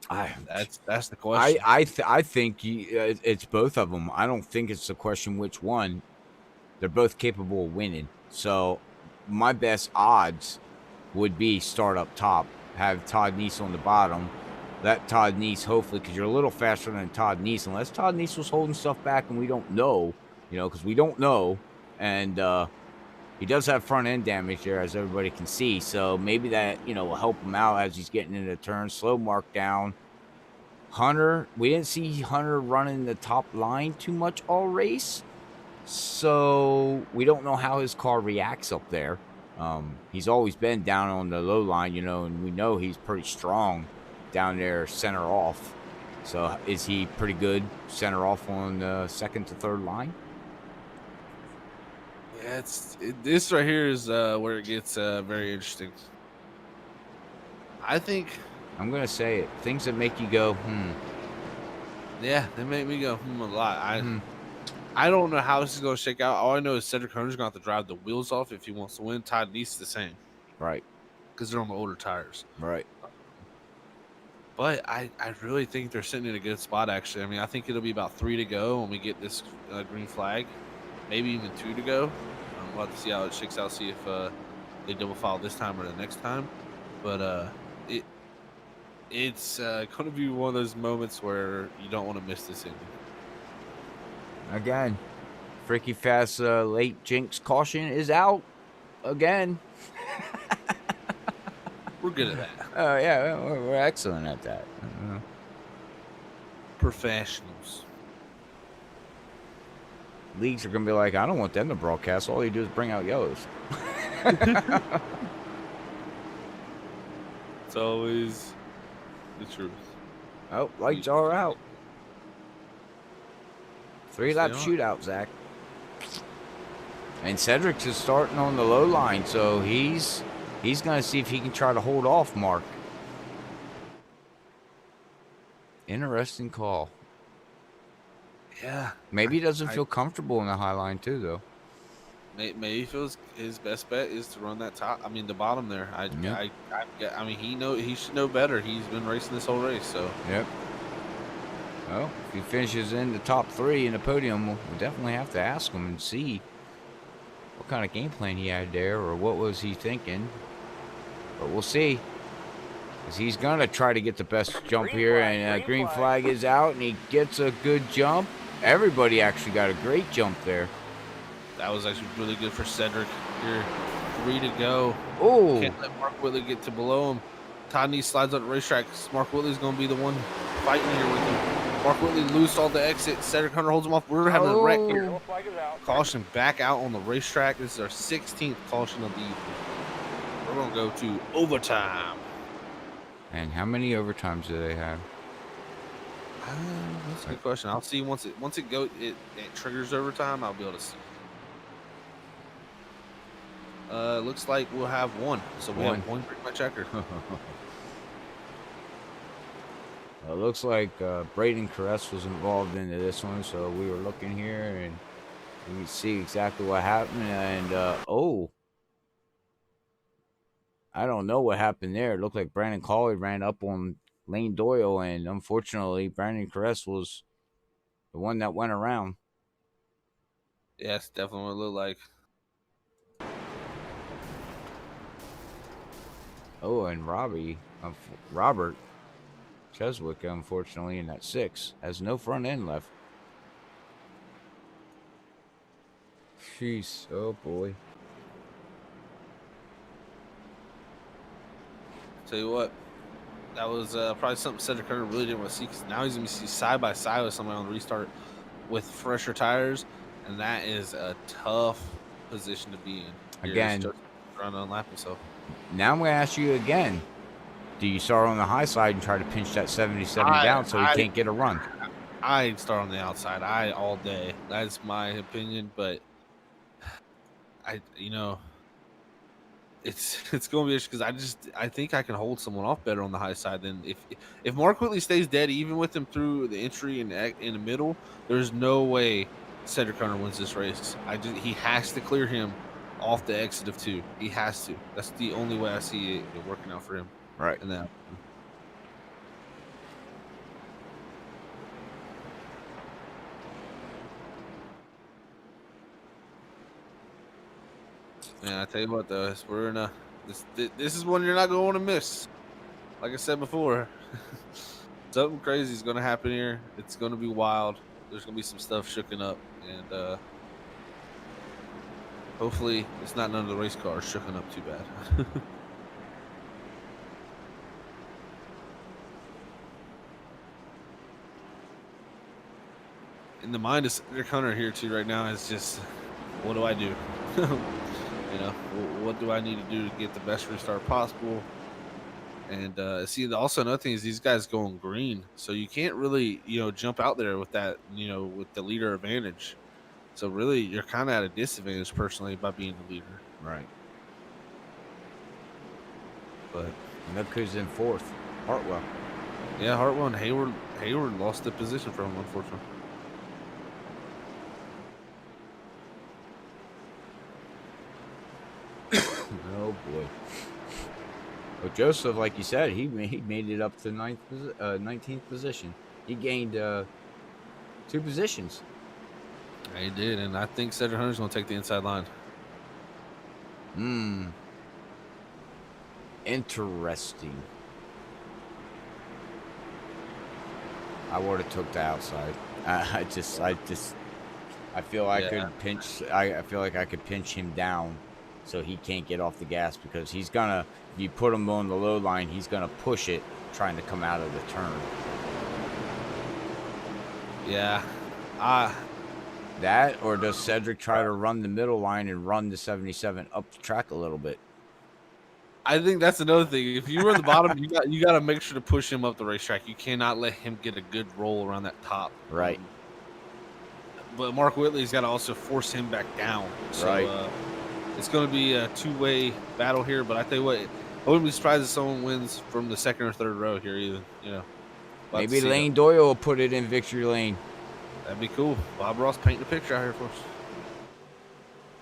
that's the question. I think it's both of them. I don't think it's a question which one. They're both capable of winning. So my best odds would be start up top, have Todd Neese on the bottom. Let Todd Neese, hopefully, because you're a little faster than Todd Neese, unless Todd Neese was holding stuff back and we don't know, because we don't know. And he does have front end damage there, as everybody can see. So maybe that, will help him out as he's getting into the turn. Slow Mark down. Hunter, we didn't see Hunter running the top line too much all race. So we don't know how his car reacts up there. He's always been down on the low line, and we know he's pretty strong down there center off. So is he pretty good center off on the second to third line? Yeah, this right here is where it gets very interesting. I think I'm gonna say it. Things that make you go, Yeah, they make me go a lot. I don't know how this is gonna shake out. All I know is Cedric Hunter's gonna have to drive the wheels off if he wants to win. Todd Neese the same, right? Because they're on the older tires, right? But I really think they're sitting in a good spot. Actually, I mean, I think it'll be about 3 to go when we get this green flag, maybe even 2 to go. We'll have to see how it shakes out. See if they double file this time or the next time. But it's going to be one of those moments where you don't want to miss this inning. Again, Freaky Fast late jinx caution is out again. We're good at that. Oh, yeah, we're excellent at that. Professionals. Leagues are going to be like, I don't want them to broadcast. All they do is bring out yellows. It's always the truth. Oh, lights are out. 3-lap shootout, Zach. And Cedric's is starting on the low line, so he's going to see if he can try to hold off Mark. Interesting call. Yeah. Maybe he doesn't feel comfortable in the high line, too, though. Maybe he feels his best bet is to run that top. I mean, the bottom there. I mean, he should know better. He's been racing this whole race, so. Yep. Well, if he finishes in the top 3 in the podium, we'll definitely have to ask him and see what kind of game plan he had there, or what was he thinking. But we'll see. Because he's going to try to get the best jump here. And green flag is out, and he gets a good jump. Everybody actually got a great jump there. That was actually really good for Cedric. Here, 3 to go. Oh. Can't let Mark Whitley get to below him. Todd Neese slides on the racetrack. Mark Whitley's going to be the one fighting here with him. Mark Whitley loose all the exits. Cedric Hunter holds him off. We're having a wreck here. Caution back out on the racetrack. This is our 16th caution of the evening. We're going to go to overtime. And how many overtimes do they have? That's a good question. I'll see once it triggers overtime. I'll be able to see. Looks like we'll have one. So we have one pretty much checker. It looks like Braden Caress was involved into this one, so we were looking here and we can see exactly what happened. And I don't know what happened there. It looked like Brandon Colley ran up on Lane Doyle, and unfortunately, Brandon Caress was the one that went around. Yes, definitely what it looked like. Oh, and Robert Cheswick, unfortunately, in that 6, has no front end left. Jeez, oh boy. Tell you what, that was probably something Cedric Hunter really didn't want to see, because now he's going to be side by side with somebody on the restart with fresher tires, and that is a tough position to be in. Again, trying to unlap himself. Now I'm going to ask you again. Do you start on the high side and try to pinch that 77 down so he can't get a run? I start on the outside. All day. That's my opinion, but it's going to be interesting, because I think I can hold someone off better on the high side than if Mark Whitley stays dead, even with him through the entry and in the middle. There's no way Cedric Hunter wins this race. He has to clear him off the exit of 2. He has to. That's the only way I see it working out for him. Right. And then. Man, I tell you what, though, we're in this is one you're not going to want to miss. Like I said before, something crazy is going to happen here. It's going to be wild. There's going to be some stuff shooken up, and hopefully it's not none of the race cars shooken up too bad. In the mind of Cedric Hunter here too right now is just, what do I do? What do I need to do to get the best restart possible? And see, also another thing is these guys going green, so you can't really jump out there with that with the leader advantage. So really, you're kind of at a disadvantage personally by being the leader. Right. But look who's in 4th, Hartwell. Yeah, Hartwell and Hayward lost the position from him, unfortunately. Oh boy. Well, Joseph, like you said, he made it up to 19th position. He gained 2 positions. He did, and I think Cedric Hunter's going to take the inside line. Interesting. I would have took the outside. I feel I could pinch. I feel like I could pinch him down, so he can't get off the gas, because he's gonna. If you put him on the low line, he's gonna push it, trying to come out of the turn. Yeah. That, or does Cedric try to run the middle line and run the 77 up the track a little bit? I think that's another thing. If you were the bottom, you got to make sure to push him up the racetrack. You cannot let him get a good roll around that top. Right. But Mark Whitley's got to also force him back down. So, right. It's going to be a 2-way battle here. But I tell you what, I wouldn't be surprised if someone wins from the 2nd or 3rd row here either. Maybe Lane Doyle will put it in victory lane. That'd be cool. Bob Ross painting a picture out here for us.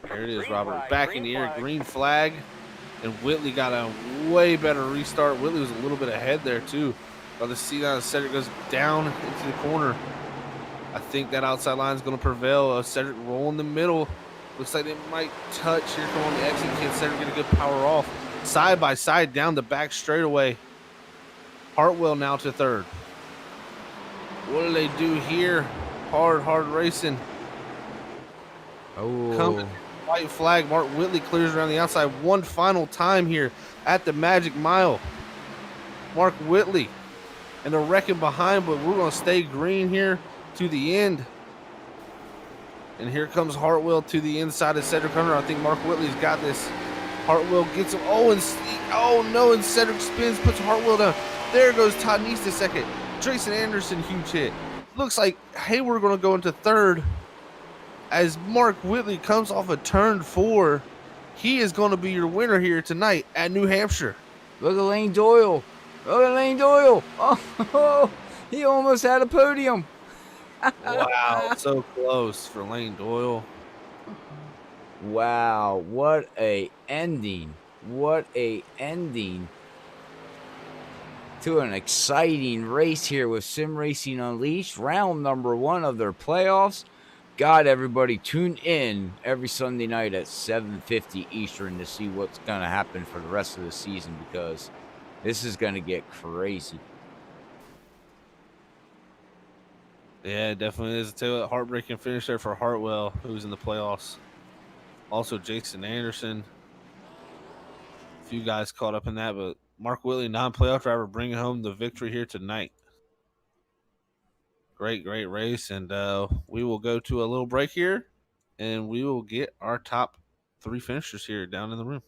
There it is, Robert. Back in the air, green flag. And Whitley got a way better restart. Whitley was a little bit ahead there, too. But the see now Cedric goes down into the corner. I think that outside line is going to prevail. Cedric rolling the middle. Looks like they might touch. Here come on the exit kid. Cedric get a good power off. Side by side down the back straightaway. Hartwell now to third. What do they do here? Hard racing. Oh. Coming. White flag. Mark Whitley clears around the outside one final time here at the Magic Mile. Mark Whitley and they're wrecking behind, but we're going to stay green here to the end. And here comes Hartwell to the inside of Cedric Hunter. I think Mark Whitley's got this. Hartwell gets him. Oh no, and Cedric spins, puts Hartwell down. There goes Todd Neese to second. Jason Anderson, huge hit. Looks like Hayward going to go into third as Mark Whitley comes off a turn 4. He is going to be your winner here tonight at New Hampshire. Look at Lane Doyle. Look at Lane Doyle. Oh, he almost had a podium. Wow, so close for Lane Doyle. Wow, what a ending. What a ending to an exciting race here with Sim Racing Unleashed, round number 1 of their playoffs. God, everybody, tune in every Sunday night at 7:50 Eastern to see what's going to happen for the rest of the season, because this is going to get crazy. Yeah, it definitely is. A heartbreaking finish there for Hartwell, who's in the playoffs. Also, Jason Anderson. A few guys caught up in that, but Mark Whitley, non-playoff driver, bringing home the victory here tonight. Great race, and we will go to a little break here, and we will get our top 3 finishers here down in the room.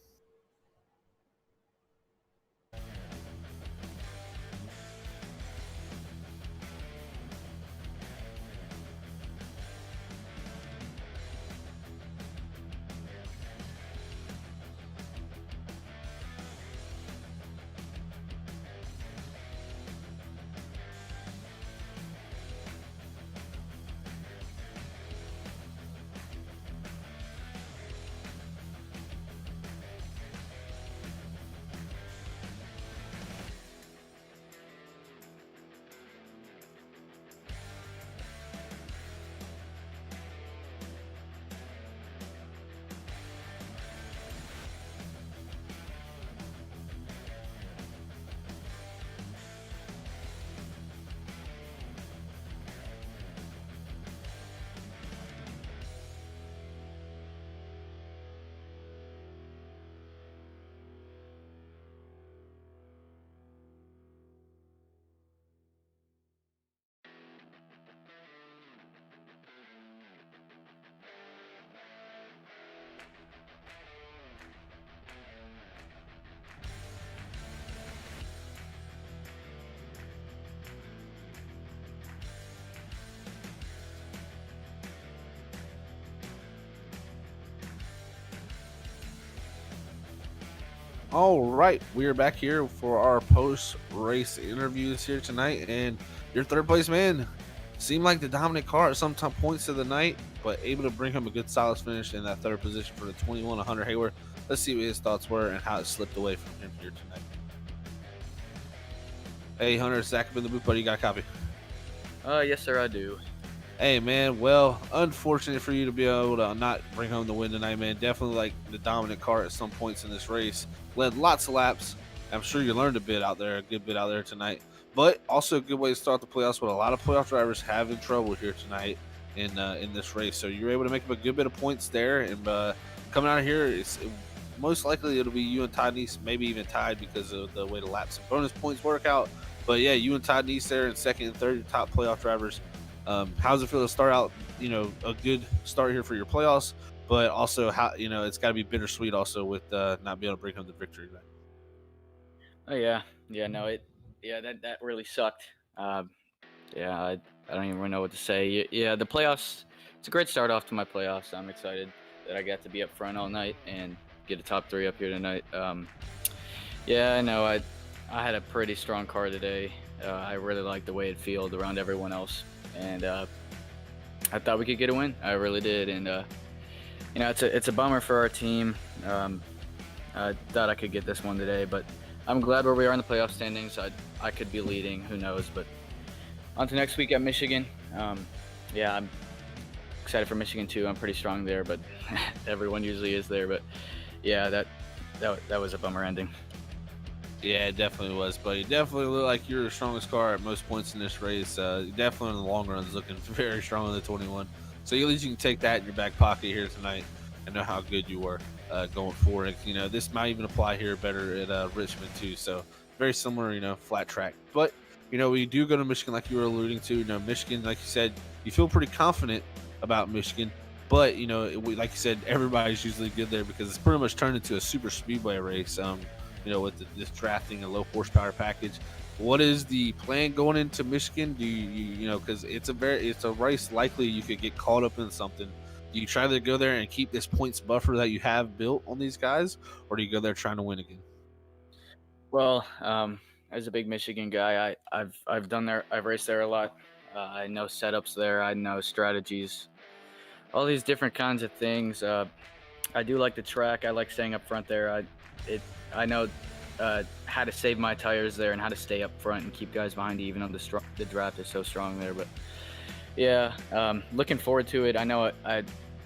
All right, we are back here for our post-race interviews here tonight, and your third place man seemed like the dominant car at some points of the night, but able to bring him a good solid finish in that third position for the 21 Hunter Hayward. Let's see what his thoughts were and how it slipped away from him here tonight. Hey Hunter, Zach up in the booth, buddy. You got a copy? Yes sir, I do. Hey man, well, unfortunate for you to be able to not bring home the win tonight, man. Definitely like the dominant car at some points in this race. Led lots of laps. I'm sure you learned a good bit out there tonight. But also a good way to start the playoffs. What a lot of playoff drivers have in trouble here tonight in this race. So you're able to make up a good bit of points there, and coming out of here, most likely it'll be you and Todd Neese, maybe even tied because of the way the laps and bonus points work out. But yeah, you and Todd Neese there in second and third, your top playoff drivers. How's it feel to start out, a good start here for your playoffs, but also how, it's got to be bittersweet also with not being able to bring home the victory tonight. Oh yeah, that really sucked. I don't even know what to say. Yeah, the playoffs. It's a great start off to my playoffs. I'm excited that I got to be up front all night and get a top 3 up here tonight. I know I had a pretty strong car today. I really liked the way it felt around everyone else, and I thought we could get a win. I really did, and it's a bummer for our team. I thought I could get this one today, but I'm glad where we are in the playoff standings. I could be leading, who knows? But on to next week at Michigan. excited for Michigan too. I'm pretty strong there, but everyone usually is there. But yeah, that was a bummer ending. Yeah, it definitely was, buddy. Definitely looked like you're the strongest car at most points in this race. Definitely in the long run is looking very strong in the 21. So at least you can take that in your back pocket here tonight and know how good you were going forward. You know, this might even apply here better at Richmond too. So very similar, you know, flat track. But you know, we do go to Michigan like you were alluding to. You know, Michigan, like you said, you feel pretty confident about Michigan. But you know, like you said, everybody's usually good there because it's pretty much turned into a super speedway race. You know, with this drafting a low horsepower package. What is the plan going into Michigan? Do you know, because it's a race likely you could get caught up in something. Do you try to go there and keep this points buffer that you have built on these guys, or do you go there trying to win again? Well, as a big Michigan guy, I've done there. I've raced there a lot. I know setups there. I know strategies. All these different kinds of things. I do like the track. I like staying up front there. I know how to save my tires there and how to stay up front and keep guys behind you, even though the draft is so strong there. But yeah, looking forward to it. I know I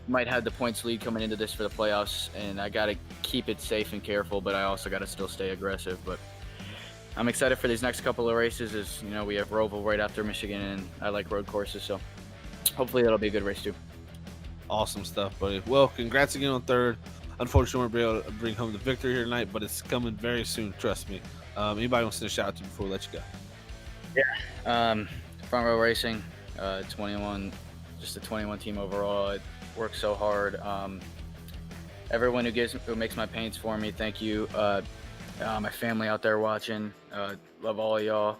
might have the points lead coming into this for the playoffs, and I got to keep it safe and careful, but I also got to still stay aggressive. But I'm excited for these next couple of races. As you know, we have Roval right after Michigan, and I like road courses, so hopefully that'll be a good race too. Awesome stuff, buddy. Well, congrats again on third. Unfortunately, we won't be able to bring home the victory here tonight, but it's coming very soon. Trust me. Anybody wants to send a shout out to you before we let you go? Yeah. Front Row Racing, 21, just the 21 team overall. It works so hard. Everyone who makes my paints for me, thank you. My family out there watching, love all of y'all.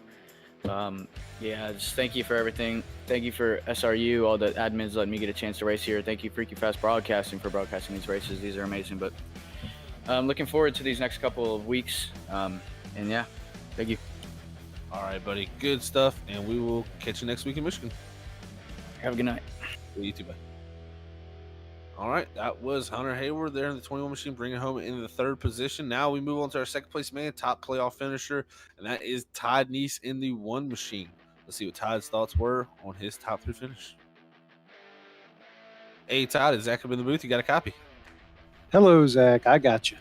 Yeah, just thank you for everything. Thank you for SRU, all the admins letting me get a chance to race here. Thank you, Freaky Fast Broadcasting, for broadcasting these races. These are amazing. But I'm looking forward to these next couple of weeks. And yeah, thank you. All right, buddy. Good stuff. And we will catch you next week in Michigan. Have a good night. You too, bye. All right, that was Hunter Hayward there in the 21 machine, bringing home into the third position. Now we move on to our second place man, top playoff finisher, and that is Todd Neese in the 1 machine. Let's see what Todd's thoughts were on his top 3 finish. Hey, Todd, is Zach up in the booth? You got a copy? Hello, Zach. I got you.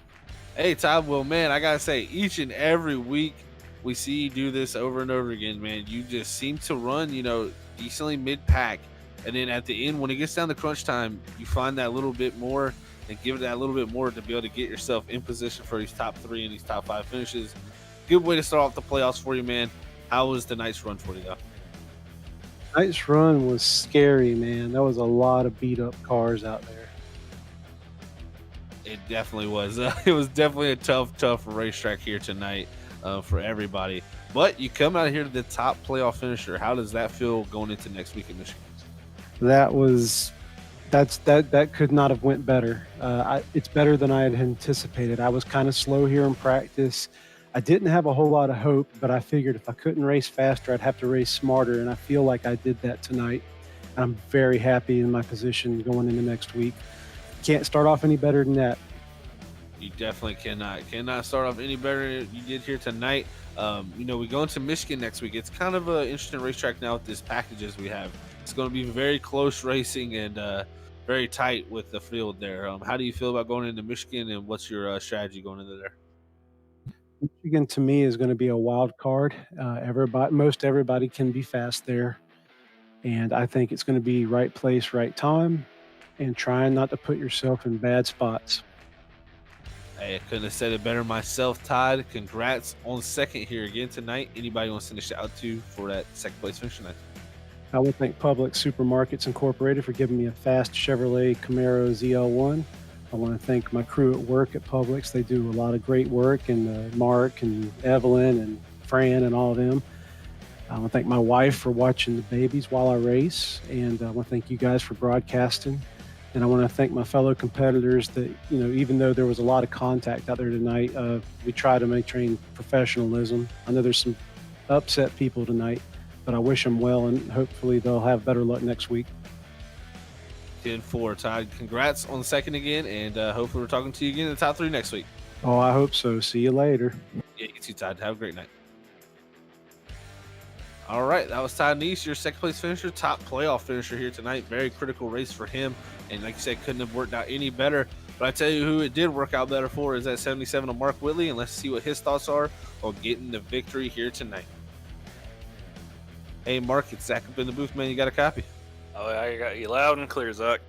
Hey, Todd. Well, man, I got to say, each and every week we see you do this over and over again, man. You just seem to run, you know, decently mid-pack. And then at the end, when it gets down to crunch time, you find that little bit more and give it that little bit more to be able to get yourself in position for these top 3 and these top 5 finishes. Good way to start off the playoffs for you, man. How was the night's run for you, though? Night's run was scary, man. There was a lot of beat-up cars out there. It definitely was. It was definitely a tough racetrack here tonight for everybody. But you come out here to the top playoff finisher. How does that feel going into next week in Michigan? That could not have went better. It's better than I had anticipated. I was kind of slow here in practice. I didn't have a whole lot of hope, but I figured if I couldn't race faster, I'd have to race smarter, and I feel like I did that tonight. I'm very happy in my position going into next week. Can't start off any better than that. You definitely cannot start off any better than you did here tonight. You know, we go into Michigan next week. It's kind of an interesting racetrack now with this packages we have. It's going to be very close racing and very tight with the field there. How do you feel about going into Michigan, and what's your strategy going into there? Michigan, to me, is going to be a wild card. Most everybody can be fast there, and I think it's going to be right place, right time, and trying not to put yourself in bad spots. Hey, I couldn't have said it better myself, Todd. Congrats on second here again tonight. Anybody want to send a shout out to for that second place finish tonight? I want to thank Public Supermarkets Incorporated for giving me a fast Chevrolet Camaro ZL1. I want to thank my crew at work at Publix. They do a lot of great work, and Mark and Evelyn and Fran and all of them. I want to thank my wife for watching the babies while I race, and I want to thank you guys for broadcasting. And I want to thank my fellow competitors that, you know, even though there was a lot of contact out there tonight, we try to maintain professionalism. I know there's some upset people tonight, but I wish them well, and hopefully they'll have better luck next week. 10-4, Todd. Congrats on second again, and hopefully we're talking to you again in the top 3 next week. Oh, I hope so. See you later. Yeah, you too, Todd. Have a great night. All right, that was Todd Nice, your second place finisher, top playoff finisher here tonight. Very critical race for him, and like you said, couldn't have worked out any better. But I tell you who it did work out better for is that 77 of Mark Whitley, and let's see what his thoughts are on getting the victory here tonight. Hey, Mark, it's Zach up in the booth, man. You got a copy? Oh, I got you loud and clear, Zach.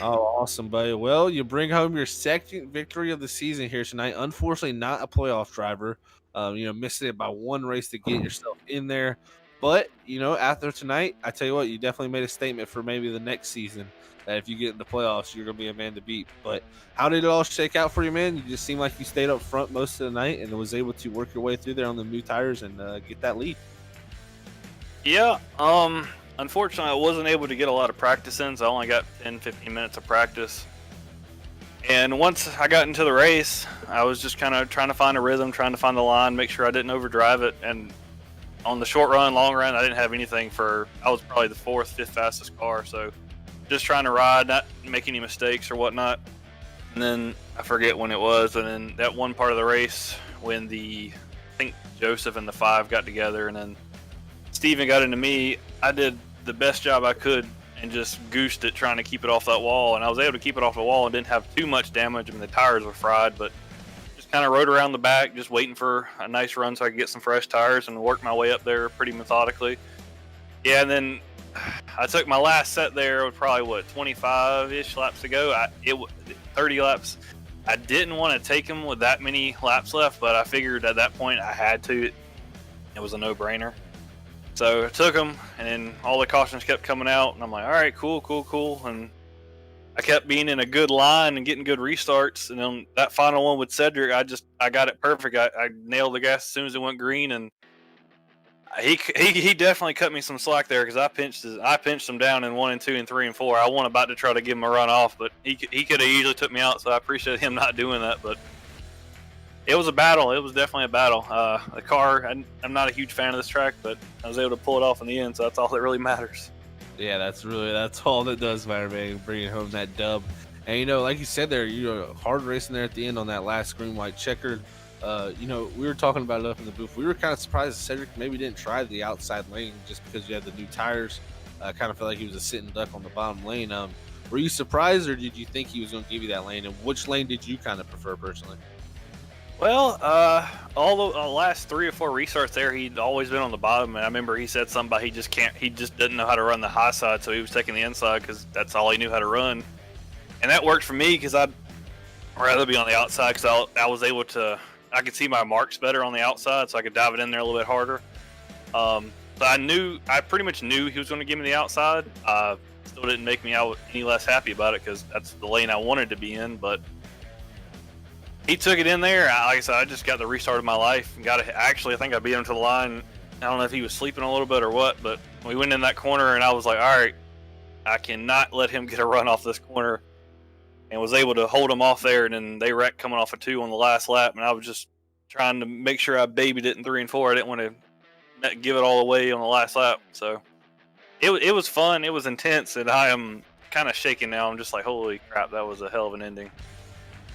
Oh, awesome, buddy. Well, you bring home your second victory of the season here tonight. Unfortunately, not a playoff driver. Missing it by one race to get yourself in there. But, after tonight, I tell you what, you definitely made a statement for maybe the next season that if you get in the playoffs, you're going to be a man to beat. But how did it all shake out for you, man? You just seemed like you stayed up front most of the night and was able to work your way through there on the new tires and get that lead. Yeah, unfortunately, I wasn't able to get a lot of practice in, so I only got 10, 15 minutes of practice. And once I got into the race, I was just kind of trying to find a rhythm, trying to find the line, make sure I didn't overdrive it. And on the short run, long run, I didn't have anything I was probably the fourth, fifth fastest car. So just trying to ride, not make any mistakes or whatnot. And then I forget when it was. And then that one part of the race when I think Joseph and the 5 got together and then Steven got into me, I did the best job I could and just goosed it trying to keep it off that wall. And I was able to keep it off the wall and didn't have too much damage. I mean, the tires were fried, but just kind of rode around the back, just waiting for a nice run so I could get some fresh tires and work my way up there pretty methodically. Yeah, and then I took my last set there with probably, 25-ish laps to go. 30 laps. I didn't want to take them with that many laps left, but I figured at that point I had to. It was a no-brainer. So I took them, and then all the cautions kept coming out, and I'm like, all right, cool. And I kept being in a good line and getting good restarts. And then that final one with Cedric, I got it perfect. I nailed the gas as soon as it went green, and he definitely cut me some slack there because I pinched him down in 1 and 2 and 3 and 4. I wasn't about to try to give him a run off, but he could have easily took me out. So I appreciate him not doing that, but. It was a battle. It was definitely a battle. The car, I'm not a huge fan of this track, but I was able to pull it off in the end, so that's all that really matters. Yeah, that's all that does matter, man. Bringing home that dub. And, like you said there, hard racing there at the end on that last green white checkered. We were talking about it up in the booth. We were kind of surprised that Cedric maybe didn't try the outside lane just because you had the new tires. Kind of felt like he was a sitting duck on the bottom lane. Were you surprised, or did you think he was going to give you that lane? And which lane did you kind of prefer personally? Well, all the last 3 or 4 restarts there, he'd always been on the bottom. And I remember he said something about he just didn't know how to run the high side, so he was taking the inside because that's all he knew how to run. And that worked for me because I'd rather be on the outside because I was able to, I could see my marks better on the outside, so I could dive it in there a little bit harder. But I pretty much knew he was going to give me the outside. Still didn't make me any less happy about it because that's the lane I wanted to be in, but he took it in there. Like I said, I just got the restart of my life. I think I beat him to the line. I don't know if he was sleeping a little bit or what, but we went in that corner, and I was like, all right, I cannot let him get a run off this corner, and was able to hold him off there. And then they wrecked coming off a 2 on the last lap, and I was just trying to make sure I babied it in 3 and 4. I didn't want to give it all away on the last lap. So it was fun. It was intense, and I am kind of shaking now. I'm just like, holy crap, that was a hell of an ending.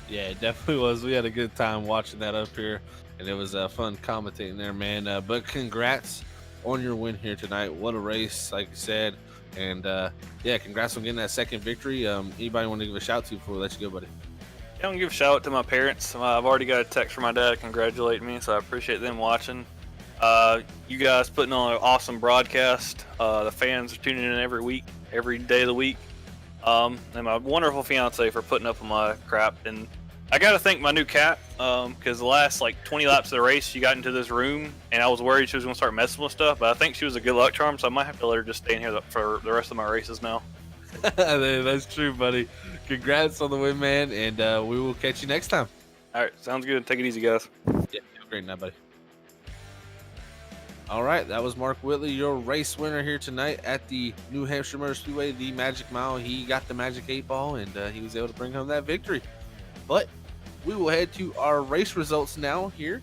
Yeah, it definitely was. We had a good time watching that up here, and it was fun commentating there, man. But congrats on your win here tonight. What a race, like you said. And, congrats on getting that second victory. Anybody want to give a shout to before we let you go, buddy? Yeah, I'm going to give a shout out to my parents. I've already got a text from my dad congratulating me, so I appreciate them watching. You guys putting on an awesome broadcast. The fans are tuning in every week, every day of the week. And my wonderful fiance for putting up with my crap. And I got to thank my new cat, because the last 20 laps of the race, she got into this room, and I was worried she was going to start messing with stuff, but I think she was a good luck charm, so I might have to let her just stay in here for the rest of my races now. That's true, buddy. Congrats on the win, man, and we will catch you next time. All right, sounds good. Take it easy, guys. Yeah, have a great night, buddy. All right, that was Mark Whitley, your race winner here tonight at the New Hampshire Motor Speedway, the Magic Mile. He got the Magic 8 Ball, and he was able to bring home that victory. But we will head to our race results now here,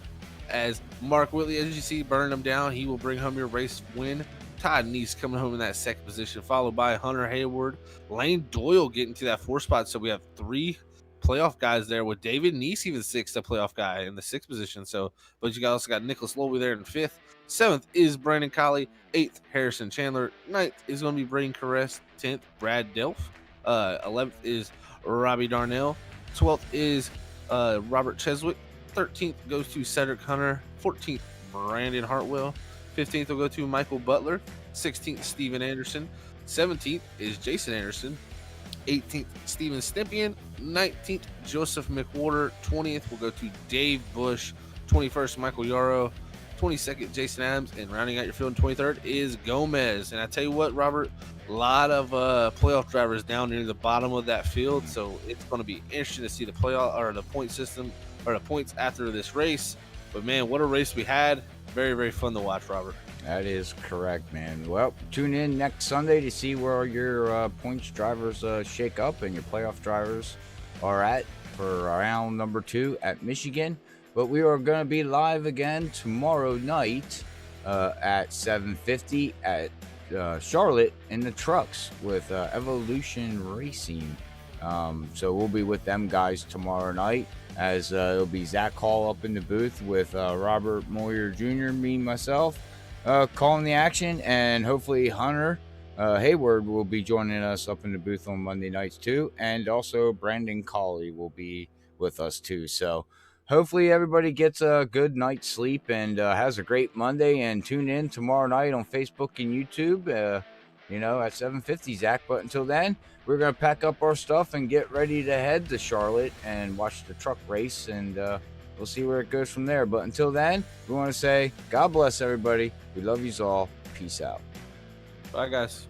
as Mark Whitley, as you see, burning them down. He will bring home your race win. Todd Nice coming home in that second position, followed by Hunter Hayward. Lane Doyle getting to that 4th spot. So we have 3 playoff guys there, with David Nice even 6th, a playoff guy in the 6th position. So, but you also got Nicholas Lowey there in 5th. 7th is Brandon Colley. 8th, Harrison Chandler. 9th is going to be Braden Caress. 10th, Brad Delph. 11th is Robbie Darnell. 12th is Robert Cheswick. 13th goes to Cedric Hunter. 14th, Brandon Hartwell. 15th will go to Michael Butler. 16th, Steven Anderson. 17th is Jason Anderson. 18th, Steven Stimpian. 19th, Joseph McWhorter. 20th will go to Dave Bush. 21st, Michael Yarrow. 22nd, Jason Adams. And rounding out your field in 23rd is Gomez. And I tell you what, Robert, a lot of playoff drivers down near the bottom of that field. So it's going to be interesting to see the playoff or the point system or the points after this race. But man, what a race we had. Very, very fun to watch, Robert. That is correct, man. Well, tune in next Sunday to see where your points drivers shake up and your playoff drivers are at for round number 2 at Michigan. But we are going to be live again tomorrow night at 7:50 at Charlotte in the trucks with Evolution Racing. So we'll be with them guys tomorrow night, as it'll be Zach Hall up in the booth with Robert Moyer Jr., me, myself, calling the action, and hopefully Hunter Hayward will be joining us up in the booth on Monday nights too, and also Brandon Colley will be with us too. So hopefully everybody gets a good night's sleep and has a great Monday, and tune in tomorrow night on Facebook and YouTube, at 7:50, Zach. But until then, we're going to pack up our stuff and get ready to head to Charlotte and watch the truck race, and we'll see where it goes from there. But until then, we want to say God bless everybody. We love you all. Peace out. Bye, guys.